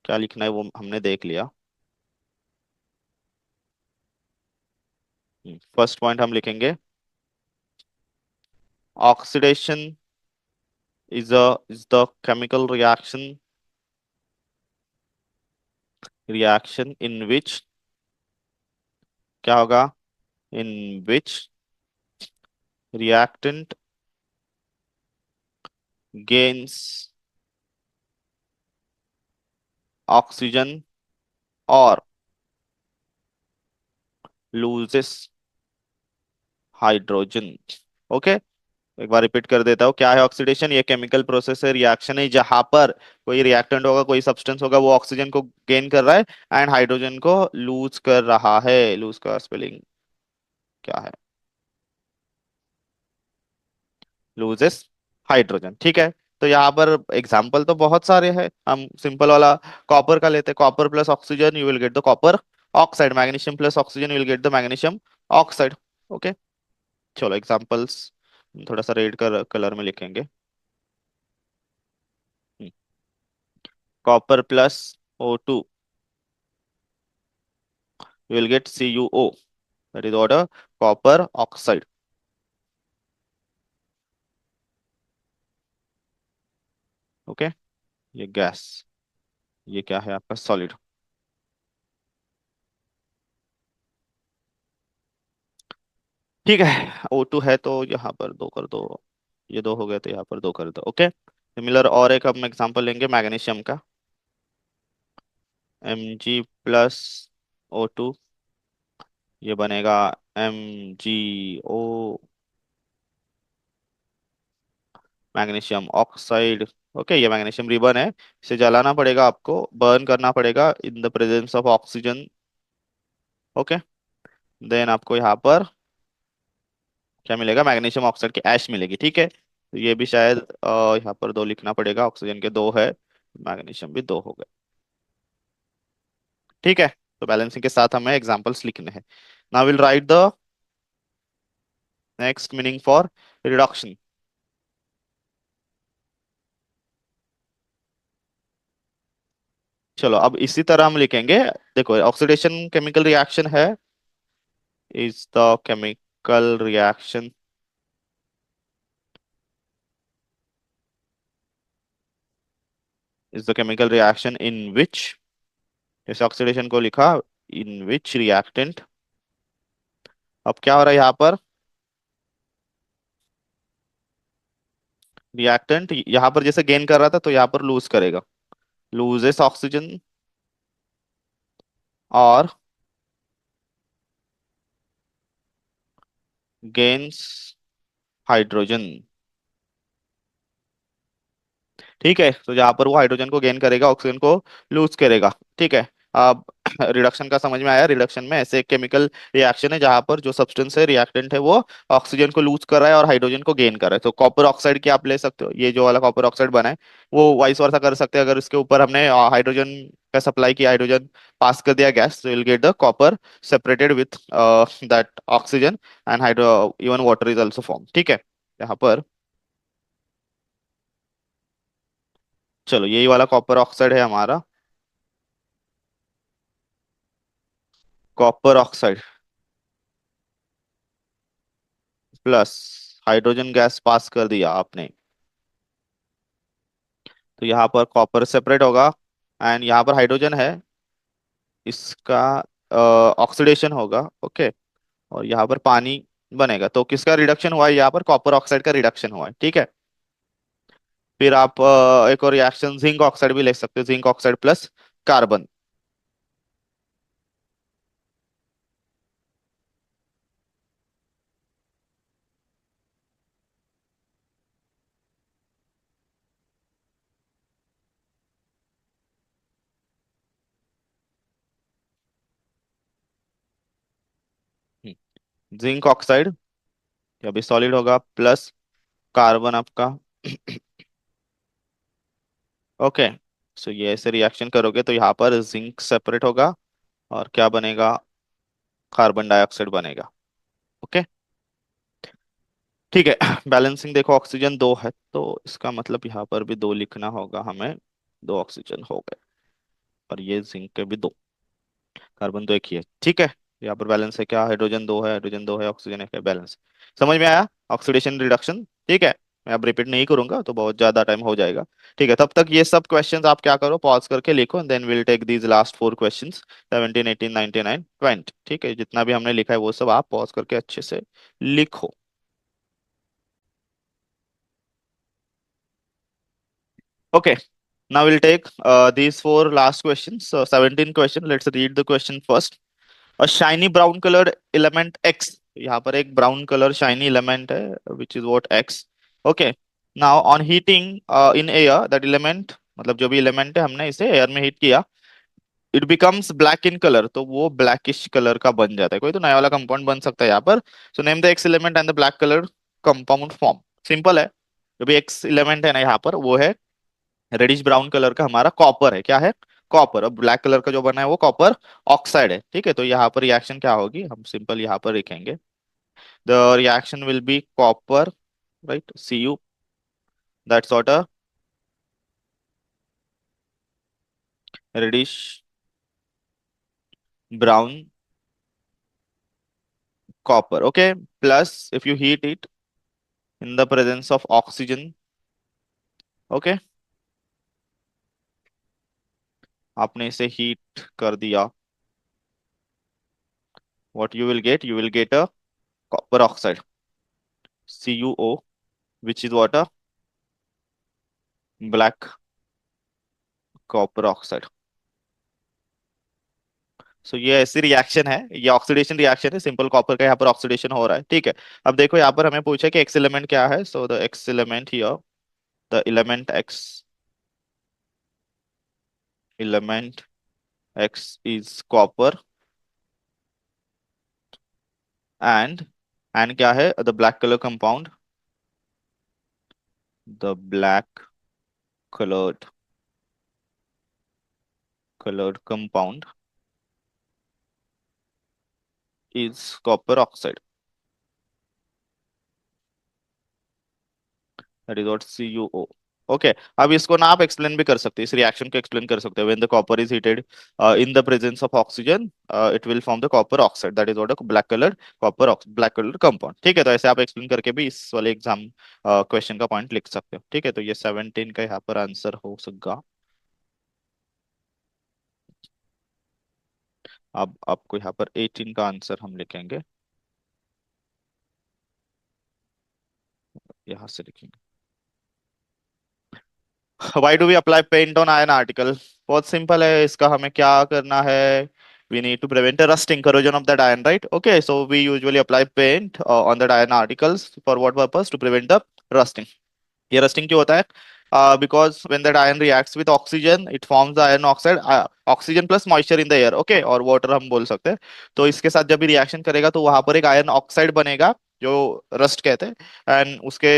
क्या लिखना है वो हमने देख लिया। फर्स्ट पॉइंट हम लिखेंगे, oxidation is the chemical reaction in which, क्या होगा? In which reactant gains oxygen or loses hydrogen. Okay, एक बार रिपीट कर देता हूँ, क्या है ऑक्सीडेशन? ये केमिकल प्रोसेस है, रिएक्शन है, जहां पर कोई रिएक्टेंट होगा, कोई सब्सटेंस होगा, वो ऑक्सीजन को गेन कर रहा है एंड हाइड्रोजन को लूज कर रहा है। लूज का स्पेलिंग क्या है? Loses hydrogen. ठीक है, तो यहाँ पर एग्जाम्पल तो बहुत सारे हैं, हम सिंपल वाला कॉपर का लेते हैं। Copper plus oxygen you will get the copper oxide, magnesium plus oxygen you will get the magnesium oxide. Okay, चलो एग्जाम्पल्स थोड़ा सा रेड कर कलर में लिखेंगे। Copper plus O2 you will get CuO, that is what a copper oxide. Okay, ये gas, ये क्या है आपका? सॉलिड। ठीक है, O2 है तो यहाँ पर दो कर दो, ये दो हो गए तो यहाँ पर दो कर दो। ओके, सिमिलर और एक हम एग्जांपल लेंगे मैग्नीशियम का। Mg+O2, ये बनेगा MgO, मैग्नीशियम ऑक्साइड। ओके, ये मैग्नीशियम रिबन है, इसे जलाना पड़ेगा आपको, बर्न करना पड़ेगा in the presence of oxygen. Okay, then आपको यहाँ पर क्या मिलेगा? मैग्नीशियम ऑक्साइड की ऐश मिलेगी। ठीक है, तो ये भी शायद यहाँ पर दो लिखना पड़ेगा, ऑक्सीजन के दो है, मैग्नीशियम भी दो हो गए। ठीक है, तो बैलेंसिंग के साथ हमें एग्जांपल्स लिखने हैं। Now will write the next meaning for reduction. चलो, अब इसी तरह हम लिखेंगे। देखो, ऑक्सीडेशन केमिकल रिएक्शन है, is the chemical reaction is the chemical reaction in which, जैसे ऑक्सीडेशन को लिखा, इन विच रिएक्टेंट। अब क्या हो रहा है यहाँ पर? रिएक्टेंट यहाँ पर जैसे गेन कर रहा था, तो यहाँ पर लूज करेगा, लूजेस ऑक्सीजन और गेन्स हाइड्रोजन। ठीक है, तो जहाँ पर वो हाइड्रोजन को गेन करेगा, ऑक्सीजन को लूज करेगा। ठीक है। अब रिडक्शन का समझ में आया। रिडक्शन में ऐसे केमिकल रिएक्शन है जहां पर जो सब्सटेंस है, रिएक्टेंट है, वो ऑक्सीजन को लूज कर रहा है और हाइड्रोजन को गेन कर रहा है। तो कॉपर ऑक्साइड की आप ले सकते हो, ये जो वाला कॉपर ऑक्साइड बना है वो वाइस वर्सा कर सकते हैं। अगर इसके ऊपर हमने हाइड्रोजन का सप्लाई किया, हाइड्रोजन पास कर दिया गैस, तो will get the copper separated with that oxygen and hydro, even water is also form. ठीक है। यहाँ पर चलो, यही वाला कॉपर ऑक्साइड है हमारा, copper oxide plus hydrogen gas pass कर दिया आपने, तो यहाँ पर कॉपर सेपरेट होगा एंड यहाँ पर हाइड्रोजन है, इसका ऑक्सीडेशन होगा। ओके। और यहाँ पर पानी बनेगा। तो किसका रिडक्शन हुआ है? यहाँ पर कॉपर ऑक्साइड का रिडक्शन हुआ है। ठीक है। फिर आप एक और रिएक्शन जिंक ऑक्साइड भी ले सकते हो, zinc oxide plus carbon. Zinc oxide ये अभी सॉलिड होगा प्लस कार्बन आपका। ओके। सो ये ऐसे रिएक्शन करोगे तो यहाँ पर जिंक सेपरेट होगा और क्या बनेगा? कार्बन डाइऑक्साइड बनेगा। ओके। ठीक है। बैलेंसिंग देखो, ऑक्सीजन दो है तो इसका मतलब यहाँ पर भी दो लिखना होगा हमें। दो ऑक्सीजन हो गए और ये जिंक के भी दो, कार्बन तो एक ही है। ठीक है। यहाँ पर बैलेंस है क्या? हाइड्रोजन दो है, हाइड्रोजन दो है, ऑक्सीजन एक है, बैलेंस। समझ में आया? Oxidation reduction. ठीक है। मैं अब रिपीट नहीं करूंगा तो बहुत ज्यादा टाइम हो जाएगा। ठीक है, तब तक ये सब क्वेश्चंस आप क्या करो, पॉज करके लिखो, then will take these last four questions, 17, 18, 19 and 20। ठीक है, जितना भी हमने लिखा है वो सब आप पॉज करके अच्छे से लिखो। Okay, now we'll take these four last questions. So 17 question. Let's read the question first. A shiny brown colored element X. यहाँ पर एक brown color shiny element है, which is what X. Okay. Now on heating in air, that element, मतलब जो भी element है हमने इसे air में heat किया, it becomes black in color. तो वो blackish color का बन जाता है। कोई तो नया वाला compound बन सकता है यहाँ पर। So name the X element and the black colored compound form. Simple है। जो भी X element है ना यहाँ पर, वो है रेडिश ब्राउन कलर का, हमारा कॉपर है। क्या है? कॉपर। और ब्लैक कलर का जो बना है वो कॉपर ऑक्साइड है। ठीक है, तो यहाँ पर रिएक्शन क्या होगी, हम सिंपल यहाँ पर लिखेंगे। The reaction will be copper, right, Cu, that's what a reddish brown copper. Okay. Plus if you heat it in the presence of oxygen. Okay. आपने इसे हीट कर दिया, what you will get a copper oxide, CuO, which is what a black copper oxide. So ये ऐसी reaction है, ये oxidation reaction है, simple copper का यहाँ पर ऑक्सीडेशन हो रहा है। ठीक है। अब देखो यहाँ पर हमें पूछा कि एक्स एलिमेंट क्या है। So the x element here, the element x, element x is copper and, and क्या है? The black colour compound, the black coloured coloured compound is copper oxide, that is what CuO। Okay. अब इसको ना आप explain भी कर सकते हैं, इस रिएक्शन को एक्सप्लेन कर सकते हैं। When the copper is heated in the presence of oxygen, it will form the copper oxide, that is what a black colour copper, black colour compound. ठीक है, तो ऐसे आप एक्सप्लेन करके भी इस वाले एग्जाम क्वेश्चन का पॉइंट लिख सकते हो। ठीक है, तो ये 17 का यहाँ पर आंसर हो सका। अब आपको यहाँ पर 18 का आंसर हम लिखेंगे, यहाँ से लिखेंगे। Why do we apply paint on iron article? बहुत सिंपल है, इसका हमें क्या करना है? We need to prevent a rusting, corrosion of that iron, right? Okay, so we usually apply paint on that iron articles for what purpose? To prevent the rusting. ये rusting क्यों होता है? Because when that ion reacts with oxygen it forms the iron oxide, oxygen plus moisture in the air, okay, और water हम बोल सकते हैं। तो इसके साथ जब भी रिएक्शन करेगा तो वहां पर एक आयरन ऑक्साइड बनेगा, जो रस्ट कहते हैं। एंड उसके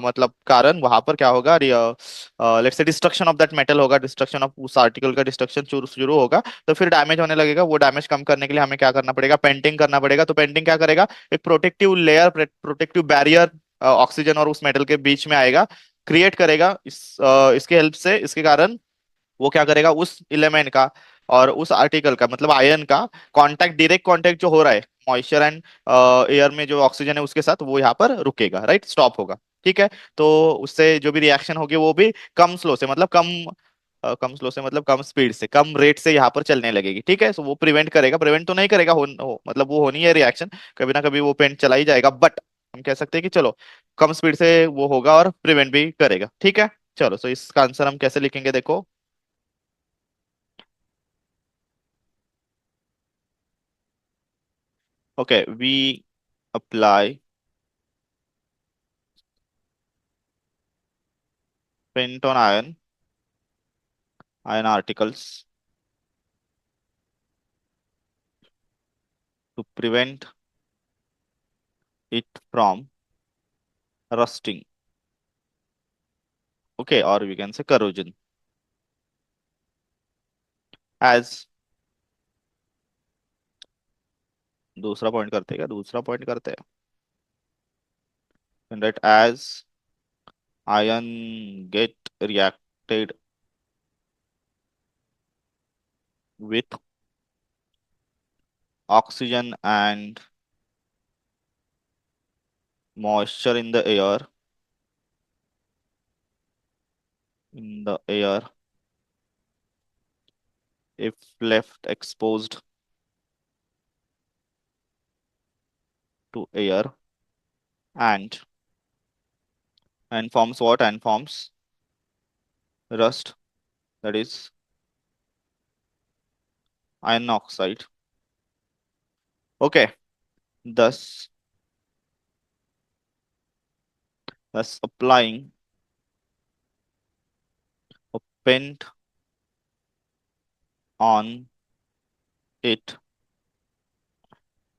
मतलब कारण वहां पर क्या होगा, let's say destruction of that metal होगा, डिस्ट्रक्शन ऑफ उस आर्टिकल का डिस्ट्रक्शन शुरू शुरू होगा। तो फिर डैमेज होने लगेगा। वो डैमेज कम करने के लिए हमें क्या करना पड़ेगा, पेंटिंग करना पड़ेगा। तो पेंटिंग क्या करेगा, एक protective layer, protective barrier oxygen और उस मेटल के बीच में आएगा, क्रिएट करेगा। इसके हेल्प से, इसके कारण वो क्या करेगा, उस इलेमेंट का और उस आर्टिकल का मतलब आयन का कांटेक्ट, डायरेक्ट कांटेक्ट जो हो रहा है मॉइस्चर एंड एयर में, जो ऑक्सीजन है उसके साथ, वो यहाँ पर रुकेगा, राइट, स्टॉप होगा। ठीक है। तो उससे जो भी रिएक्शन होगी वो भी कम स्लो से, मतलब कम स्लो से मतलब कम स्पीड से, कम रेट से यहाँ पर चलने लगेगी। ठीक है। सो वो प्रिवेंट करेगा, प्रिवेंट तो नहीं करेगा, मतलब वो होनी है रिएक्शन, कभी ना कभी वो पेंट चला ही जाएगा, बट हम कह सकते हैं कि चलो कम स्पीड से वो होगा और प्रिवेंट भी करेगा। ठीक है। चलो, सो इसका आंसर हम कैसे लिखेंगे, देखो। Okay, we apply paint on iron articles to prevent it from rusting, okay, or we can say corrosion, as दूसरा पॉइंट करते हैं क्या, दूसरा पॉइंट करते हैं, that as iron get reacted with oxygen and moisture in the air if left exposed to air, and forms what, and forms rust, that is iron oxide. Okay, thus applying a paint on it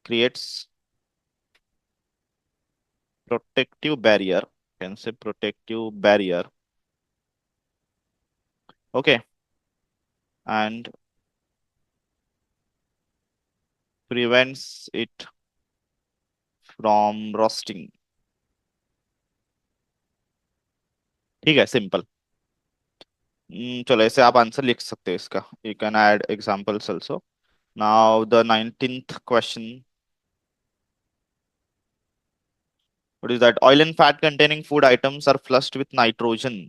creates protective barrier, can say protective barrier, okay, and prevents it from rusting। ठीक है, simple. चलो, ऐसे आप answer लिख सकते हो इसका, you can add examples also. Now the 19th question, what is that, oil and fat containing food items are flushed with nitrogen,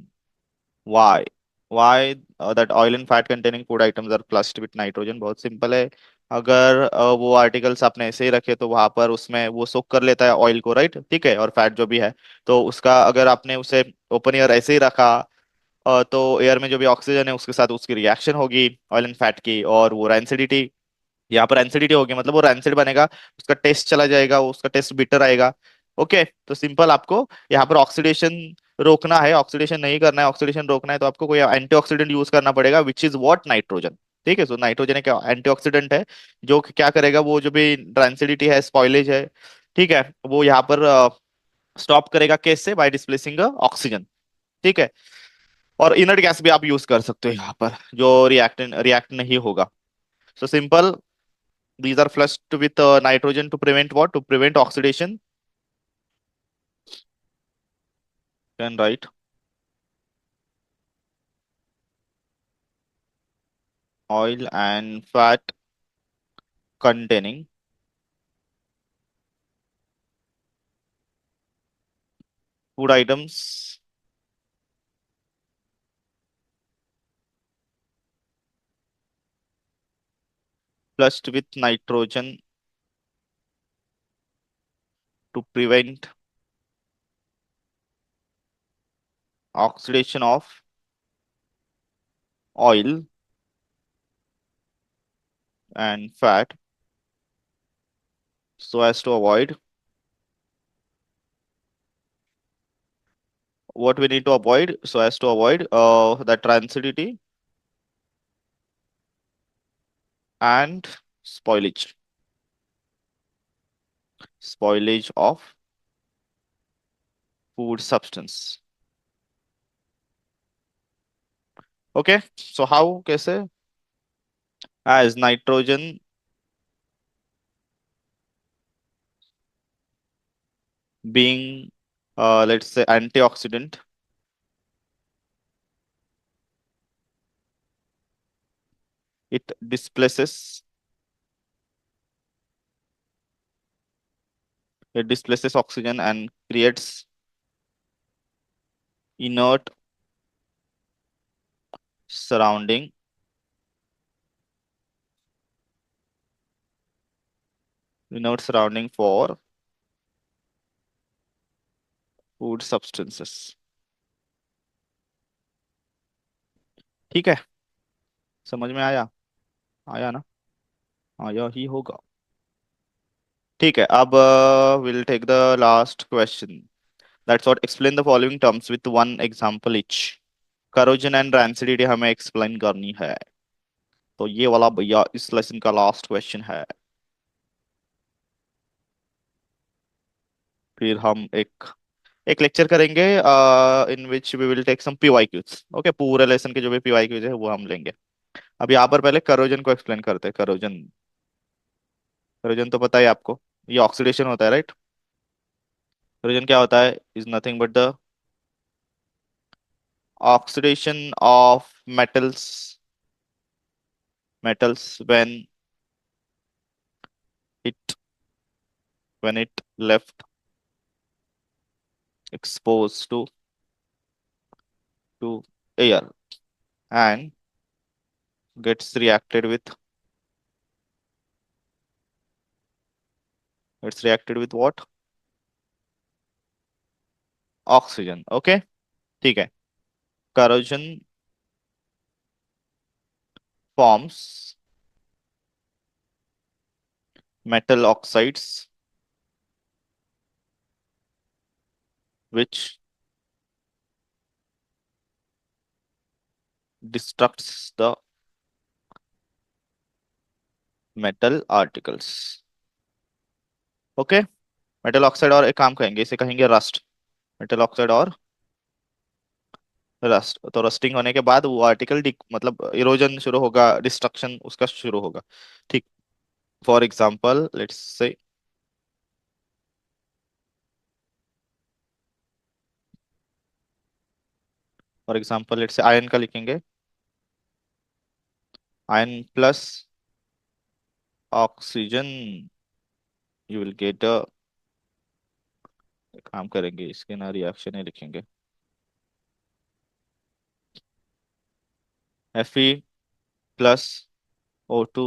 why? why that oil and fat containing food items are flushed with nitrogen? बहुत simple है। अगर वो articles आपने ऐसे ही रखे तो वहां पर उसमें वो सोक कर लेता है ऑयल को, राइट, ठीक है, और फैट जो भी है। तो उसका अगर आपने उसे ओपन एयर ऐसे ही रखा, तो एयर में जो भी ऑक्सीजन है उसके साथ उसकी रिएक्शन होगी ऑयल एंड फैट की, और वो रैंसिडिटी, यहाँ पर एसिडिटी होगी, मतलब वो रैंसिड बनेगा, उसका टेस्ट चला जाएगा, उसका टेस्ट बिटर आएगा। ओके, तो सिंपल, आपको यहाँ पर ऑक्सीडेशन रोकना है, ऑक्सीडेशन नहीं करना है, ऑक्सीडेशन रोकना है तो आपको कोई एंटीऑक्सीडेंट यूज करना पड़ेगा, विच इज व्हाट, नाइट्रोजन। ठीक है, सो नाइट्रोजन एक एंटीऑक्सीडेंट है, जो कि क्या करेगा, वो जो भी रैंसिडिटी है, स्पॉइलेज है, ठीक है, वो यहाँ पर स्टॉप करेगा, कैसे, बाय डिस्प्लेसिंग ऑक्सीजन। ठीक है। और इनर्ट गैस भी आप यूज कर सकते हो यहाँ पर, जो रिएक्ट नहीं होगा। So simple, these are flushed with nitrogen to prevent what? To prevent oxidation. Can write oil and fat containing food items flushed with nitrogen to prevent oxidation of oil and fat, so as to avoid what we need to avoid so as to avoid the transitivity and spoilage spoilage of food substance. Okay, so how कैसे, as nitrogen being let's say antioxidant, it displaces oxygen and creates inert surrounding for food substances. ठीक है, समझ में आया? आया ना? आया ही होगा। ठीक है, अब will take the last question. That's what, explain the following terms with one example each. Corrosion and rancidity हमें एक्सप्लेन करनी है, तो ये वाला भैया इस लेसन का लास्ट क्वेश्चन है। फिर हम एक एक लेक्चर करेंगे in which we will take some PYQs. Okay, पूरे लेसन के जो भी पीवाईक्यूज है वो हम लेंगे। अब यहाँ पर पहले करोजन को एक्सप्लेन करते हैं। करोजन, करोजन तो पता है आपको, ये ऑक्सीडेशन होता है, राइट? करोजन क्या होता है? Is nothing but the oxidation of metals it when it left exposed to air and gets reacted with what? Oxygen. Okay, ठीक है। corrosion forms metal oxides which destructs the metal articles. Okay, metal oxide और एक काम कहेंगे, इसे कहेंगे rust. Metal oxide और rust, तो रस्टिंग होने के बाद वो आर्टिकल मतलब इरोजन शुरू होगा, डिस्ट्रक्शन उसका शुरू होगा। ठीक, for example let's say, for example let's say iron का लिखेंगे। Iron plus oxygen, you will get a, काम करेंगे इसके ना रिएक्शन ही लिखेंगे। Fe plus O2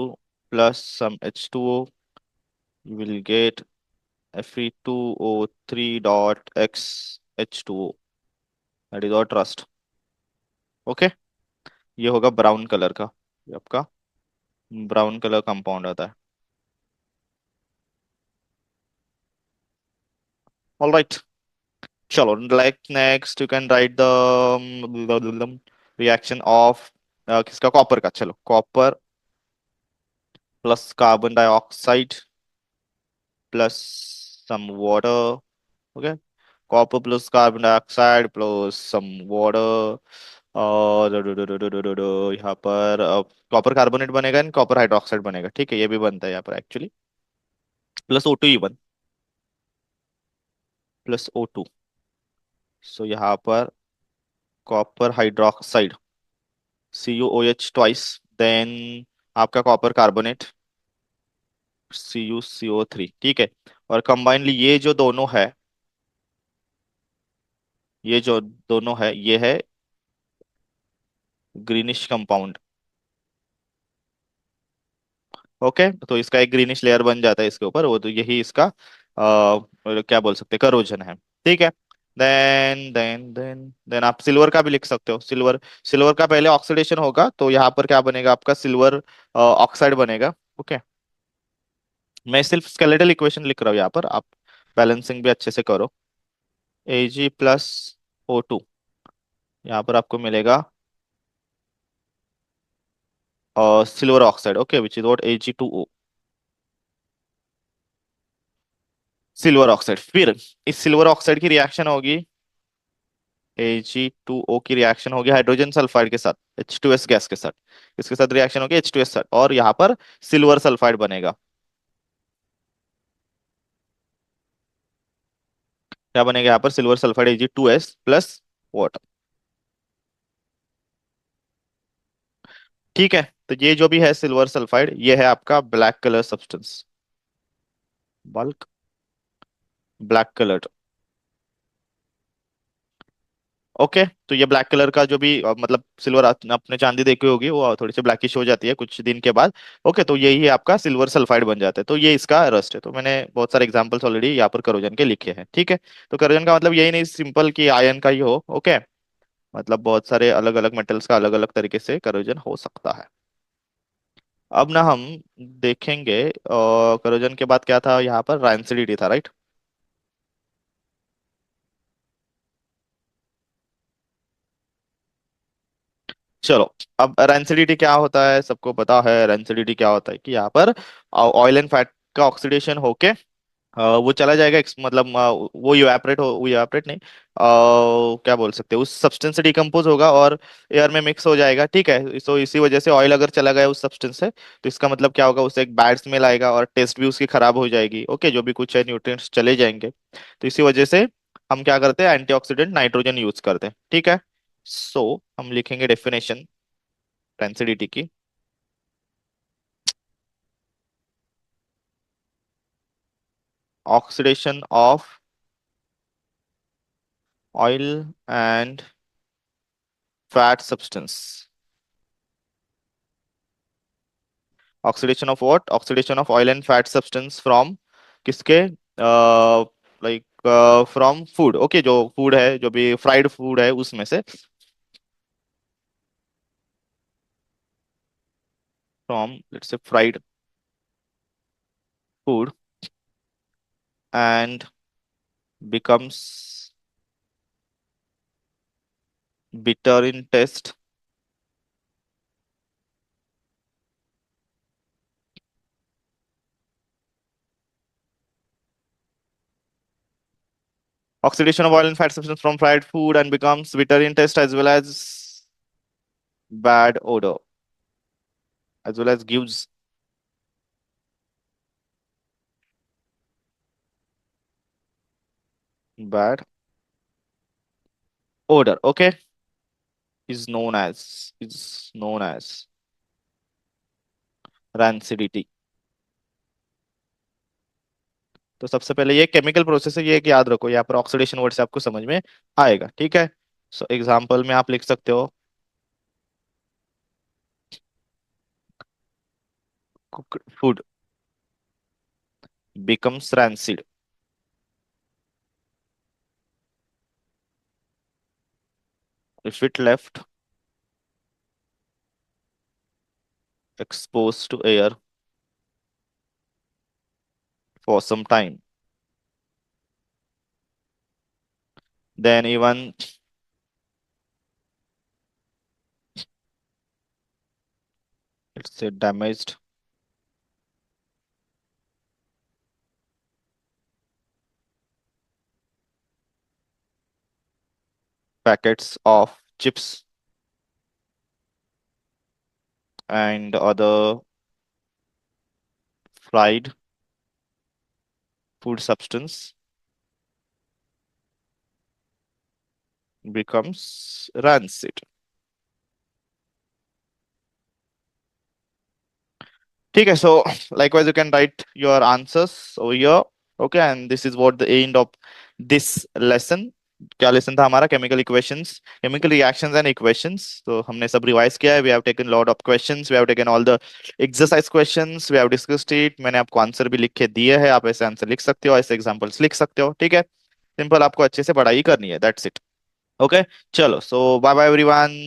plus some H2O, you will get Fe2O3 dot X H2O, that is our trust। Okay, ये होगा ब्राउन कलर का, ये आपका ब्राउन कलर कंपाउंड आता है। ऑल राइट, चलो like next you can write the reaction of किसका, copper का। चलो, copper plus carbon dioxide plus some water. Okay, copper plus carbon dioxide plus some water, और यहाँ पर कॉपर कार्बोनेट बनेगा एंड कॉपर हाइड्रोक्साइड बनेगा। ठीक है, ये भी बनता है यहाँ पर actually, plus O2 even, plus O2। So यहाँ पर copper hydroxide CuOH twice, then आपका कॉपर कार्बोनेट CuCO3। ठीक है, और कंबाइनली ये जो दोनों है, ये जो दोनों है, ये है ग्रीनिश कंपाउंड। ओके, तो इसका एक ग्रीनिश लेयर बन जाता है इसके ऊपर, वो तो यही इसका क्या बोल सकते हैं, करोजन है। ठीक है, देन आप सिल्वर का भी लिख सकते हो। सिल्वर, सिल्वर का पहले ऑक्सीडेशन होगा, तो यहाँ पर क्या बनेगा आपका, सिल्वर ऑक्साइड बनेगा। ओके, मैं सिर्फ स्केलेटल इक्वेशन लिख रहा हूँ यहाँ पर, आप बैलेंसिंग भी अच्छे से करो। Ag plus O2। यहाँ पर आपको मिलेगा silver oxide, okay, which is what Ag2O। Silver oxide, फिर इस सिल्वर ऑक्साइड की रिएक्शन होगी, Ag2O की रिएक्शन होगी हाइड्रोजन सल्फाइड के साथ, H2S गैस के साथ। इसके साथ रिएक्शन होगी H2S साथ, और यहाँ पर सिल्वर सल्फाइड बनेगा। क्या बनेगा यहाँ पर? Silver sulphide Ag2S plus water. ठीक है, तो ये जो भी है सिल्वर सल्फाइड, ये है आपका black colour substance, bulk black colour. Okay, तो ये ब्लैक कलर का जो भी मतलब सिल्वर, आपने चांदी देखी होगी, वो थोड़ी सी ब्लैकिश हो जाती है कुछ दिन के बाद। ओके, तो यही आपका सिल्वर सल्फाइड बन जाता है, तो ये इसका रस्ट है। तो मैंने बहुत सारे एग्जांपल्स ऑलरेडी यहाँ पर करोजन के लिखे हैं, ठीक है। तो करोजन का मतलब यही नहीं सिंपल कि आयन का ही हो, ओके, मतलब बहुत सारे अलग अलग मेटल्स का अलग अलग तरीके से करोजन हो सकता है। अब ना हम देखेंगे करोजन के बाद क्या था यहाँ पर, रैंसिडिटी था, राइट। चलो, अब रेंसिडिटी क्या होता है, सबको पता है रेंसिडिटी क्या होता है, कि यहाँ पर ऑयल एंड फैट का ऑक्सीडेशन होके वो चला जाएगा मतलब वो इवेपोरेट हो, इवेपोरेट नहीं, क्या बोल सकते हैं, उस सब्सटेंस से डिकम्पोज होगा और एयर में मिक्स हो जाएगा, ठीक है। सो इसी वजह से ऑयल अगर चला गया उस सब्सटेंस से, तो इसका मतलब क्या होगा, उससे एक बैड स्मेल आएगा और टेस्ट भी उसकी खराब हो जाएगी, ओके, जो भी कुछ है न्यूट्रिएंट्स चले जाएंगे। तो इसी वजह से हम क्या करते हैं, एंटीऑक्सीडेंट नाइट्रोजन यूज करते हैं, ठीक है। सो हम लिखेंगे डेफिनेशन रेंसिडिटी की। Oxidation of oil and fat substance. Oxidation of what? Oxidation of oil and fat substance from किसके, लाइक फ्रॉम फूड, ओके, जो फूड है, जो भी फ्राइड फूड है उसमें से, from let's say fried food, and becomes bitter in taste oxidation of oil and fat substance from fried food and becomes bitter in taste as well as bad odor, as well as gives bad odor, okay, is known as rancidity। तो सबसे पहले ये chemical process है, ये एक याद रखो, यहाँ पर ऑक्सीडेशन वर्ड से आपको समझ में आएगा, ठीक है। सो एग्जांपल में आप लिख सकते हो, cooked food becomes rancid if it left exposed to air for some time. Then even let's say damaged packets of chips and other fried food substance becomes rancid। ठीक है, so likewise you can write your answers over here, okay, and this is what the end of this lesson। क्या lesson था हमारा? Chemical equations, chemical reactions and equations. तो हमने सब revise किया है, we have taken lot of questions, we have taken all the exercise questions, we have discussed it. मैंने आपको आंसर भी लिख के दिए है, आप ऐसे आंसर लिख सकते हो, ऐसे एग्जांपल्स लिख सकते हो, ठीक है। सिंपल, आपको अच्छे से पढ़ाई करनी है, दैट्स इट, ओके। चलो, सो बाय बाय एवरीवन।